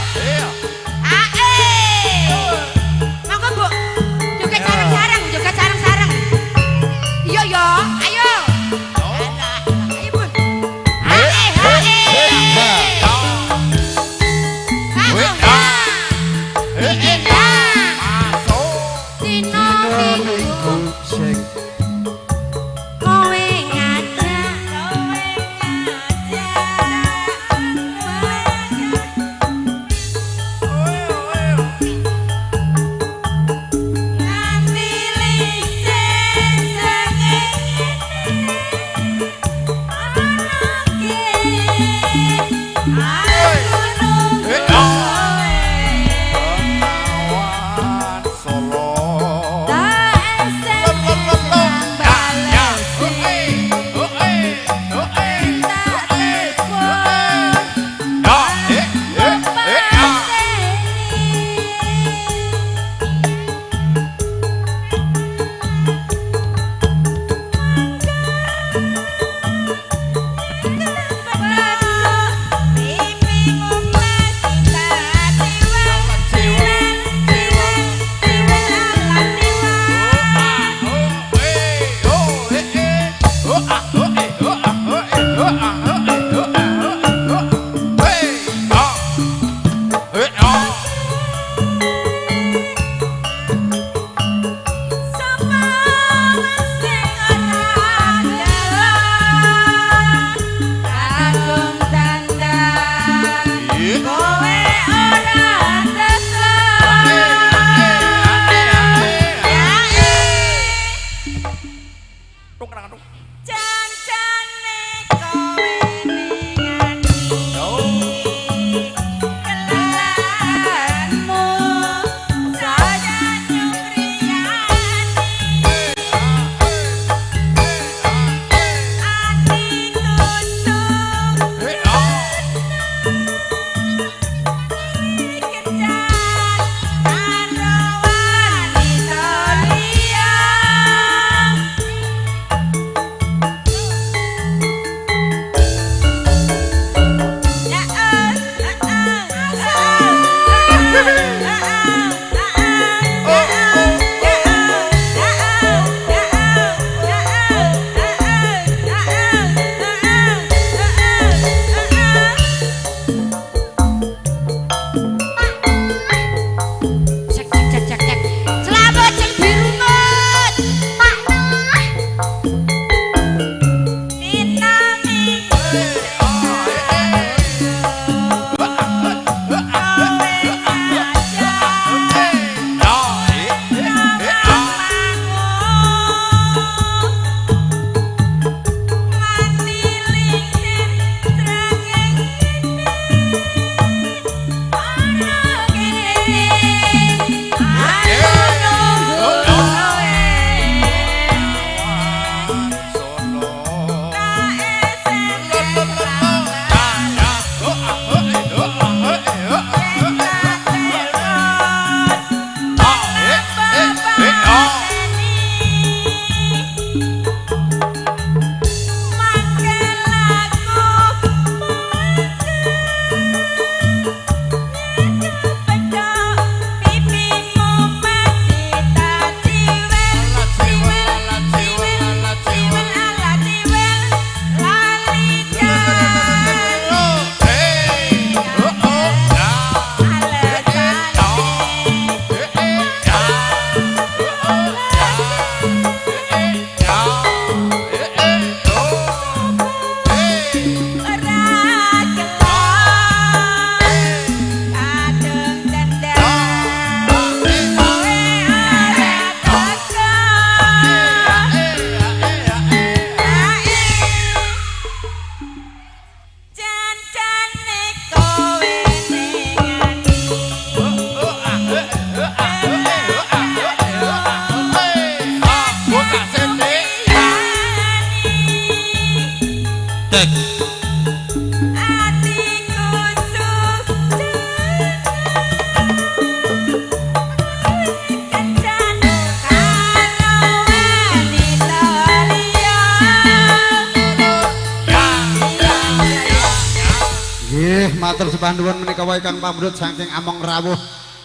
matur sembah nuwun menika wae Kang Pamrut saking Among Rawuh.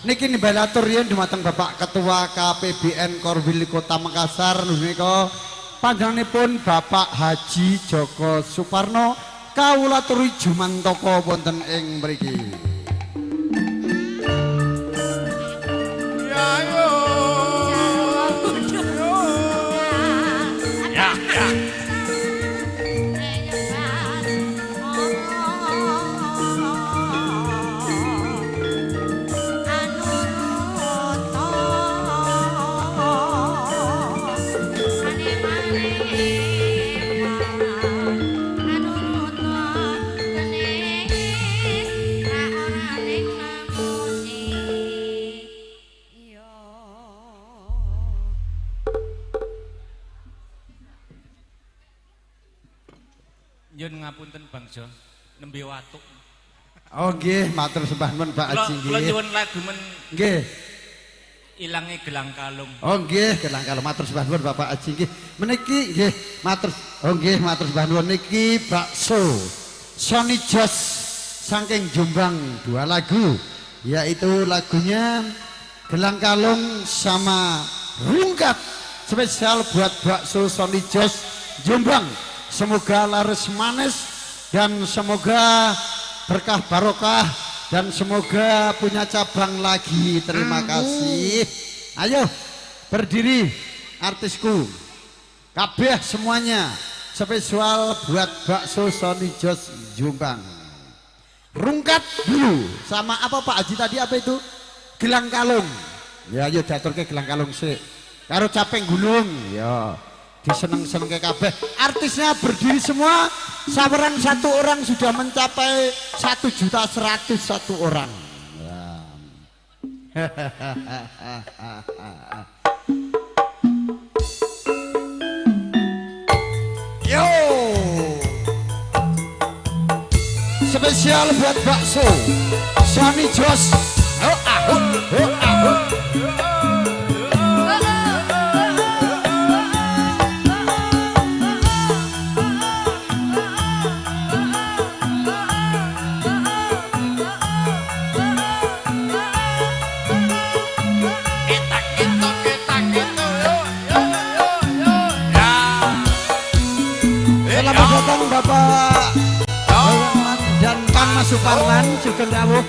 Niki nimbali atur yen dumateng Bapak Ketua KPBN Korwil Kota Makassar menika panjenenganipun Bapak Haji Joko Suparno kawula aturi jumantaka wonten ing mriki. Nyun ngapunten Bangsa nembe watuk. Oh nggih, matur sembah nuwun Pak Haji nggih. Kula nyuwun lagu men Nggih. Ilange gelang kalung. Oh nggih, gelang kalung matur sembah nuwun Bapak Haji nggih. Meniki nggih matur nggih matur sembah nuwun niki bakso Sony Jos saking Jombang dua lagu yaitu lagunya Gelang Kalung sama Rungkat spesial buat bakso Sony Jos Jombang. Semoga laris manis dan semoga berkah barokah dan semoga punya cabang lagi. Terima kasih. Ayo berdiri artisku kabeh semuanya spesial buat bakso Sony Jos Jombang. rungkat dulu sama apa Pak Haji tadi apa itu? Gelang kalung. Ya ayo diaturke gelang kalung sik. Karo caping gulung. Ya. Diseneng-senengke kabeh. Artisnya berdiri semua. Saweran satu orang sudah mencapai 1.100.000 orang. Ya. Yo. Spesial buat bakso Sony Jos. Oh ahut, oh ahut. Selamat datang Bapak dan Kang Mas Suparman Sugeng Rawuh.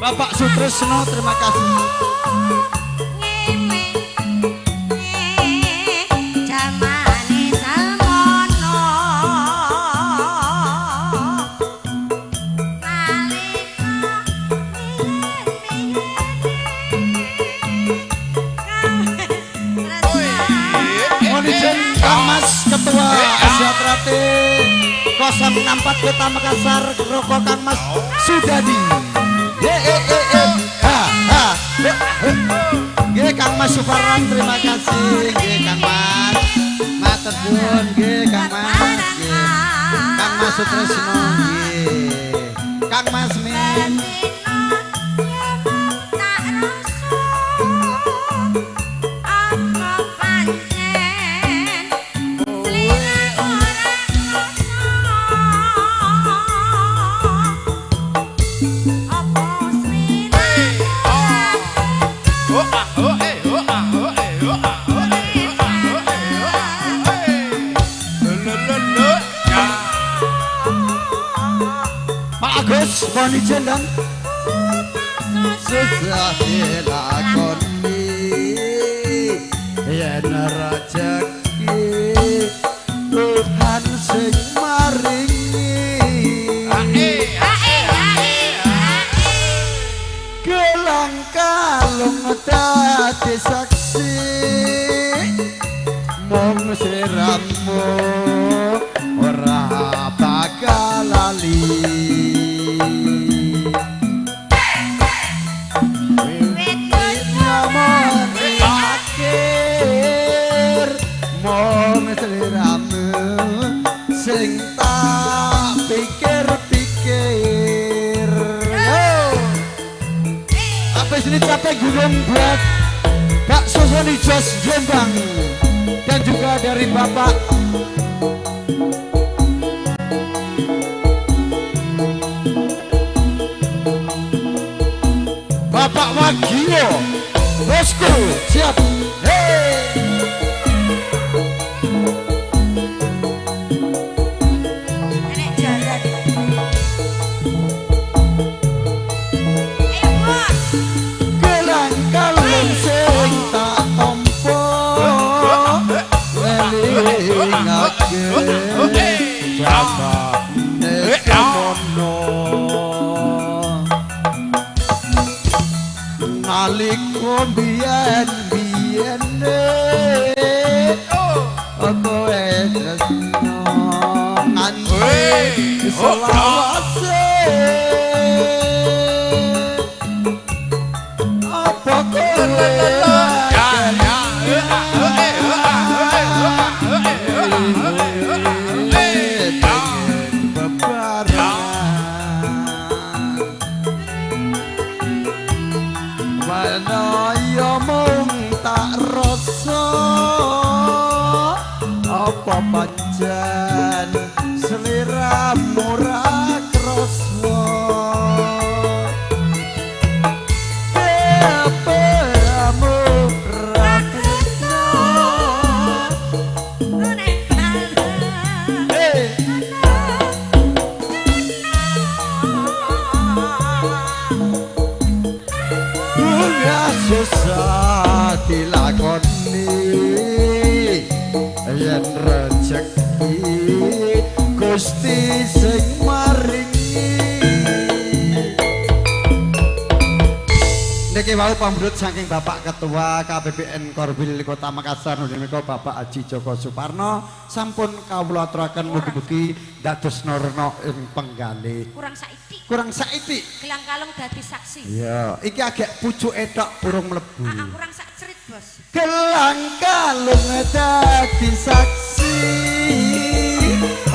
Bapak Sutresno, terima kasih. Mohon Kang Mas Ketua Asiatrate 064 Kota Makassar Rokok Kang Mas Sudadi. Nggih Kang Mas Suparman terima kasih. Nggih Kang Mas. Matur nuwun nggih Kang Mas. Nggih. Kang Mas Sutresno nggih. Kang Mas Min. Pak Agus mohon izin dan susah dilakoni yen rejeki Tuhan sing maringi gelang kalung dadi saksi mung sliramu ora bakal lali. Sing tak pikir-pikir. Habis ini capek gunung buat bakso Sony Jos Jombang dan juga dari Bapak Wagio bosku siap. Hey. Naliko biyen aku tresno nganti selawase apa kowe apa pancen sliramu ra krasa kepeamu ra tresno susah dilakoni yen rejeki Gusti sing maringi Niki wau pambrut saking Bapak Ketua KPPN Korwil Kota Makassar menika Bapak Haji Joko Suparno sampun kawula aturaken mugi-mugi dados norna ing penggalih. Kurang saiki. Saiki. Gelang kalung dadi saksi. Iya, iki agak pucuke tok burung mlebu. Kurang sak cerit, Bos. Gelang kalung dadi saksi.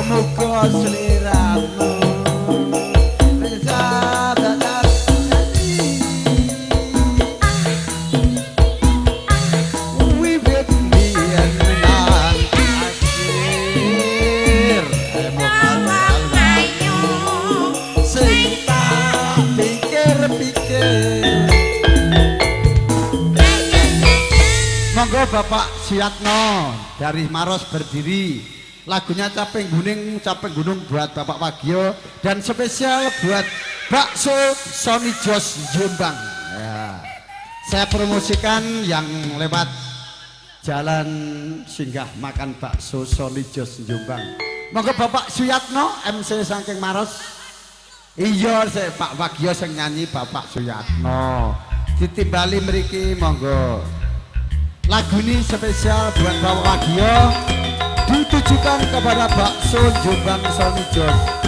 Muga sliramu Bapak Suyatno dari Maros berdiri, lagunya Caping Gunung buat Bapak Wagio dan spesial buat Bakso Sony Jos Jombang ya. Saya promosikan yang lewat jalan singgah makan bakso Sony Jos Jombang. Monggo Bapak Suyatno MC saking Maros. Iya saya Pak Wagio sing nyanyi Bapak Suyatno ditimbali mriki monggo. Lagu ini spesial buat Bapak Wagio ditujukan kepada Bakso Jombang Sony Jos.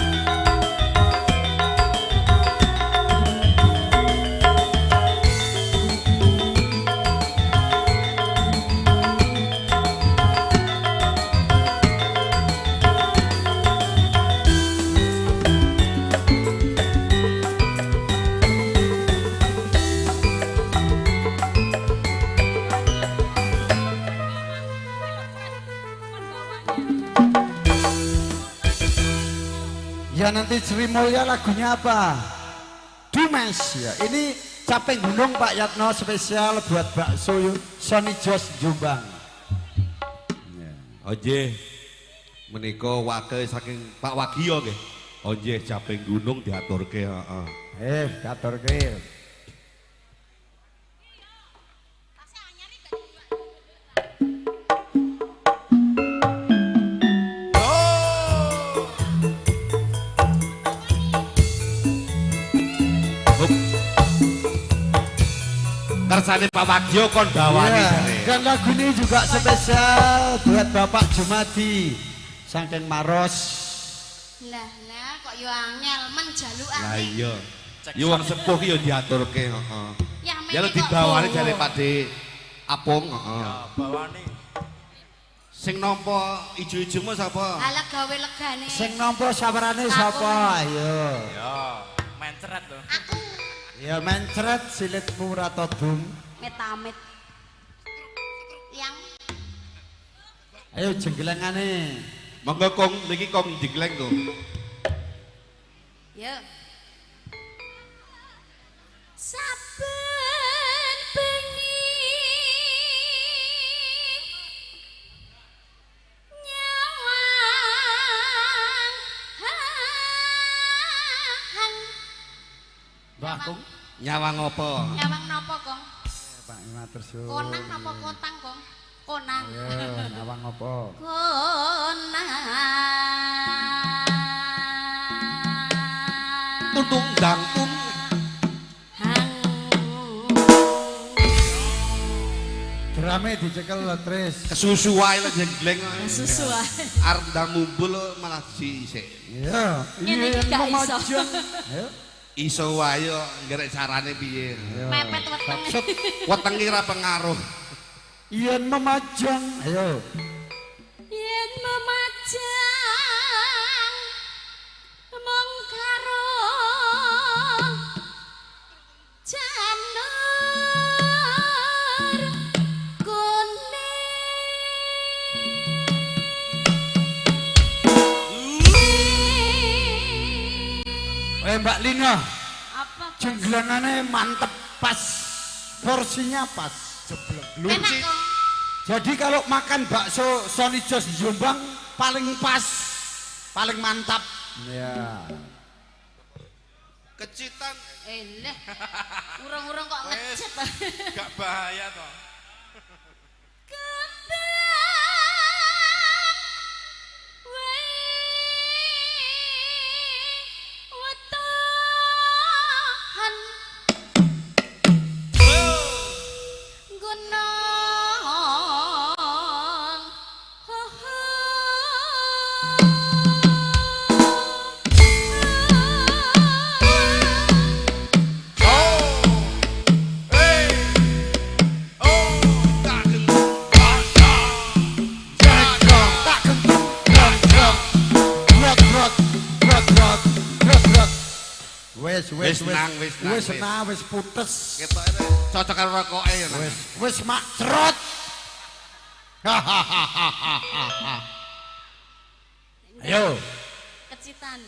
Ya nanti Sri Mulya lagunya apa? Dumes ya. Ini Caping Gunung Pak Yatno spesial buat Bakso Sony Jos Jombang. Oje menika wakil saking Pak Wagio nggih. Oje Caping Gunung diaturke, heeh. Diaturke. Kersane Pak Wagio kon bawani jare. Dan lagu ini juga spesial buat Bapak Jumadi saking Maros. Lah kok yo angel men jalukane. Lah iya. Yo wong sepuh ki yo diaturke, heeh. Ya lo kok dibawani bawa. jare Pakde Apung, heeh. Ya, bawani. Sing nampa ijo-ijomu sapa? Ala gawe legane. Sing nampa sawarane sapa? Ayo. Ya, mencret lho. Aku Ya mencret silitmu rata dum. metamit. Yang Ayo jenggelengane. Monggo Kong niki Kong digleng to. ya. Saben bengi Mbah Kong. Nyawang apa? nyawang napa, Kong? Pak matur suwun. Konang napa kotang, Kong? Konang. Ya, nyawang apa? Konang. Tuntung dangtung. Drame dicekel letris. Kesusu wae lho jenggleng. Susu ae. Arep ndang ngumpul malah sisik. Ya, Ngene iki gak iso. Ayo. Iso wae yo ngerek carane piye. Mepet weteng. Wetenge ora pengaruh. Yen memajang. Ayo. Yen memajang mung karo janur kuning. Mbak Lina, Apa? jenggelengane mantep pas. Porsinya pas. Jeblok. Enak, Kong. Jadi kalau makan bakso Sony Jos Jombang paling pas, paling mantap. Ya. Kecitan Leh. Urung-urung kok ngecet. Gak bahaya toh. Wis nang, wis nang, Wis wis. nah, wis putus. Ketoke cocok karo rokoke ya. Nang. Wis mak cerot. Ayo. Kecitan.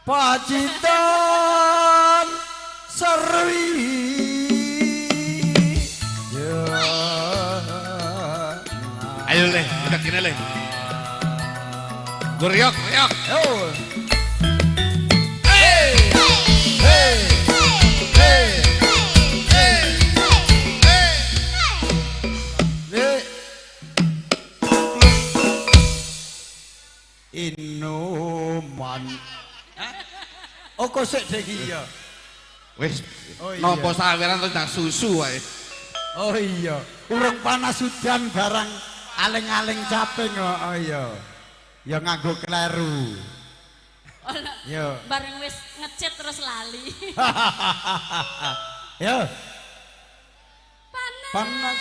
Pacitan serwi. Ya. Ayo le, udah kene le. Guriok, guriok. Yo. Hey. Hey. Hey. Hey. Inuman. Oh kok sik dek iya. Wis. Oh, iya. Nopo saweran terus nang susu wae. Oh iya, urung panas udan barang aling-aling caping kok. Oh iya. Ya nganggo kleru. Yo. Bareng wis ngecet terus lali. Yo. Panas. Panas.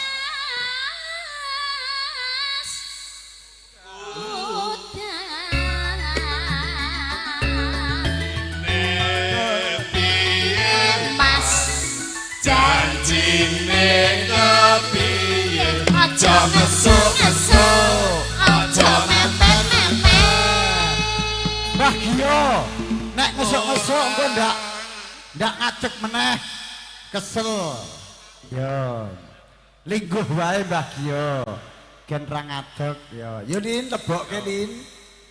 Mas janjine kepiye aja ngesuk-ngesuk aja mepet-mepet Mbah Gio, nek ngesuk-ngesuk engko ndak ngacek meneh. Kesel. Yo. Lingguh wae Mbah Gio. Gen ra ngadeg yo. Yo Din lebokke Din.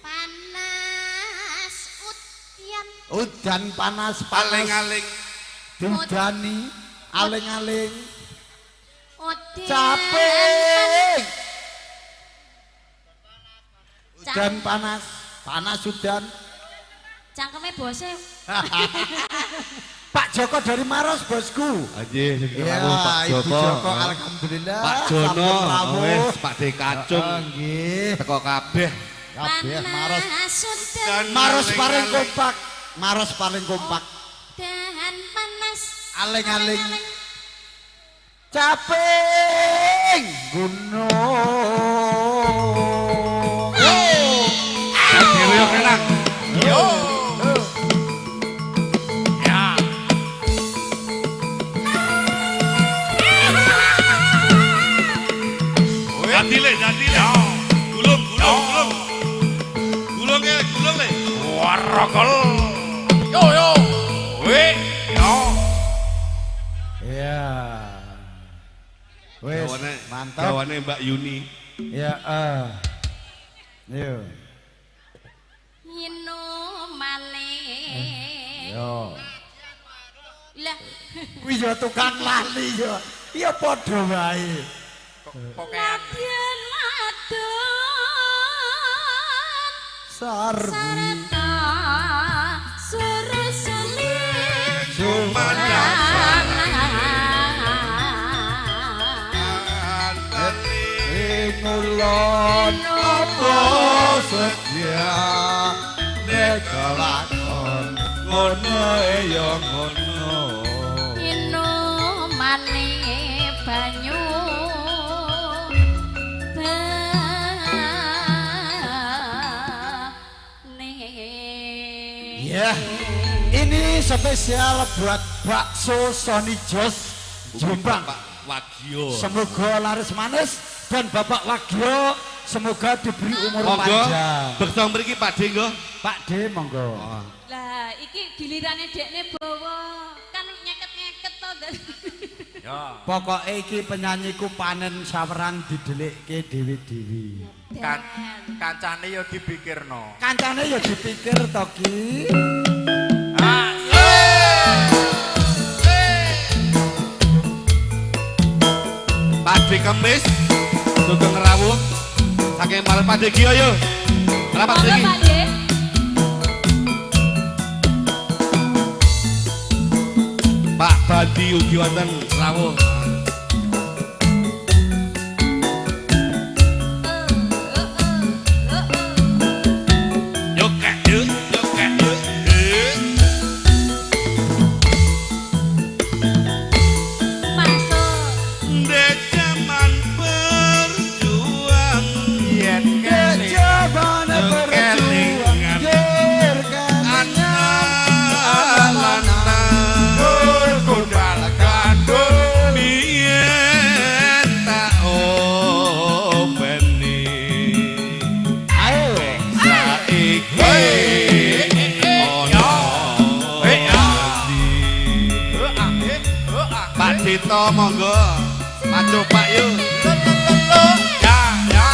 panas udan Udan panas Aling-aling. Dudani aling-aling udan capek. Udan panas udan. cangkeme bose Pak Joko dari Maros bosku. Anjir sing Iya, rawuh Pak Ibu Joko. Joko alhamdulillah. Pak Jono, sampun rawuh. wis Pak De Kacung. Nggih. Teko kabeh. Kabeh Maros. panas udan Maros paling kompak. Maros paling kompak. dan panas Aling-aling. Caping gunung. Diruyok enak. Yo. Ya. Jatile. Gulung. Gulung le. Warokol. Yo. Weh. Yo. Iya. Wes mantap. Gawane Mbak Yuni. Ya Yo. minumane Yo. lah Kuwi yo tukang lali yo. Ya padha wae. ladyan adon Sarwi. sarata suresuli Ngulon apa sedia nek lakon ngono ya ngono. minumane banyu Ya, ini spesial buat bakso Sony Jos Jombang. Pak Wagio. Semoga laris manis dan Bapak Wagio semoga diberi umur Monggo. panjang. Beksa mriki Pak De nggo. Pak D monggo. lah iki gilirane dekne bawa kan nyeket-nyeket to Ya, Pokoknya iki penyanyiku panen saweran didelikke dewi-dewi. kancane yo dipikirno. Kancane ya dipikir to Ki. Pak De Kemis. Sugeng rawuh. Saking Malang Pak De Gio yo. Rapat Monggo iki. Pak De. Pak Badi ugi wonten rawuh. Yo kek yo. Masuk Dek zaman berjuang Yen Jabane berjuang Kelingan. dirganya Rito monggo maju Pak yuk. Ya, ya.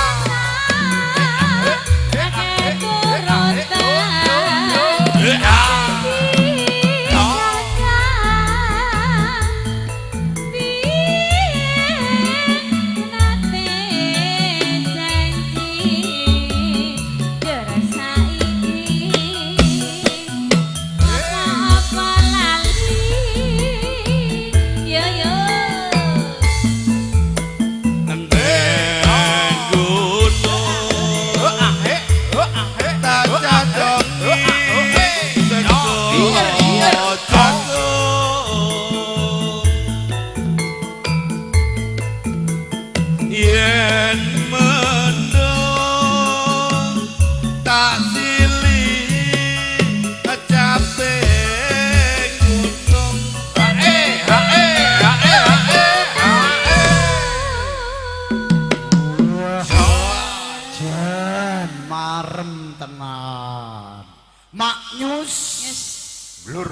Yen mendung tak silih kecape gunung. Jan marem tenan. Mak Nyus. Blur.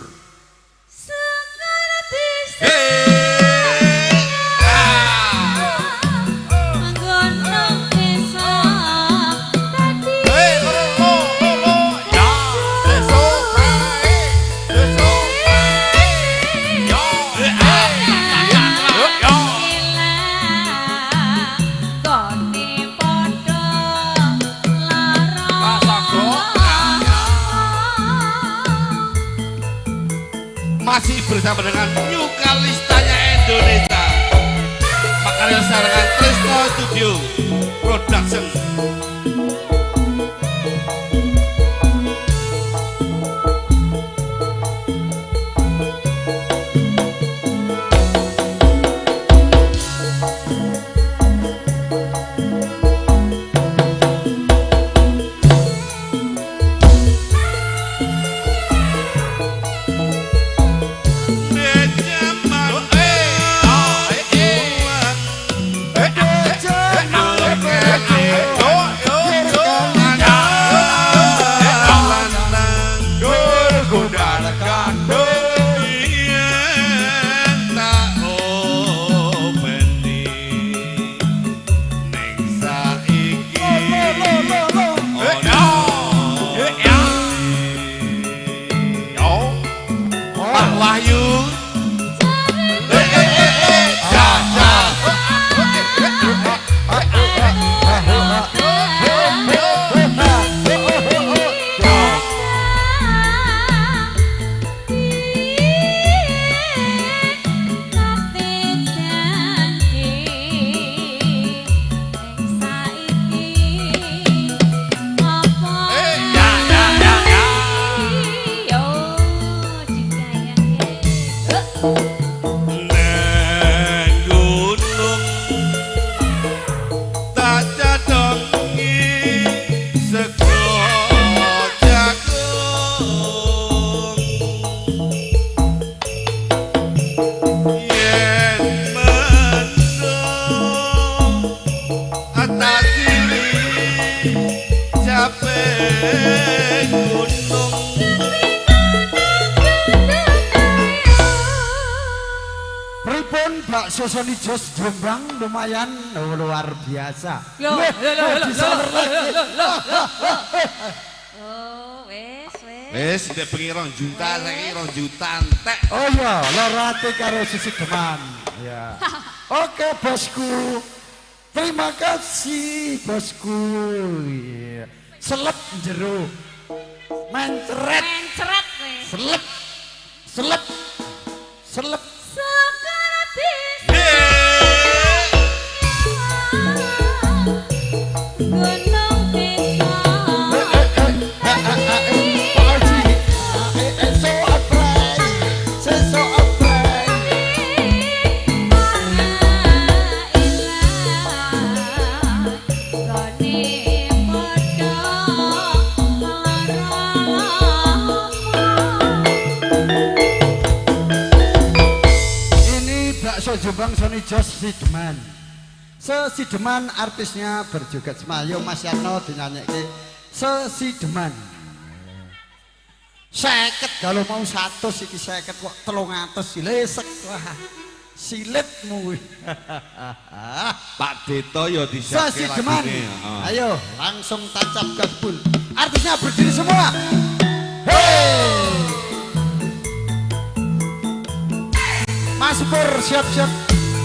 Masih bersama dengan New Kalistanya Indonesia. Makarya sarangan Trisno Studio Production. bakso Sony Jos Jombang lumayan luar biasa. Oh, wes. Wes, ndek bengi 2 juta saiki 2 juta entek. Oh iya, lorate karo sisi deman. Ya. Oke, bosku. Terima kasih, bosku. Iya. Selep jero. Mencret. Mencret wes. Selep. Selep. Selep. Jombang Sony Jos Sideman. Sideman artisnya berjoget Semayo Mas Yarno dinyanyikke Sideman. 50 kalau mau 100 iki 50 kok 300 lesek. Wah. Silitmu. Pak Deto ya disiapke Sasideman. lagine. Ayo, langsung tancap gaspul. Artisnya berdiri semua. Hei! Mas Pur siap-siap.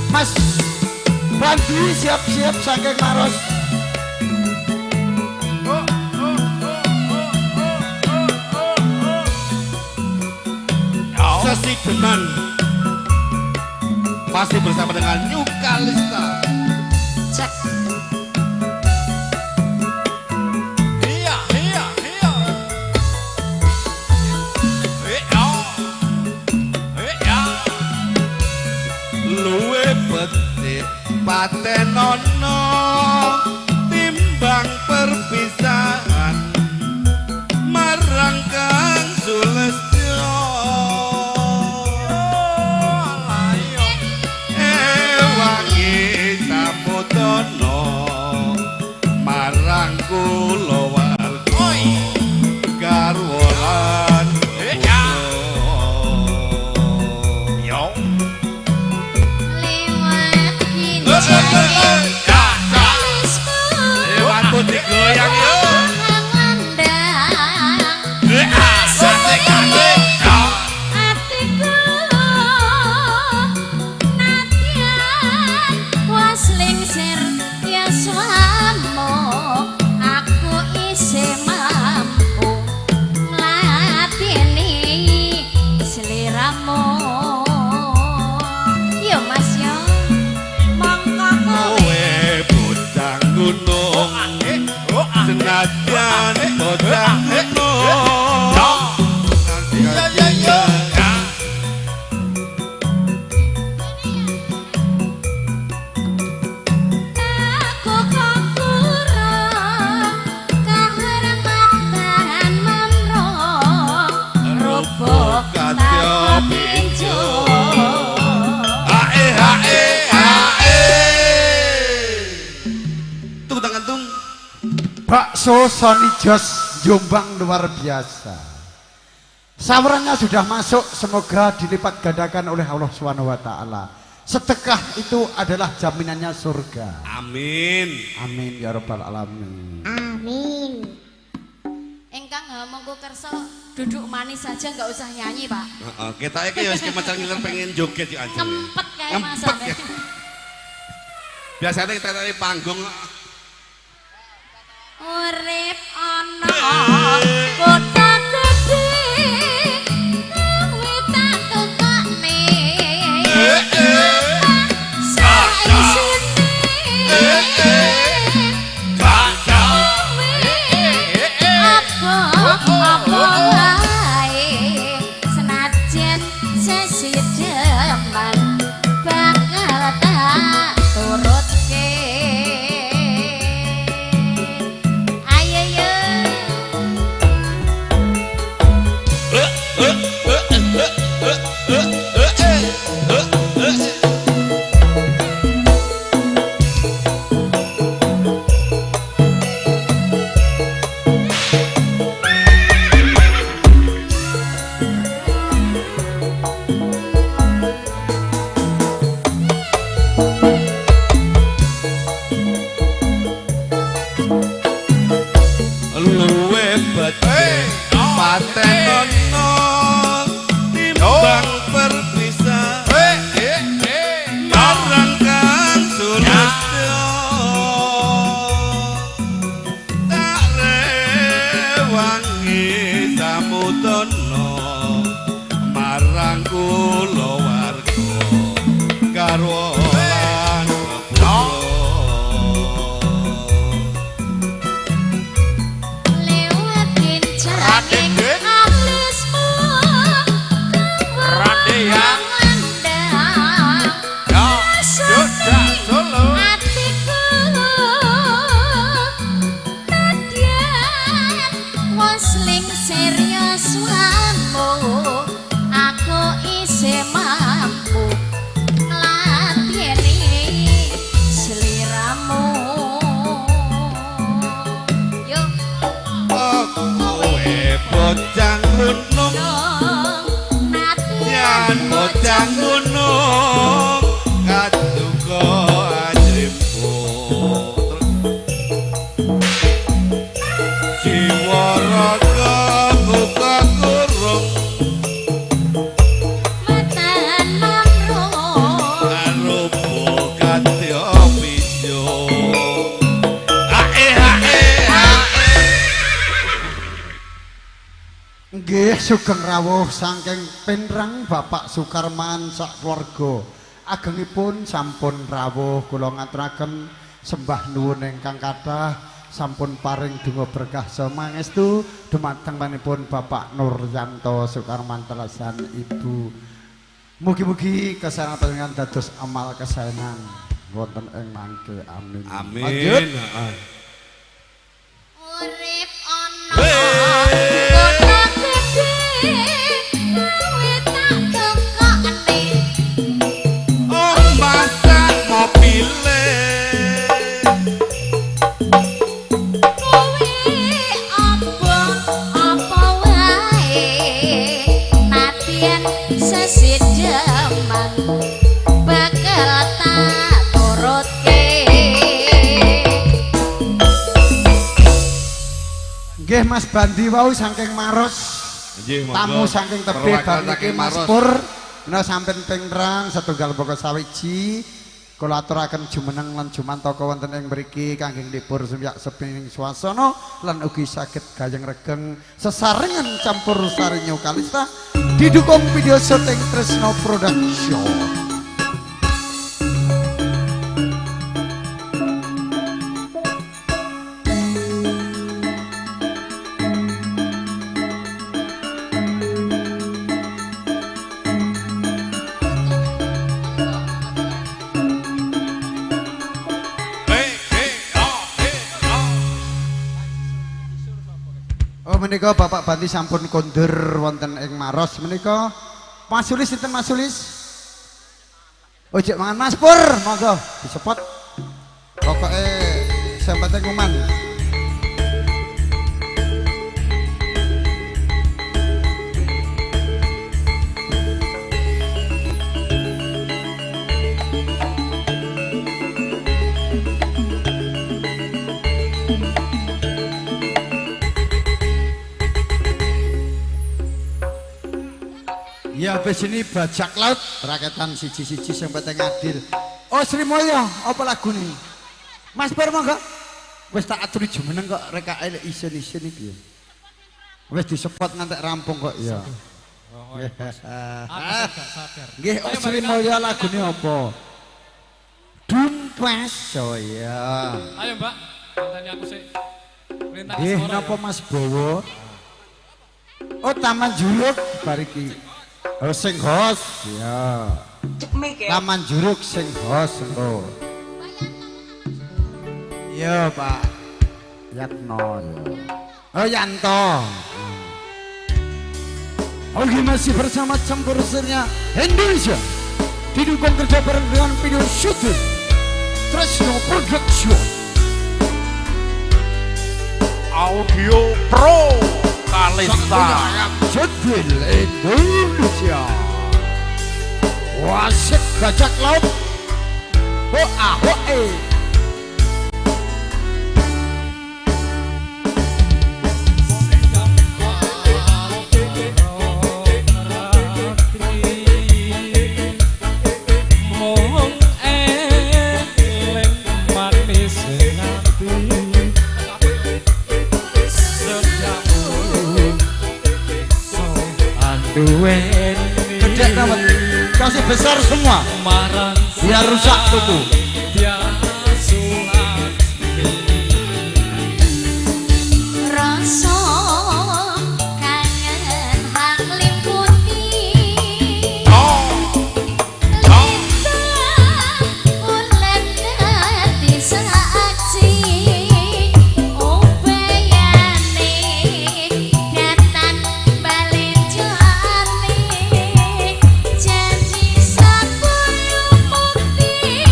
Mas Randi siap-siap saking Maros. Sasideman masih bersama dengan New Kalista. Cek. Iya, iya, iya. Iya. Iya. Luwe betik patenono timbang perpisahan marang Kang Sulestyo. Ewangi samudono marang kula warga garwa lan Yo. Lewat Ya, kinjai ya. alismu Lewatku digoyang yo. ngandang Asik, asik. Ya. atiku nadyan waslingsir yaswamu aku isih mampu nglatini seliramu yo mas yo mongko kowe Kowe bocah gunung senajan bocah gunung. Iya, iya, iya. Ya. aku kurang kehormatan memrong rubuh Kadya pinju Hae hae hae. Tung tangan tung. Bakso Sony Jos Jombang luar biasa. Sawerannya sudah masuk, semoga dilipat gandakan oleh Allah Subhanahu wa taala. Sedekah itu adalah jaminannya surga. Amin. Amin ya rabbal alamin. amin engkang monggo kersa duduk manis saja nggak usah nyanyi pak Heeh, kita iki ya wis kemacan ngiler pengen joget ya anjir. ngempet kayak mas Ngempet ya. Biasanya kita di panggung urip ana kota gedhe kuwi tak tukokne apa wae senajan sesideman bakal tak turutke ayo yo luwe becik patenono timbang perpisahan marang Kang Sulestyo. Tak rewangi samudono marang kula warga garwa lan lewat kinjai Raden, Den. alismu Raden, ya. ngandang Ya. Sudah solo. atiku nadyan wasling serius wamu aku isih mampu nglatini seliramu yo kowe bocah gunung dong yan bocah gunung Nggih sugeng rawuh saking Pinrang Bapak Sukarman sak keluarga. Agengipun sampun rawuh kula ngaturaken sembah nuwun ingkang kathah sampun paring donga berkah samangestu dumateng panipun Bapak Nuryanto Sukarman Telasan Ibu. Mugi-mugi kesayangan panjenengan dados amal kesayangan wonten ing mangke. Amin. Amin. Lanjut. Urip ana kota gedhe kowe tak tukokne Ombak tak mobile kowe apa wae nadyan sesidemang bakal tak turutke. Nggih Mas Bandi wau saking Maros. Nggih, monggo. Tamu saking tebih Perwakilan bar niki saking Mas Maros. Pur menawi sampeyan Pinrang setunggal pokok sawiji kula aturaken jumeneng lan jumantaka wonten ing mriki kangge dipur sumyak sepining swasana lan ugi saged gayeng regeng sesarengan campur sarinyo kalista didukung video syuting Tresno Production. Oh menika Bapak Bandi sampun kondur wonten ing Maros menika. Mas Sulis sinten Mas Sulis? Oh jek mangan Mas Pur, monggo disepot. Pokoke sing penting kuman. Ya habis ini bajak laut raketan siji-siji sing penting adil. Oh Sri Mulya, apa lagu nih? Mas Pur monggo. Wis tak aturi jumeneng kok rek elek isin-isin iki. Wis disepot ngantek rampung kok ya. Nggih, oh Sri Mulya lagune apa? Dumpas oh ya. Ayo Mbak, tanya aku sih. Perintah Nggih, suara napa ya. Mas Bowo? Oh Taman Juruk bariki. Oh sing hos ya. Taman Juruk sing hos engko. Iya Pak Yatno ya. Oh Yanto. Oke masih bersama campur sernya Indonesia didukung kerja bareng dengan video syuting Tresno Production. Audio Pro Kalista Jadwal Indonesia Wasik bajak laut Hoa hoe Mong eleng manis ngati Gede dapat kasih besar semua marang biar rusak tuku. Rasa kangen hang limputi ulen dadi saksi upayane katan balenjane janji sakoyo mukti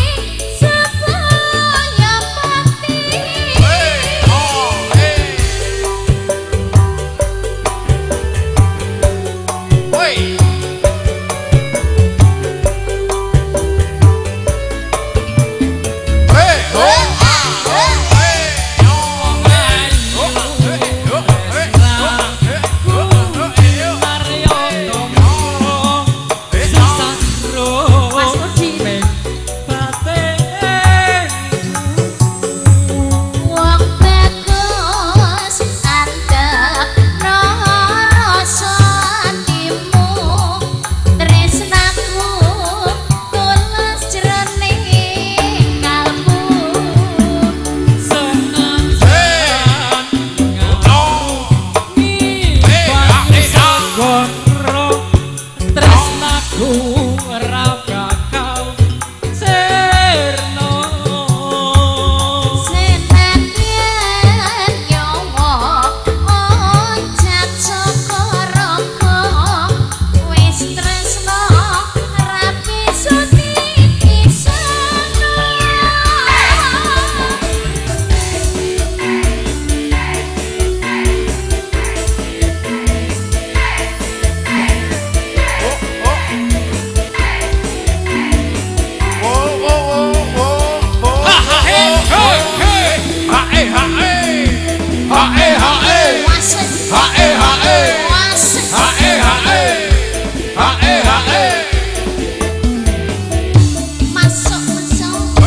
aku ora bakal sirna. Senadyan nyawa oncat saka raga wis tresna rapi suti pisana. Wasit wasit masuk masuk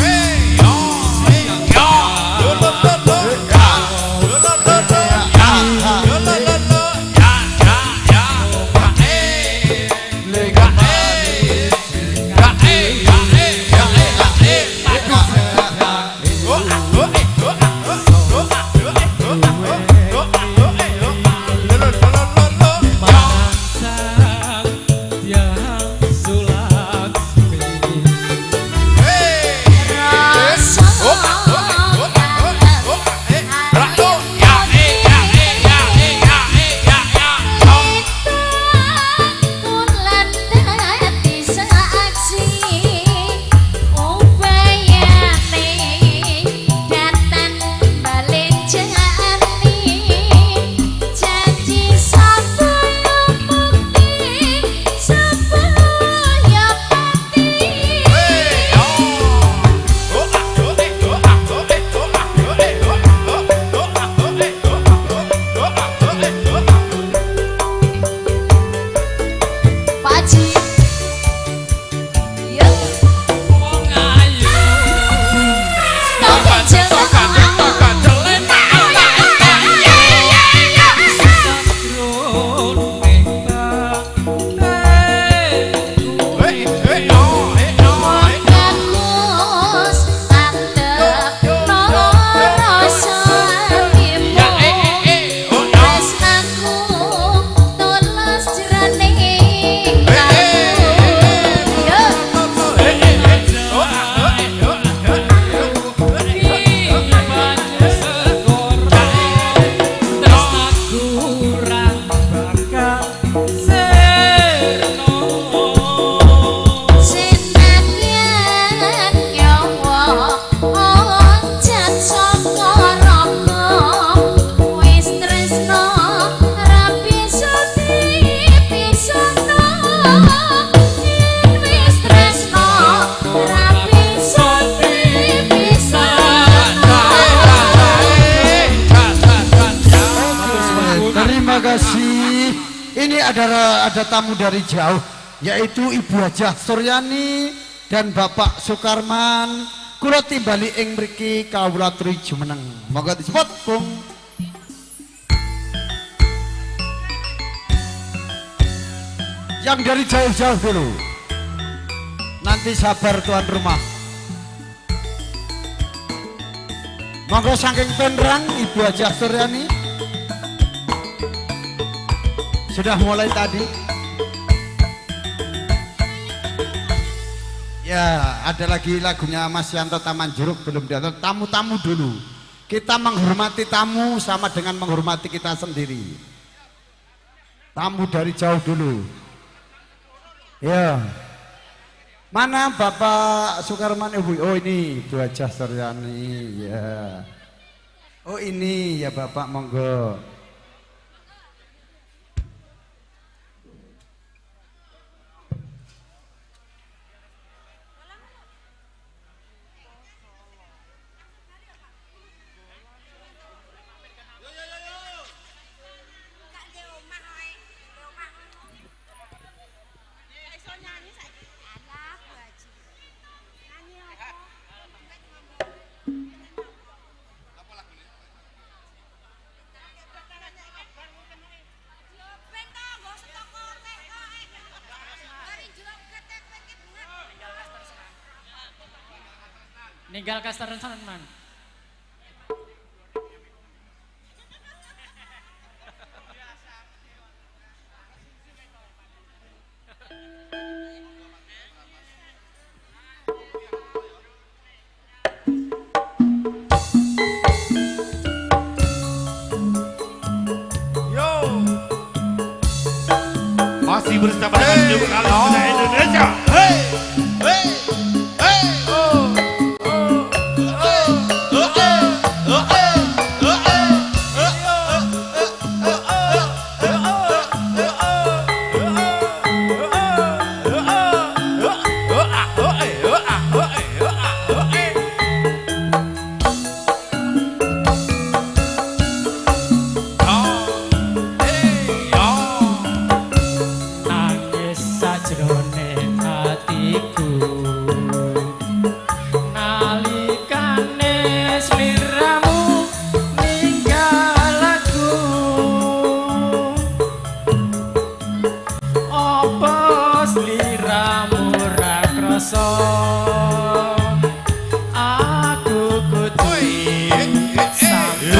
Masak tiang Sulaksmi. rasa kulan dadi saksi upayane datan balik jani janji sapaya mukti sapaya pati. Paji yo Wong ayu tokat tokat bagus antep rasa timbo tresnaku tulus jroning senadyan nyawa oncat saka raga wis tresna rapi suti pisana. Wis tresna rapi suti pisana. Terima kasih. Ini ada tamu dari jauh, yaitu Ibu Hajah Suryani dan Bapak Sukarman. Kula timbali ing mriki kawula aturi jumeneng. Monggo disebut, Bung. Yang dari jauh-jauh dulu. Nanti sabar tuan rumah. Monggo saking Penrang Ibu Hajah Suryani. Sudah mulai tadi. Ya, ada lagi lagunya Mas Yanto Taman Jeruk belum diatur. Tamu-tamu dulu. Kita menghormati tamu sama dengan menghormati kita sendiri. Tamu dari jauh dulu. Ya. Mana Bapak Sukarman Ibu? Oh ini Ibu Hajah Suryani. Ya. Oh ini ya Bapak, monggo. Ninggal kastaran sanan man. Masih bersama dengan Jum Kalisena Indonesia. Hey, hey, hey. Nangis sajroning hatiku nalikane sliramu ninggal aku apa sliramu ra krasa aku kudu sampai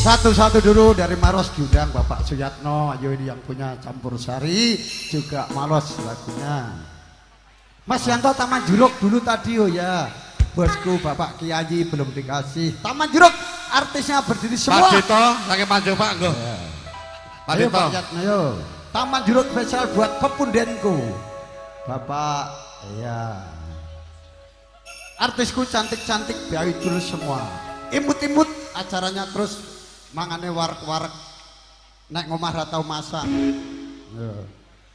Satu-satu dulu dari Maros diundang Bapak Suyatno, ayo ini yang punya campur sari juga Maros lagunya. Mas Yanto Taman Juruk dulu tadi oh ya, bosku Bapak Kiai belum dikasih. Taman Juruk artisnya berdiri semua. Pak Dito, lagi panjang Pak Nggo. Ayo Pak Yat, ayo. Taman Juruk spesial buat pepundenku. Bapak, iya. Artisku cantik-cantik biawi dulu semua. Imut-imut acaranya terus mangane warek-warek. Nek ngomah ra tau masak.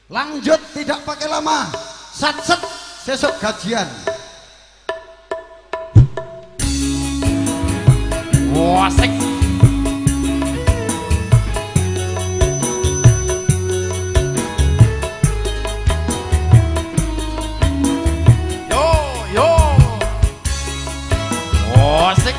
Lanjut tidak pakai lama. Sat-set sesuk gajian. Wasik. Yo yo. Wasik.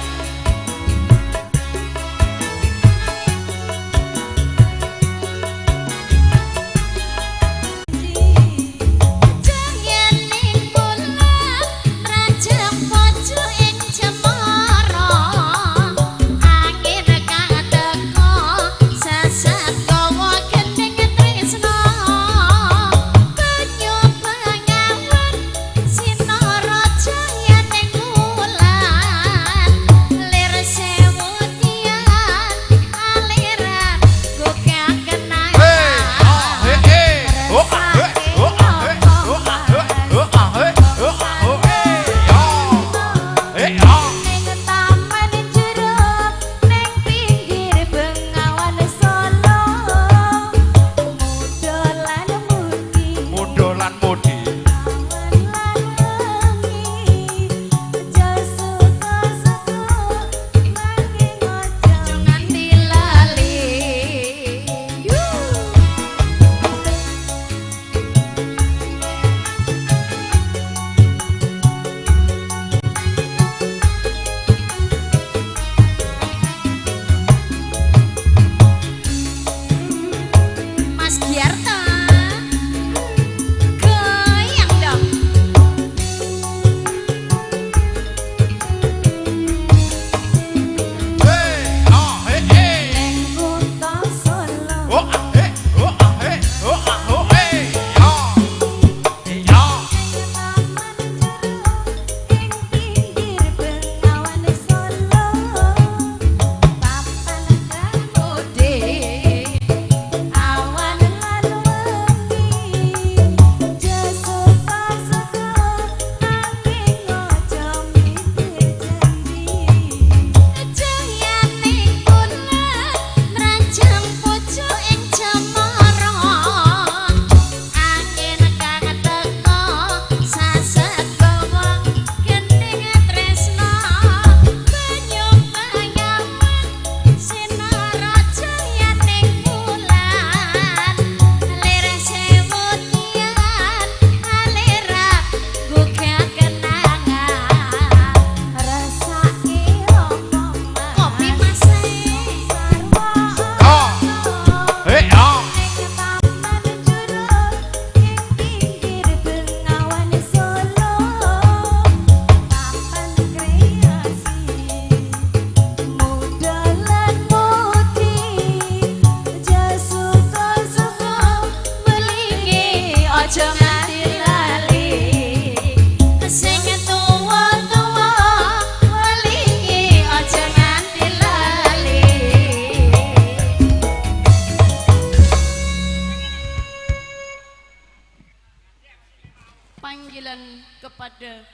Panggilan kepada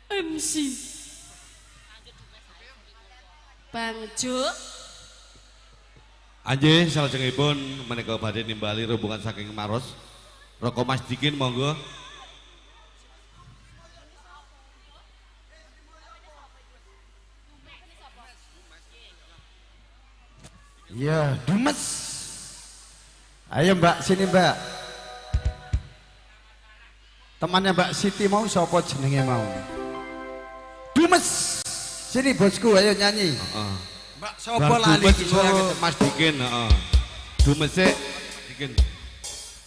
MC Bang Jo. Anjing salajengipun menika badhe nimbali rombongan saking Maros. Roko Mas Dikin monggo. Ya, Dumes. Ayo Mbak, sini Mbak. Temannya Mbak Siti mau sapa jenenge mau? Dumes. Sini bosku, ayo nyanyi. Mbak sapa lali Mas Dikin, heeh. Dumes sik Dikin.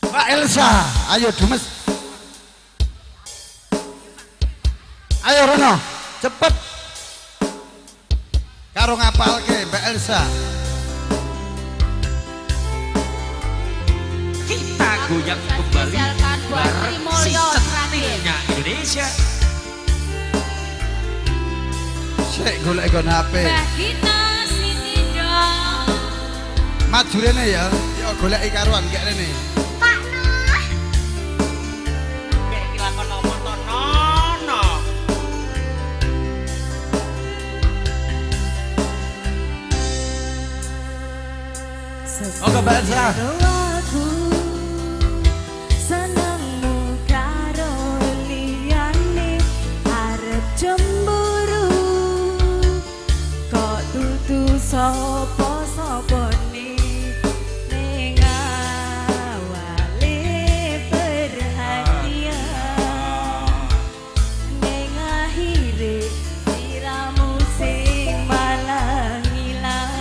Mbak Elsa, ayo Dumes. Ayo Rono, cepet. Karo ngapalke Mbak Elsa. Kita goyang kembali bareng si cantiknya Indonesia. Sik golek-golek HP. Mbah kita sini dong. Maju rene ya. kok goleki karuan gak rene. Pak Noh. Kayak kilakon apa to nono. Oke, Mbak Elsa. Aku senengmu karo liyane arep cemburu kok dudu sapa-sapane ning awale perhatian ning akhire siramu sing malah ngilang.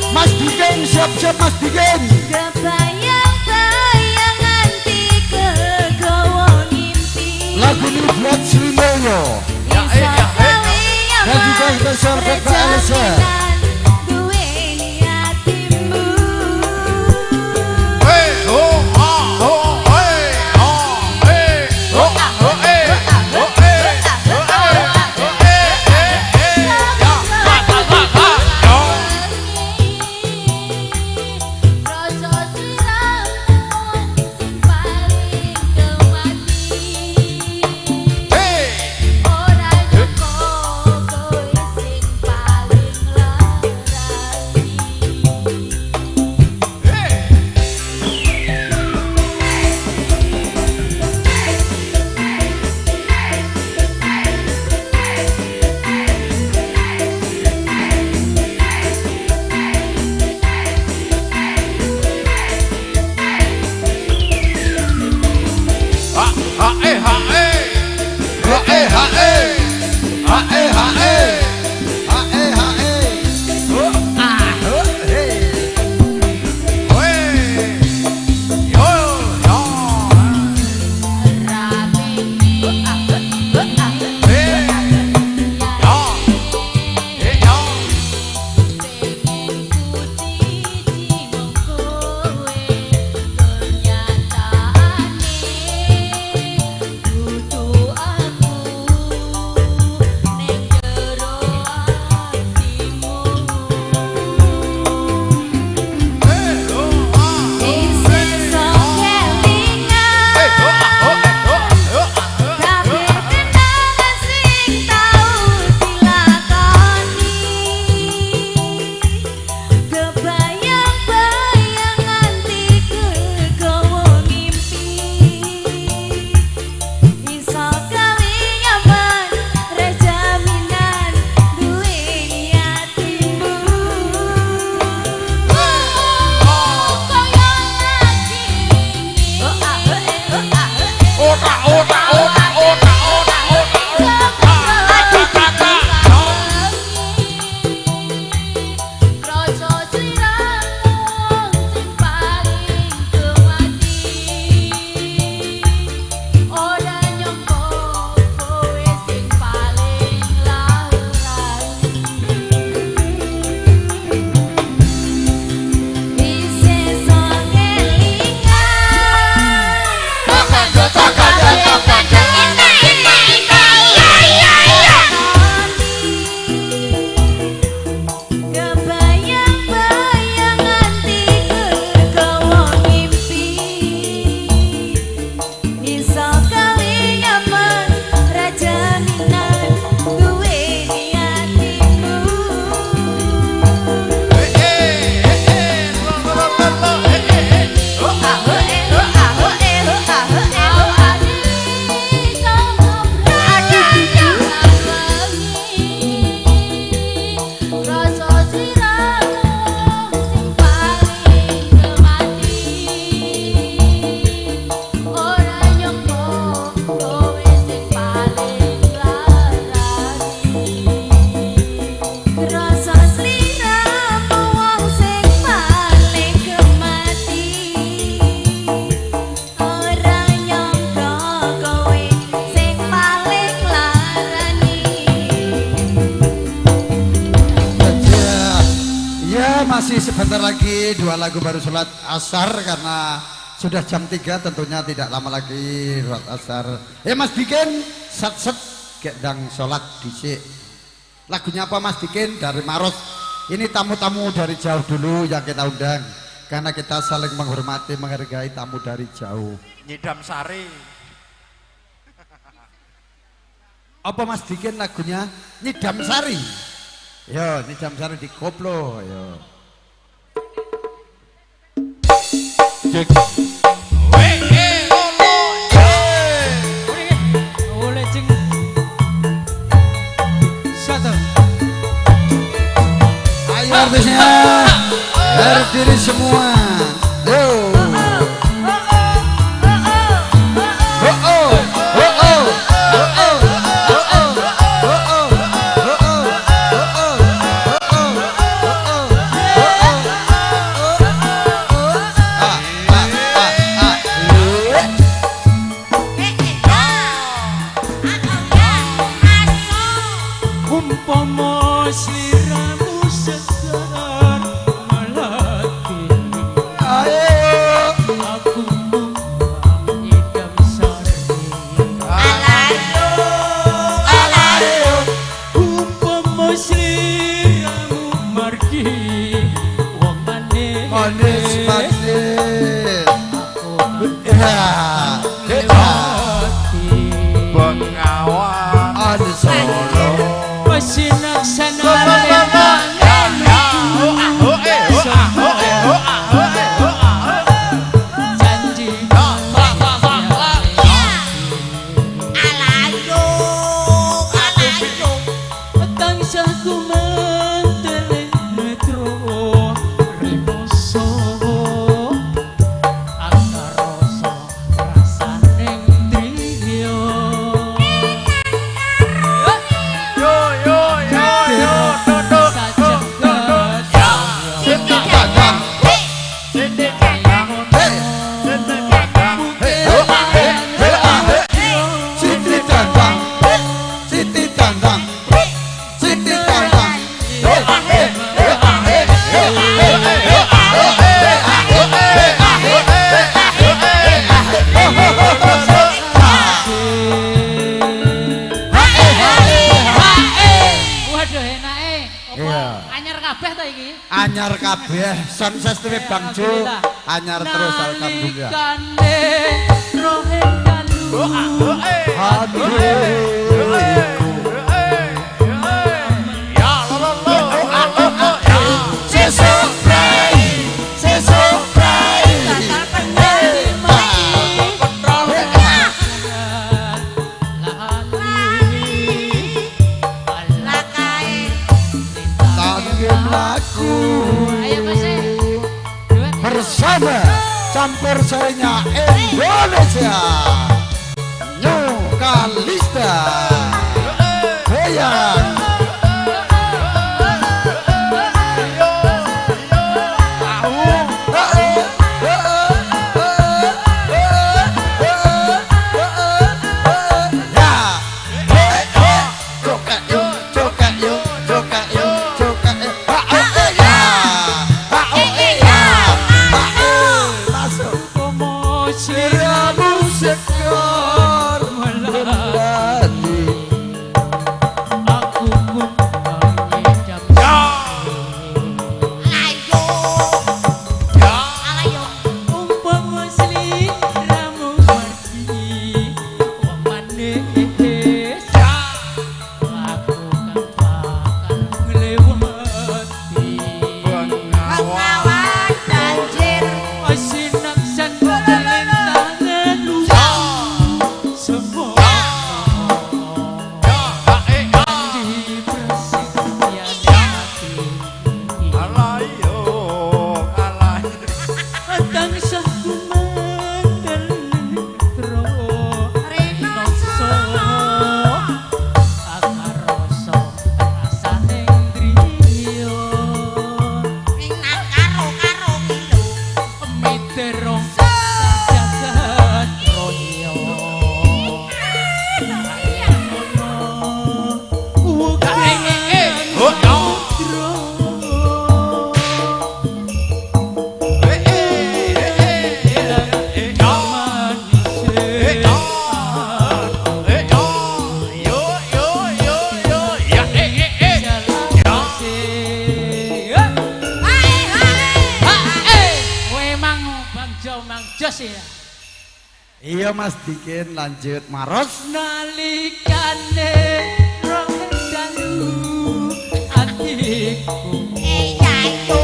Mas Bikin, siap-siap Mas Bikin. Kebayang-bayang nganti kegawa ngimpi. Lagu ini buat Srimoyo. Dan juga spesial buat Mbak Elsa. Duweni hatimu. Rasa siramu sing paling kemati. Ora nyoko kowe sing paling larani. Kakak sebentar lagi 2 lagu baru sholat asar karena sudah jam 3 tentunya tidak lama lagi sholat asar. Mas bikin set gedang sholat dhisik. Lagunya apa Mas bikin dari Maros? Ini tamu-tamu dari jauh dulu yang kita undang karena kita saling menghormati menghargai tamu dari jauh. Nyidam Sari. Apa Mas bikin lagunya Nyidam Sari? Yo, Nyidam Sari di koplo yo. Cek. Oleh cing. Satu. Ayo artisnya berdiri semua. Yo. Umpama sliramu segar melati, aku nyidam sari. Umpama sliramu margi wong manis, hati Bengawan. Ada solo. Sinaksana janji tangsaku mentele metro rinoso akaroso rasaning trio. Anyar kabeh, sukses terus Bang Jo. Anyar terus alhamdulillah. Bersama campur sarinya Indonesia New Kalista goyang. Tangsaku mandel netro rinoso Iya Mas Dikin lanjut Maros. Nalikane rong dalu atiku Iya itu.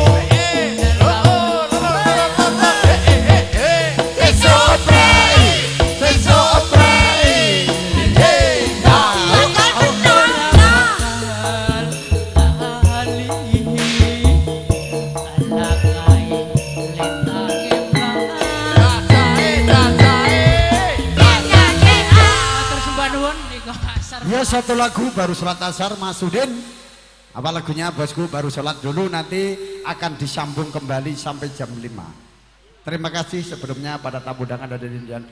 Ya satu lagu baru sholat asar Mas Udin. Apa lagunya bosku baru sholat dulu nanti akan disambung kembali sampai jam 5. Terima kasih sebelumnya pada tamu undangan ada di Indian.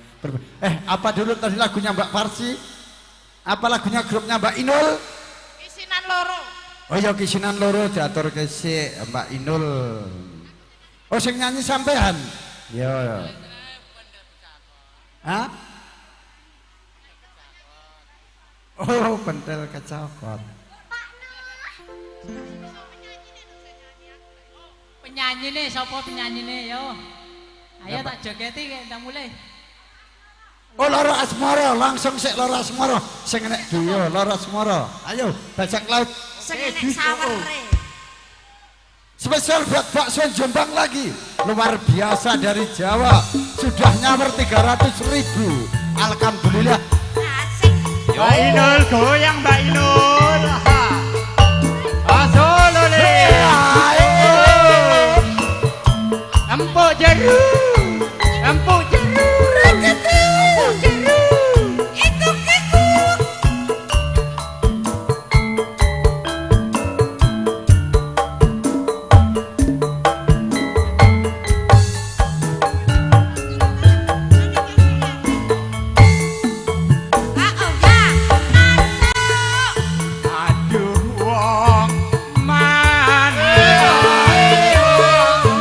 Apa dulu tadi lagunya Mbak Parsi? Apa lagunya grupnya Mbak Inul? Kisinan loro. Oh ya kisinan loro diatur ke si Mbak Inul. Oh sing nyanyi sampean? Ya. Hah? Oh pentel kecokot. Penyanyi nih, siapa penyanyi nih yo? Ayo tak jogeti kita mulai. Oh Loro Asmara, langsung sik Loro Asmara. Sing enek duyo Loro Asmara. Ayo bajak laut. Sing enek sawere. Spesial buat bakso Jombang lagi. Luar biasa dari Jawa. Sudah nyamper 300.000. Alhamdulillah. Asik. Mbak Inul goyang Mbak Inul. Solo nih. Empuk jeru. Empuk jeru. Empuk jeru. Ikut ikut. Aduh wong mana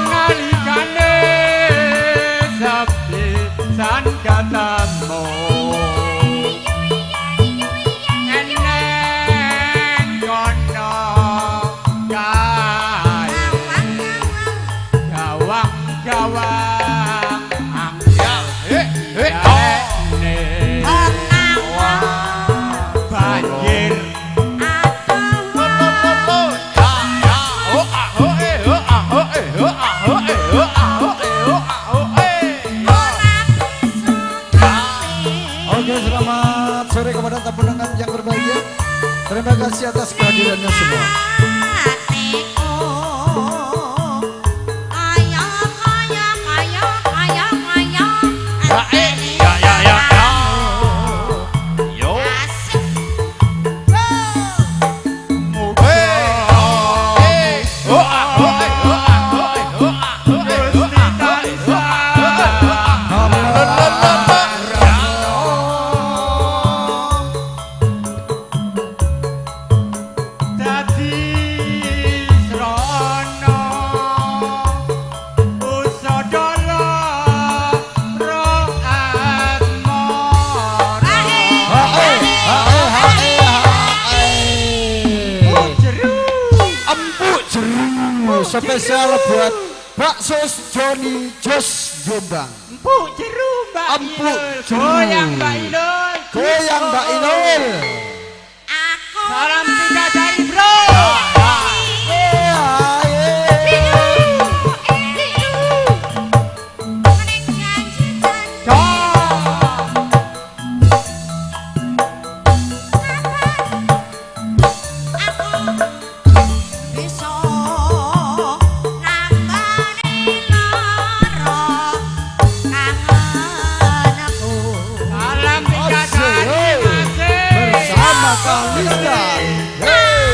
nalikane sepi san katamu eneng kono kae gawang-gawang ambil banjir Oke selamat sore kepada tamu undangan yang berbahagia. Terima kasih atas kehadirannya semua. Spesial buat bakso Joni Jos Jombang. empuk jeru Mbak Empuk Inul. jeru. Goyang Mbak Inul. Goyang Mbak Inul. Salam tiga dari bro. Bersama Kalista. Hey.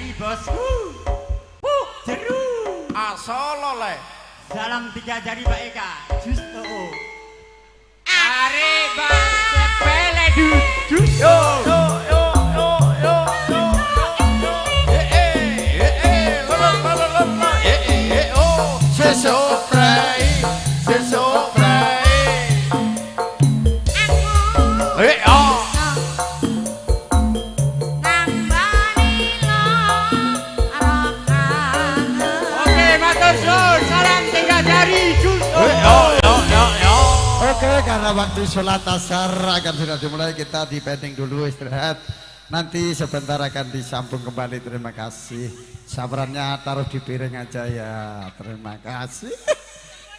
jari bosku. Jeru. Asal oleh. Salam 3 jari Pak Eka. Jus oh. Are bang sepele duduk. Yo yo yo yo yo yo. La la la la la. Oh. Sesok prai. Sesok prai. Oh. Oke, matur suwun. Salam 3 jari jus. Oke, karena waktu sholat asar akan sudah dimulai, kita dipending dulu istirahat. Nanti sebentar akan disambung kembali. Terima kasih. Sabarannya taruh di piring aja ya. Terima kasih.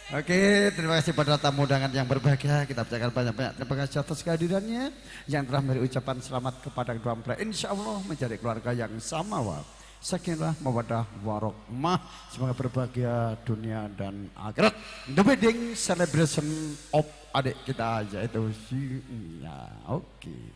Oke, terima kasih pada tamu undangan yang berbahagia. Kita ucapkan banyak-banyak terima kasih atas kehadirannya. Yang telah memberi ucapan selamat kepada kedua mempelai. Insya Allah menjadi keluarga yang samawa. Sakinah, mawaddah, warahmah. Semoga berbahagia dunia dan akhirat. The wedding celebration of adik kita aja itu sih. Ya, oke.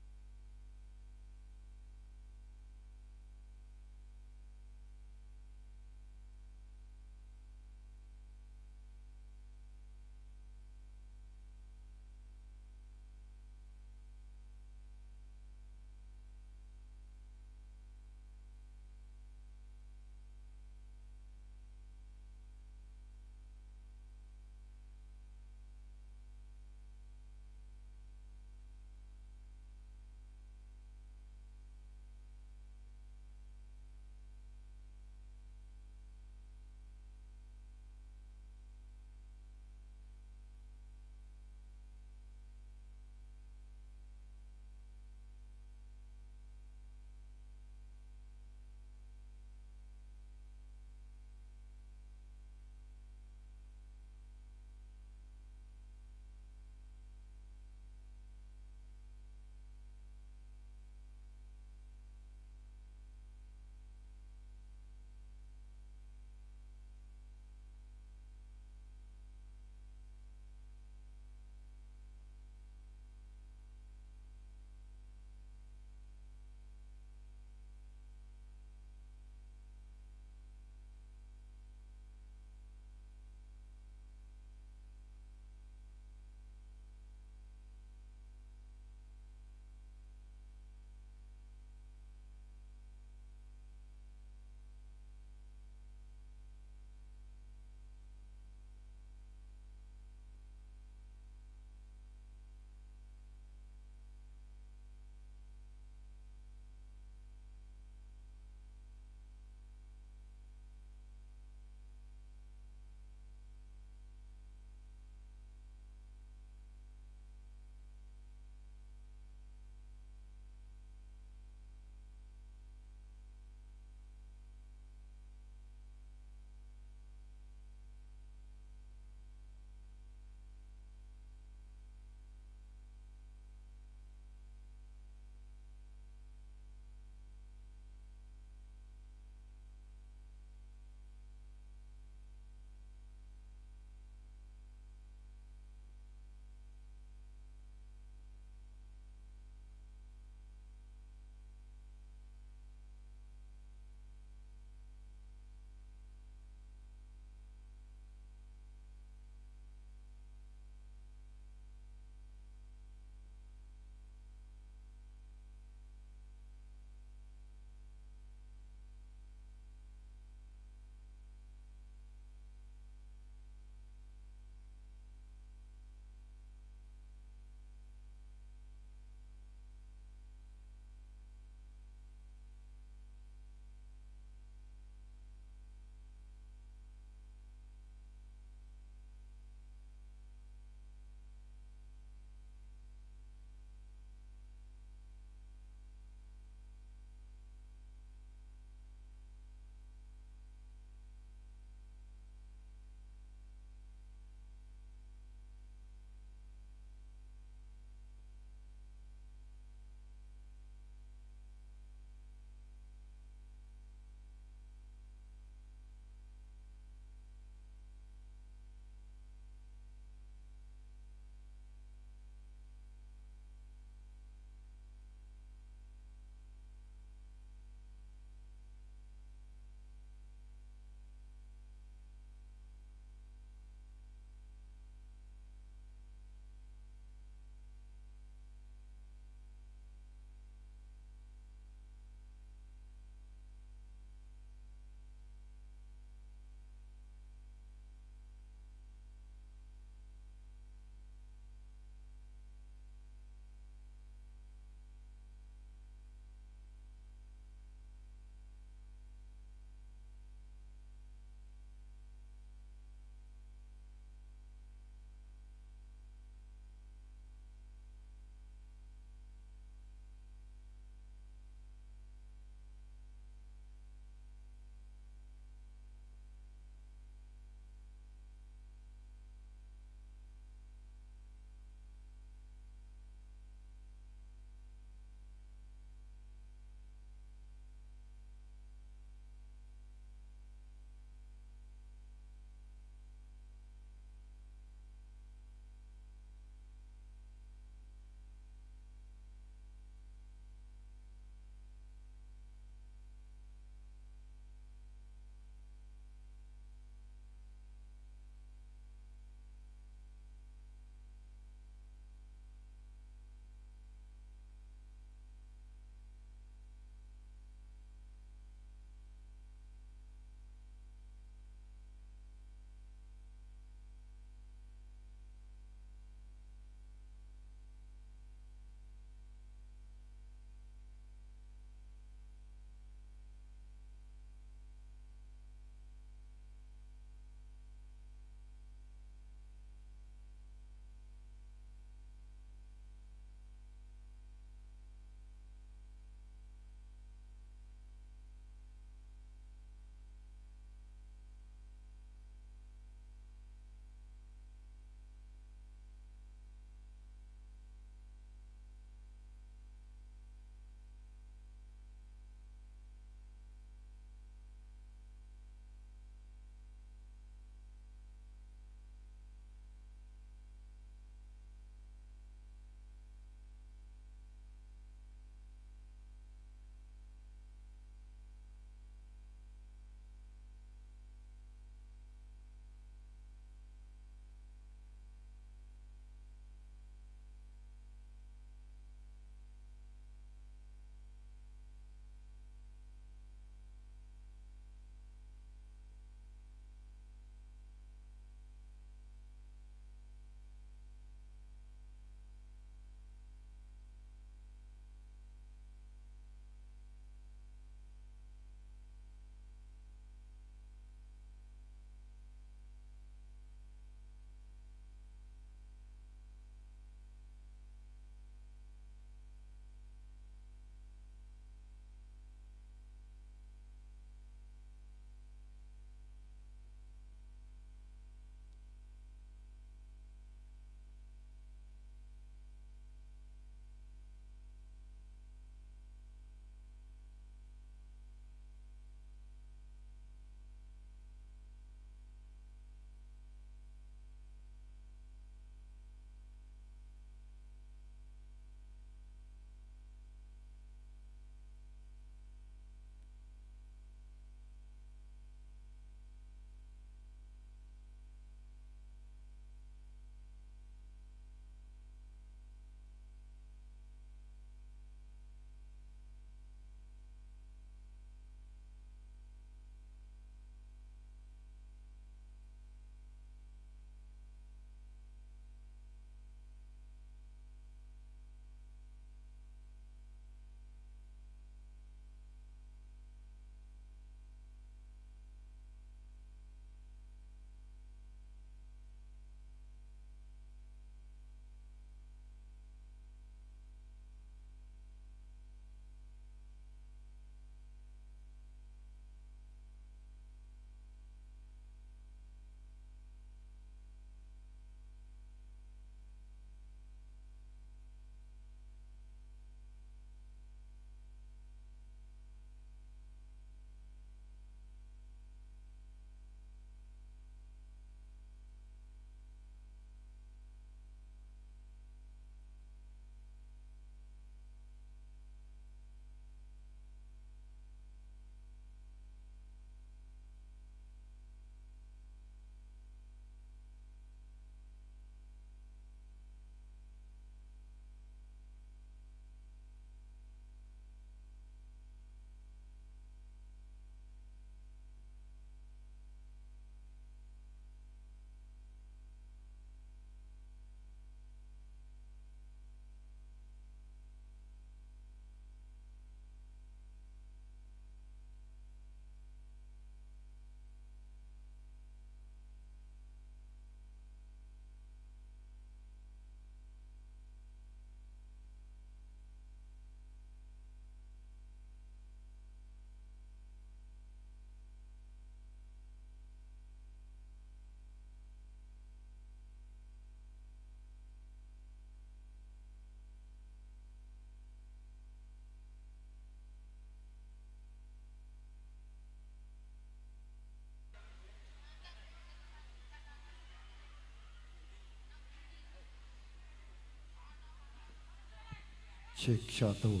Siksa tuh.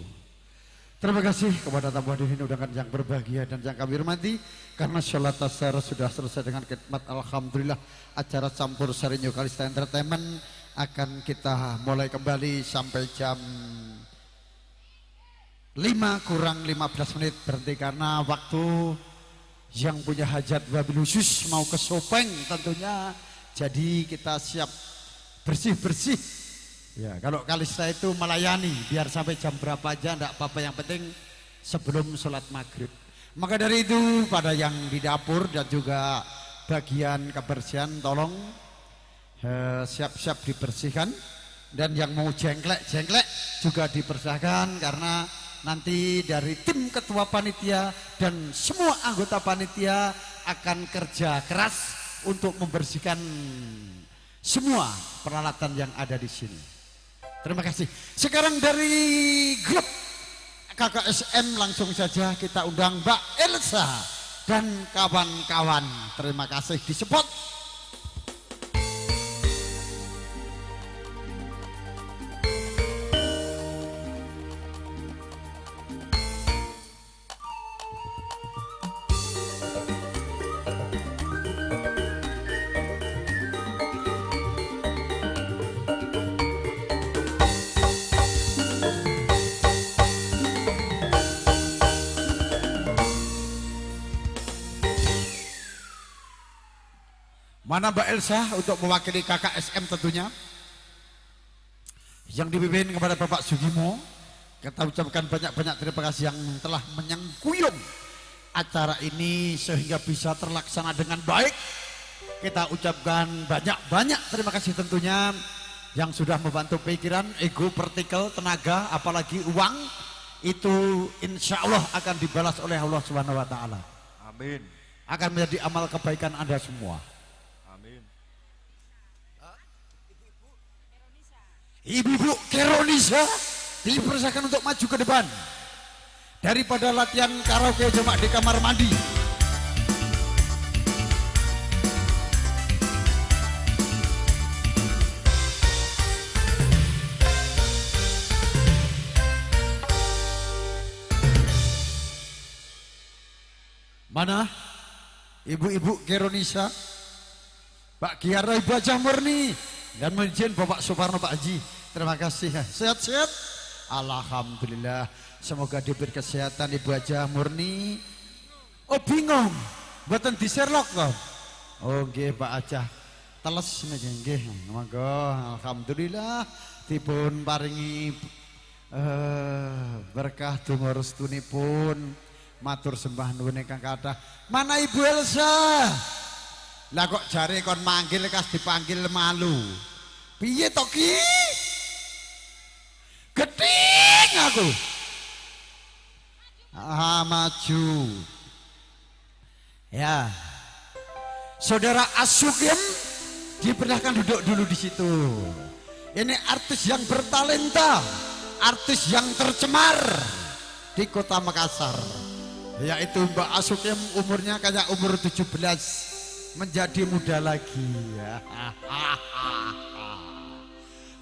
Terima kasih kepada tamu hadirin undangan yang berbahagia dan yang kami hormati. Karena sholat asar sudah selesai dengan khidmat, alhamdulillah acara campur sari New Kalista Entertainment akan kita mulai kembali sampai jam 5 kurang 15 menit berhenti karena waktu yang punya hajat wabil khusus mau ke Sopeng tentunya. Jadi kita siap bersih-bersih. Ya, kalau Kalista itu melayani biar sampai jam berapa aja enggak apa-apa, yang penting sebelum sholat maghrib. Maka dari itu pada yang di dapur dan juga bagian kebersihan tolong siap-siap dibersihkan, dan yang mau jengklek juga dipersilakan karena nanti dari tim ketua panitia dan semua anggota panitia akan kerja keras untuk membersihkan semua peralatan yang ada di sini. Terima kasih. Sekarang dari grup KKSM langsung saja kita undang Mbak Elsa dan kawan-kawan. Terima kasih disebut. Mana Mbak Elsa untuk mewakili KKSM tentunya, yang dipimpin kepada Bapak Sugimo. Kita ucapkan banyak-banyak terima kasih yang telah menyengkuyung acara ini sehingga bisa terlaksana dengan baik. Kita ucapkan banyak-banyak terima kasih tentunya yang sudah membantu pikiran, ego, partikel, tenaga, apalagi uang. Itu insya Allah akan dibalas oleh Allah Subhanahu Wa Taala. Amin. Akan menjadi amal kebaikan Anda semua. Ibu-ibu Keronisa dipersilakan untuk maju ke depan. Daripada latihan karaoke cuma di kamar mandi. Mana ibu-ibu Keronisa, Pak Kiara, Ibu Hajah Murni, dan izin Bapak Suparno, Pak Haji. Terima kasih. Sehat-sehat? Alhamdulillah. Semoga diberi kesehatan Ibu Hajah Murni. Oh bingung, buatan di Sherlock kok. Oh nggih Pak Hajah. Teles nggih. Monggo alhamdulillah dipun paringi berkah donga restunipun. Matur sembah nuwun ingkang kathah. Mana Ibu Elsa? Lah kok jare kon manggil kas dipanggil malu. Piye to ki? Gedeng aku. Maju. Ya. Saudara Asugem dipersilahkan duduk dulu di situ. Ini artis yang bertalenta, artis yang tercemar di Kota Makassar. Yaitu Mbak Asugem, umurnya kayak umur 17. Menjadi muda lagi.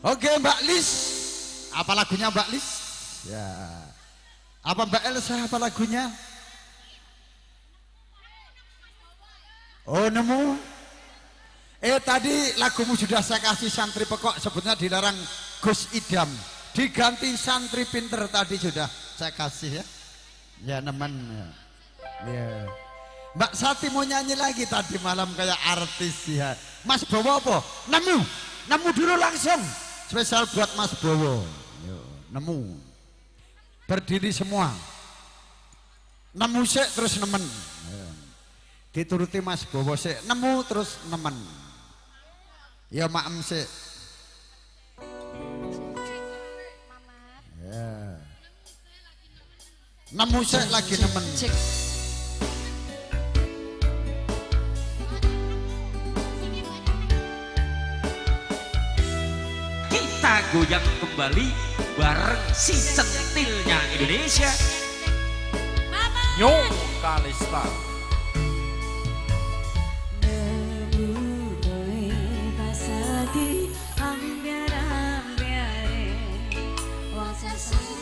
Oke Mbak Lis, apa lagunya Mbak Lis? Ya. Apa Mbak Elsa apa lagunya? Oh nemu. Tadi lagumu sudah saya kasih santri pekok, sebetulnya dilarang Gus Idam, diganti santri pinter tadi sudah saya kasih ya. Ya nemen. Ya. Mbak Sati mau nyanyi lagi tadi malam kayak artis ya. Mas Bowo apa? Nemu dulu langsung. Spesial buat Mas Bowo. Yo, nemu. Berdiri semua. Nemu sik terus nemen. Dituruti Mas Bowo sik. Nemu terus nemen. Ya maem sik. Ya. Nemu sik lagi nemen. Kita goyang kembali bareng si centilnya Indonesia, New Kalista. Pasati ambiar ambiare wong sesuk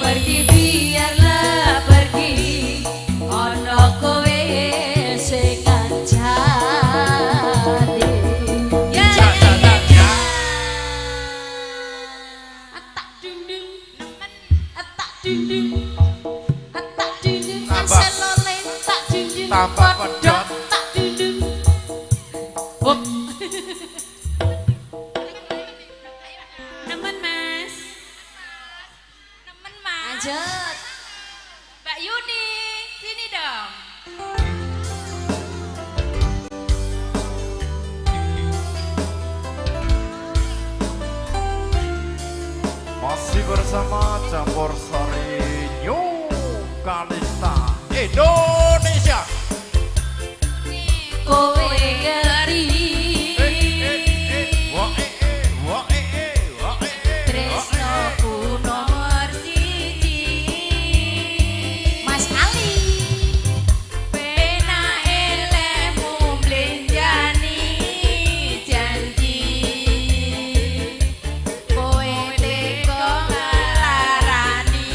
pergi biarlah pergi ono kowe sing ngancani ya ya ya ya atak dundung nemen atak dundung selole tak dundung Tambah pedot tak dundung hop nemen mas lanjut Mbak Yuni sini dong Masih bersama Campur Sari New Kalista Indonesia. kowe ngeri tresnoku nomor siji Mas Ali penake lemu blenjani janji kowe teko ngelarani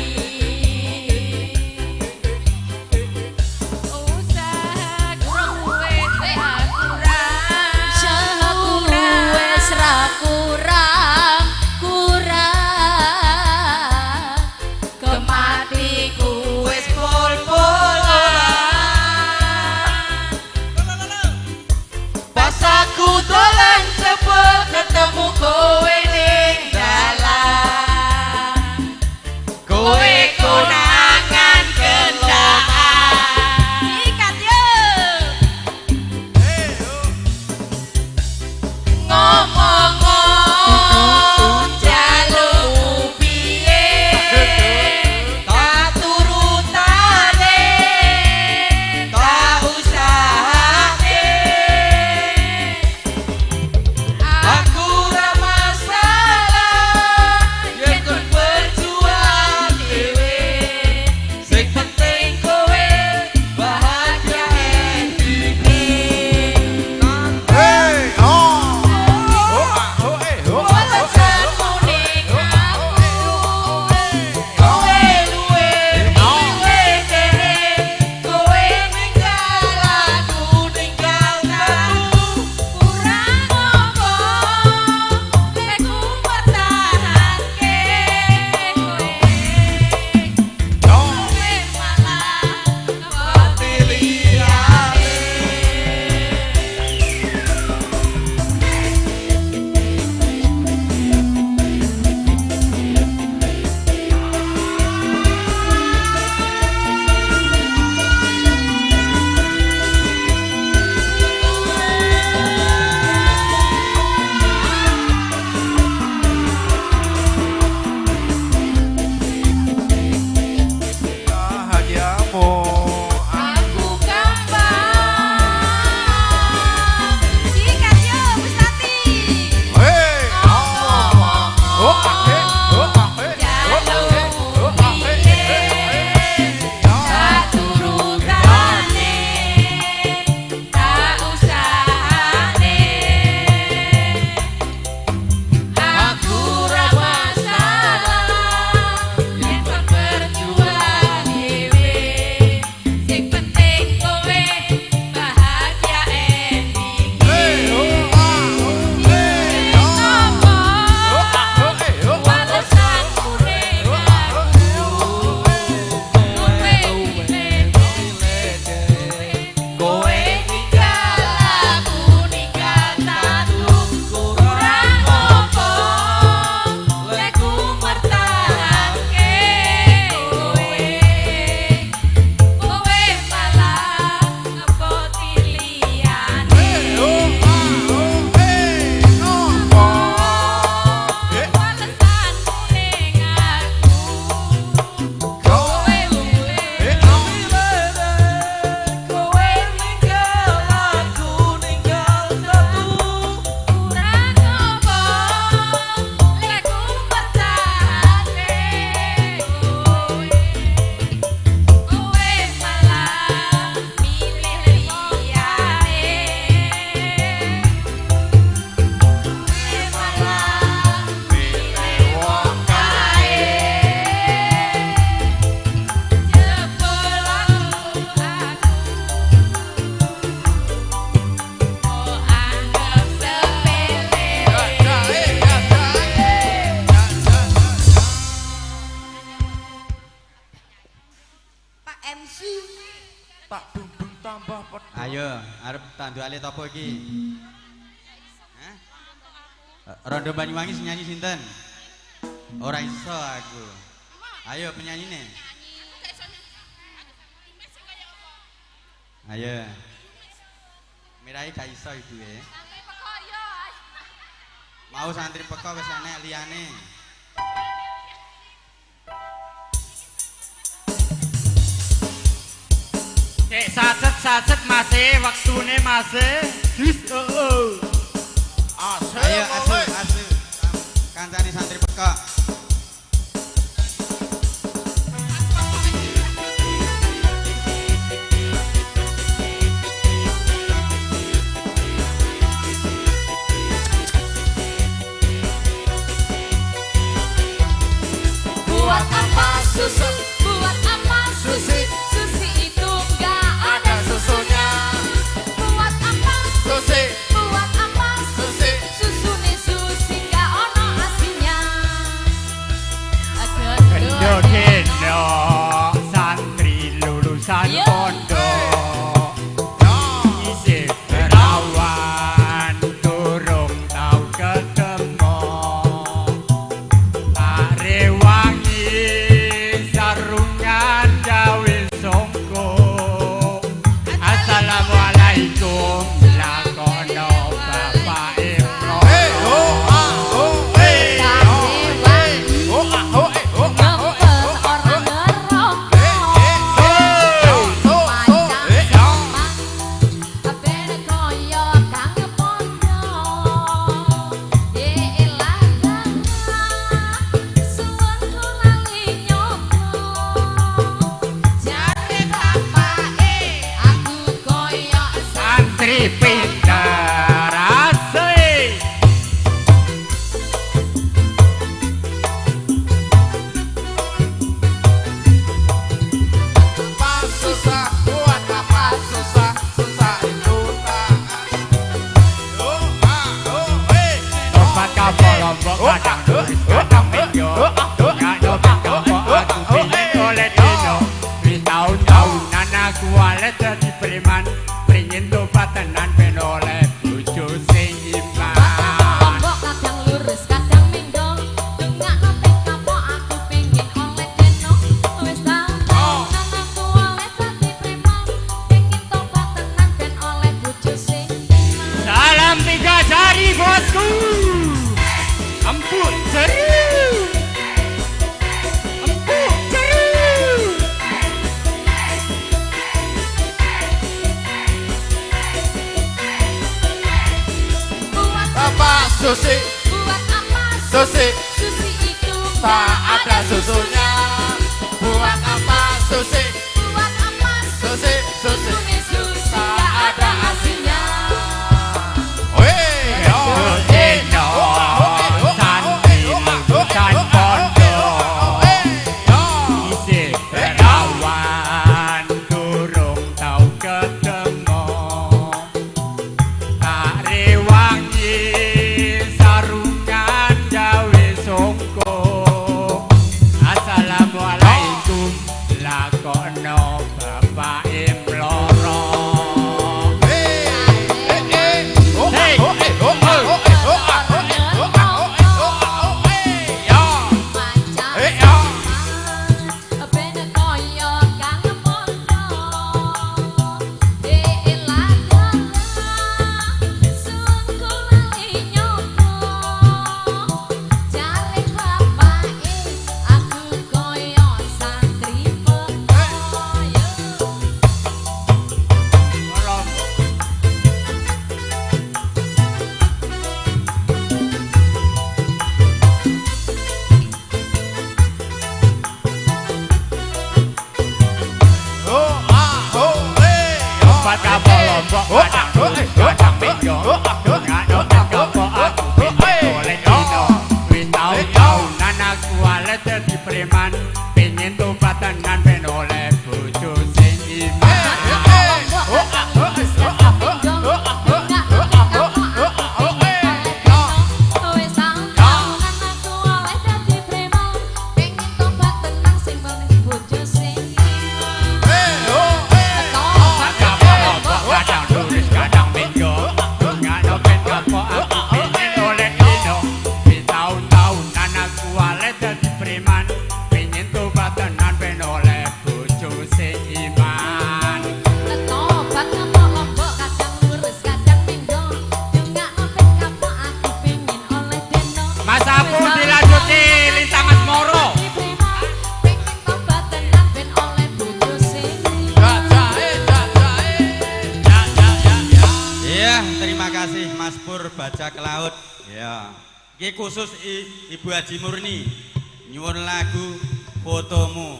MC. Tak bumbung tambah pedot. Ayo, arep tanduale topo iki? Hah? Rondo Banyuwangi sing nyanyi sinten? Ora iso aku. Ayo penyanyine. Ayo. Mirai gak iso ibu e. Mau santri peko wis enek liyane. Cek sacet masih waktune masih. Ayo asu. Kancane santri peko. Buat apa susu? Buat apa susi? Susi itu gak ada susunya. Buat apa Susi, Buat apa susi, susu nih susi gak ono asinya. Kendo santri lulusan Yo. pondok isih perawan durung tau ketemu. Arewangi sarungan gawe songko. Assalamualaikum lakono Bapak Ibro. Orang ngerokok bene koyo kang pondok. Elah suwenku lali nyoba. Jare bapake aku koyo Santri pinter asik. susah, buat apa susah, susah itu tak. Obat kapal lombok kadang tulis kadang minggu. Nggak nyopet kapal aku pingin oleh dino. Wis tahun-tahunan aku walet jadi preman. Pringin tobat tenan ben oleh bojo sing iman. lombok kadang lurus kadang minggu. Dengak nopeng kapok aku pengen oleh deno. Wis tahun-tahunan aku oleh dadi preman. Pengen tobat tenan ben oleh bojo sing iman. Salam 3 jari bosku. Empuk ceru. Empuk ceru. Buat Apa susi, buat apa susi, susi itu tak ada susunya. Buat apa susi, Buat apa susi, susi, susu nih susi gak ada asinya. weh, Dino santri lulusan pondok isih perawan durung tau ketemu. Arewangi sarungan gawe songko. Assalamualaikum lakono Bapak Imloro. Bene koyo kang pondok. Elah suwenku lali nyoba. Jare bapake aku koyo santri pekoyo. Obat kapal lombok kadang tulis kadang minggu. Nggak nyopet kapal aku pingin oleh dino. Wis tahun-tahunan aku walet jadi preman. Pengen tobat tenan ben oleh bojo sing iman. Wis tahun-tahunan aku oleh dadi preman. Pengen tobat tenang sing meneng bojo sing iman. matur bajak laut. Ya. Iki khusus Ibu Haji Murni. Nyuwun lagu fotomu.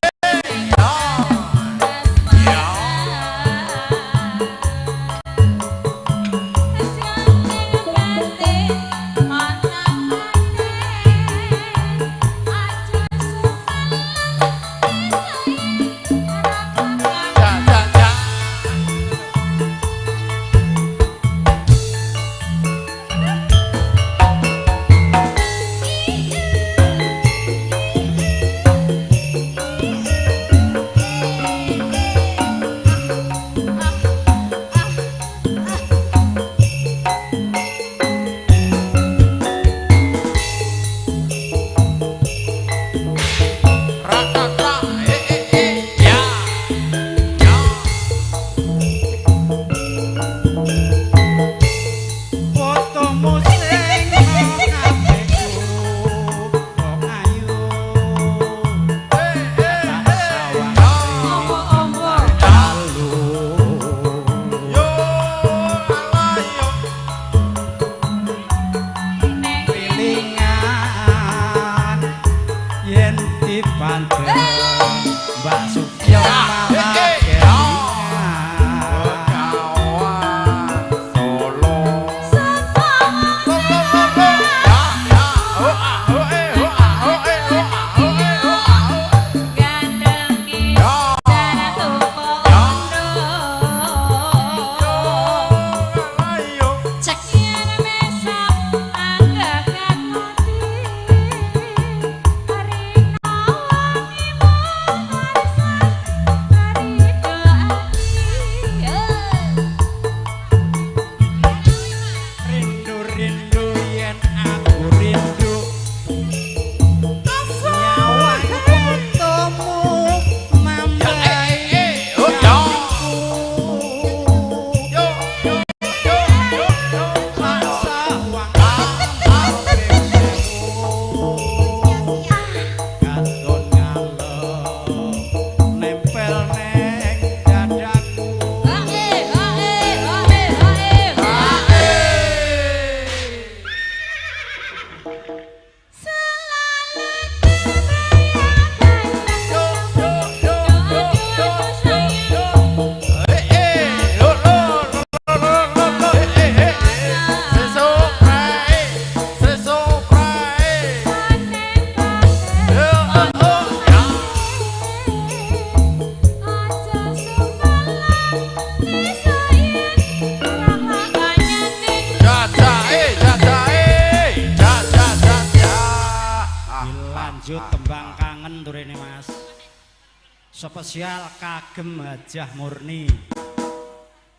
Spesial kagem Hajah Murni.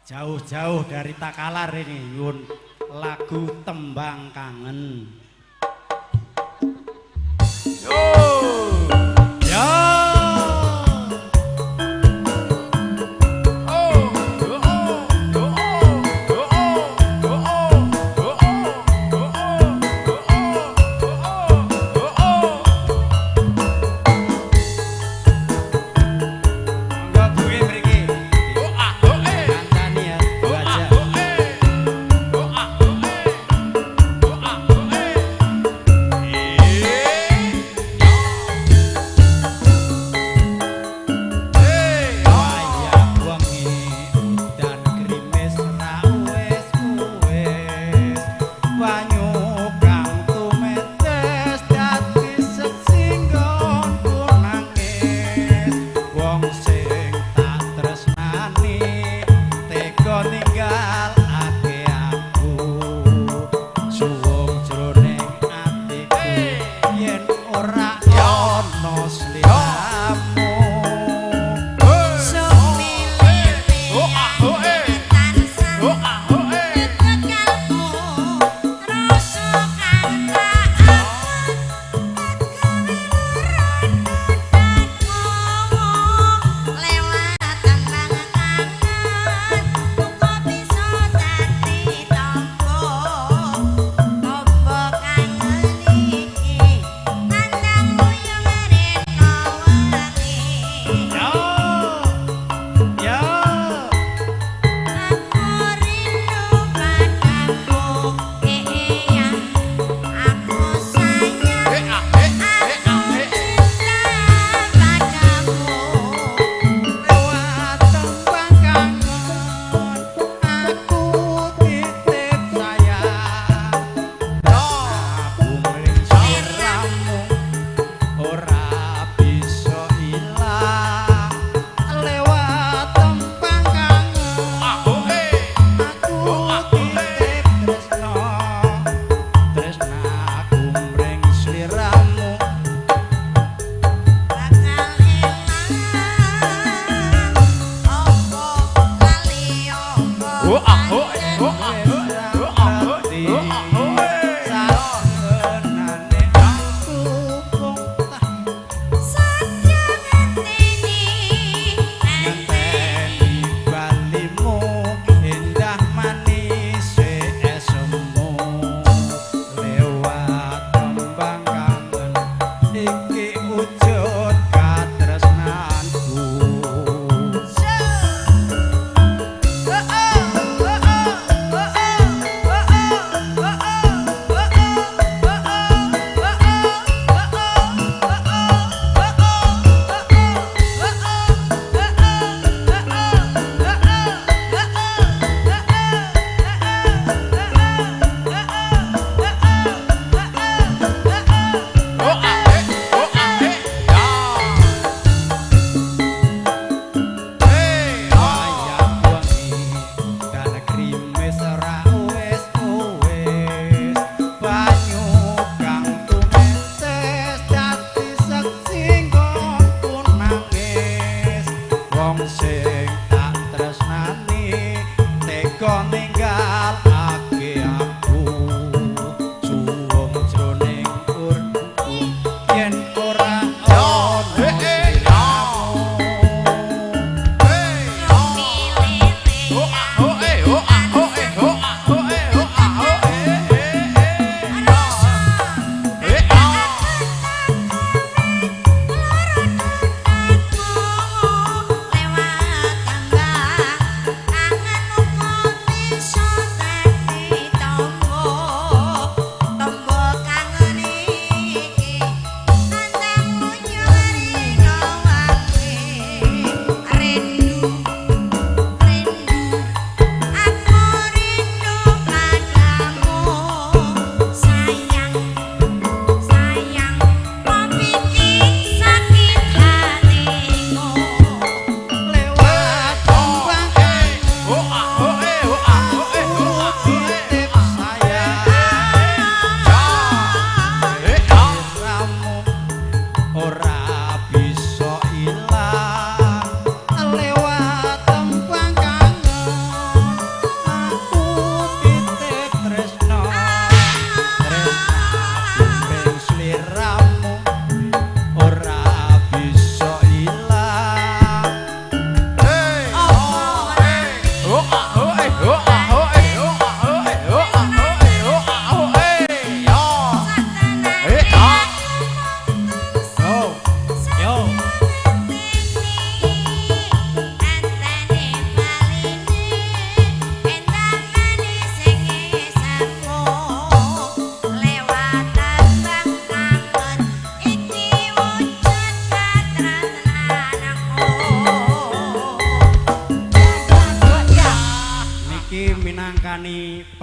Jauh-jauh dari Takalar ini nyun lagu Tembang Kangen. Yo. Yo.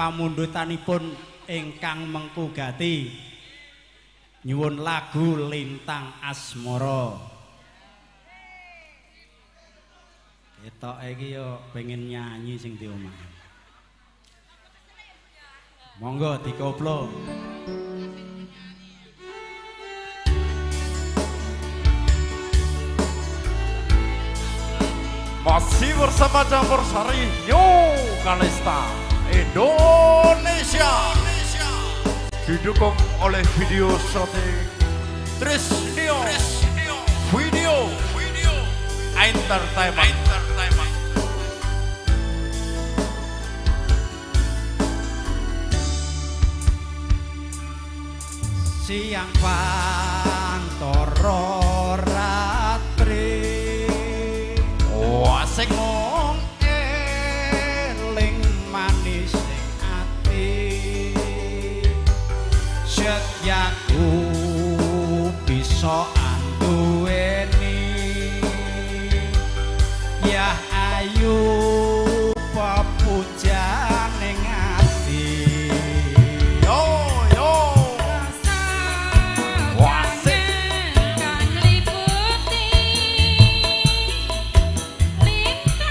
pamundhutanipun ingkang mengkugati nyuwun lagu Lintang Asmara. Ketok iki yo pengen nyanyi sing di omah. Monggo dikoplo. Masih bersama Campur Sari New Kalista Indonesia, didukung oleh video shooting Trisnio Video Entertainment. Siang pantoro ratri Asik mung eling manis ning ati setyaku bisa anduweni ya ayu pepujan ning ati yo yo Kan liputi lintang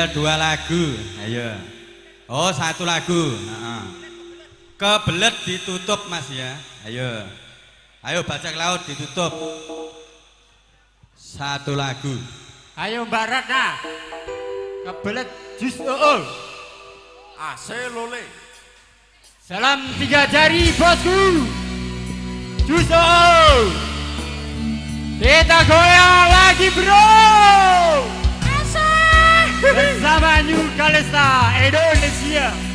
2 lagu. Ayo. Oh, 1 lagu. Heeh. Kebelet ditutup Mas ya. Ayo. Ayo bajak laut ditutup. 1 lagu. Ayo Mbak Ratna. Kebelet jus AC lole. Salam 3 jari bosku. Jus Kita goyang lagi bro. Asik. Bersama New Kalista Indonesia.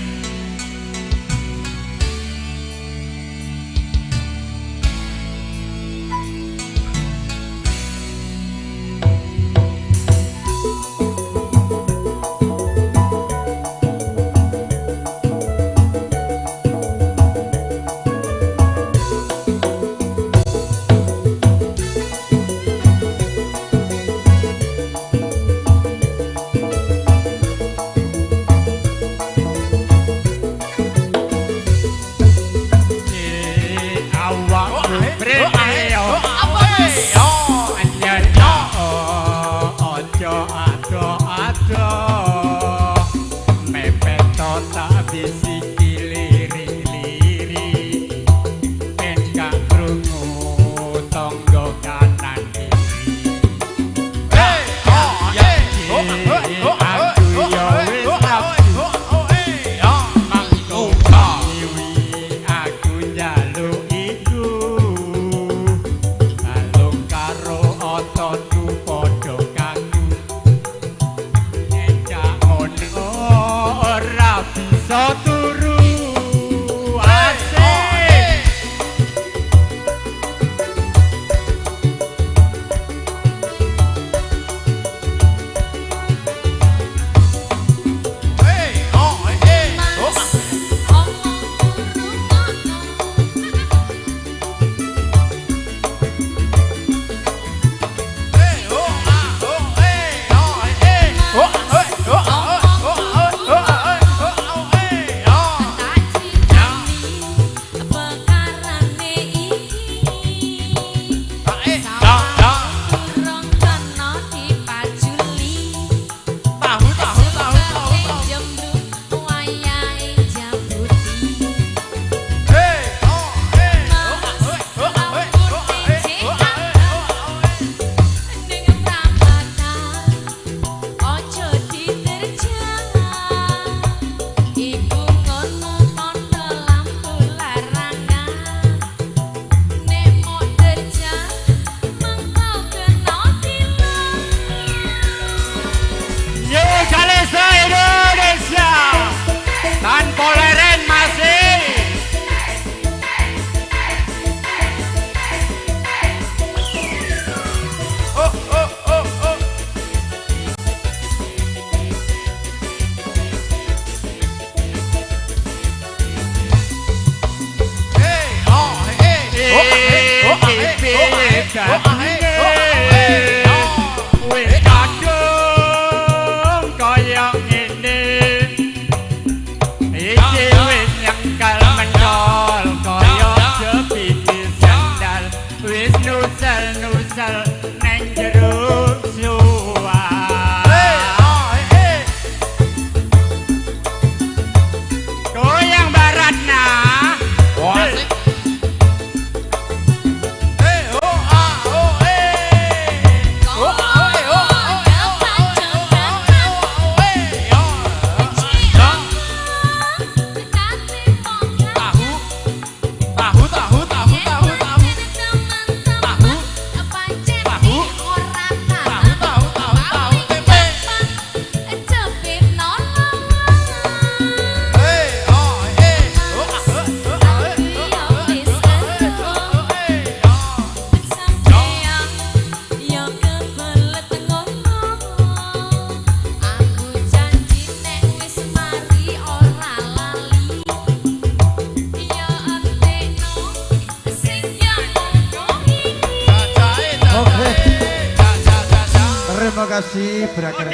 Terima kasih berakhir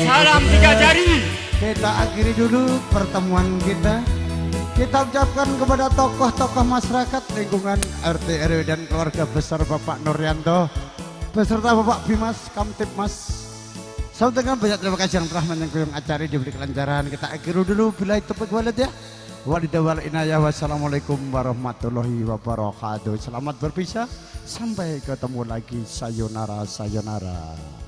salam 3 jari. Kita akhiri dulu pertemuan kita. Kita ucapkan kepada tokoh-tokoh masyarakat lingkungan RT RW dan keluarga besar Bapak Nuryanto beserta Bapak Bimas Kamtipmas Saudara banyak terima kasih yang telah menyengkuyung acara diberi kelancaran. Kita akhiru dulu bila itu walad ya. Walidah wal inayah. Wassalamualaikum warahmatullahi wabarakatuh. Selamat berpisah. Sampai ketemu lagi. Sayonara, sayonara.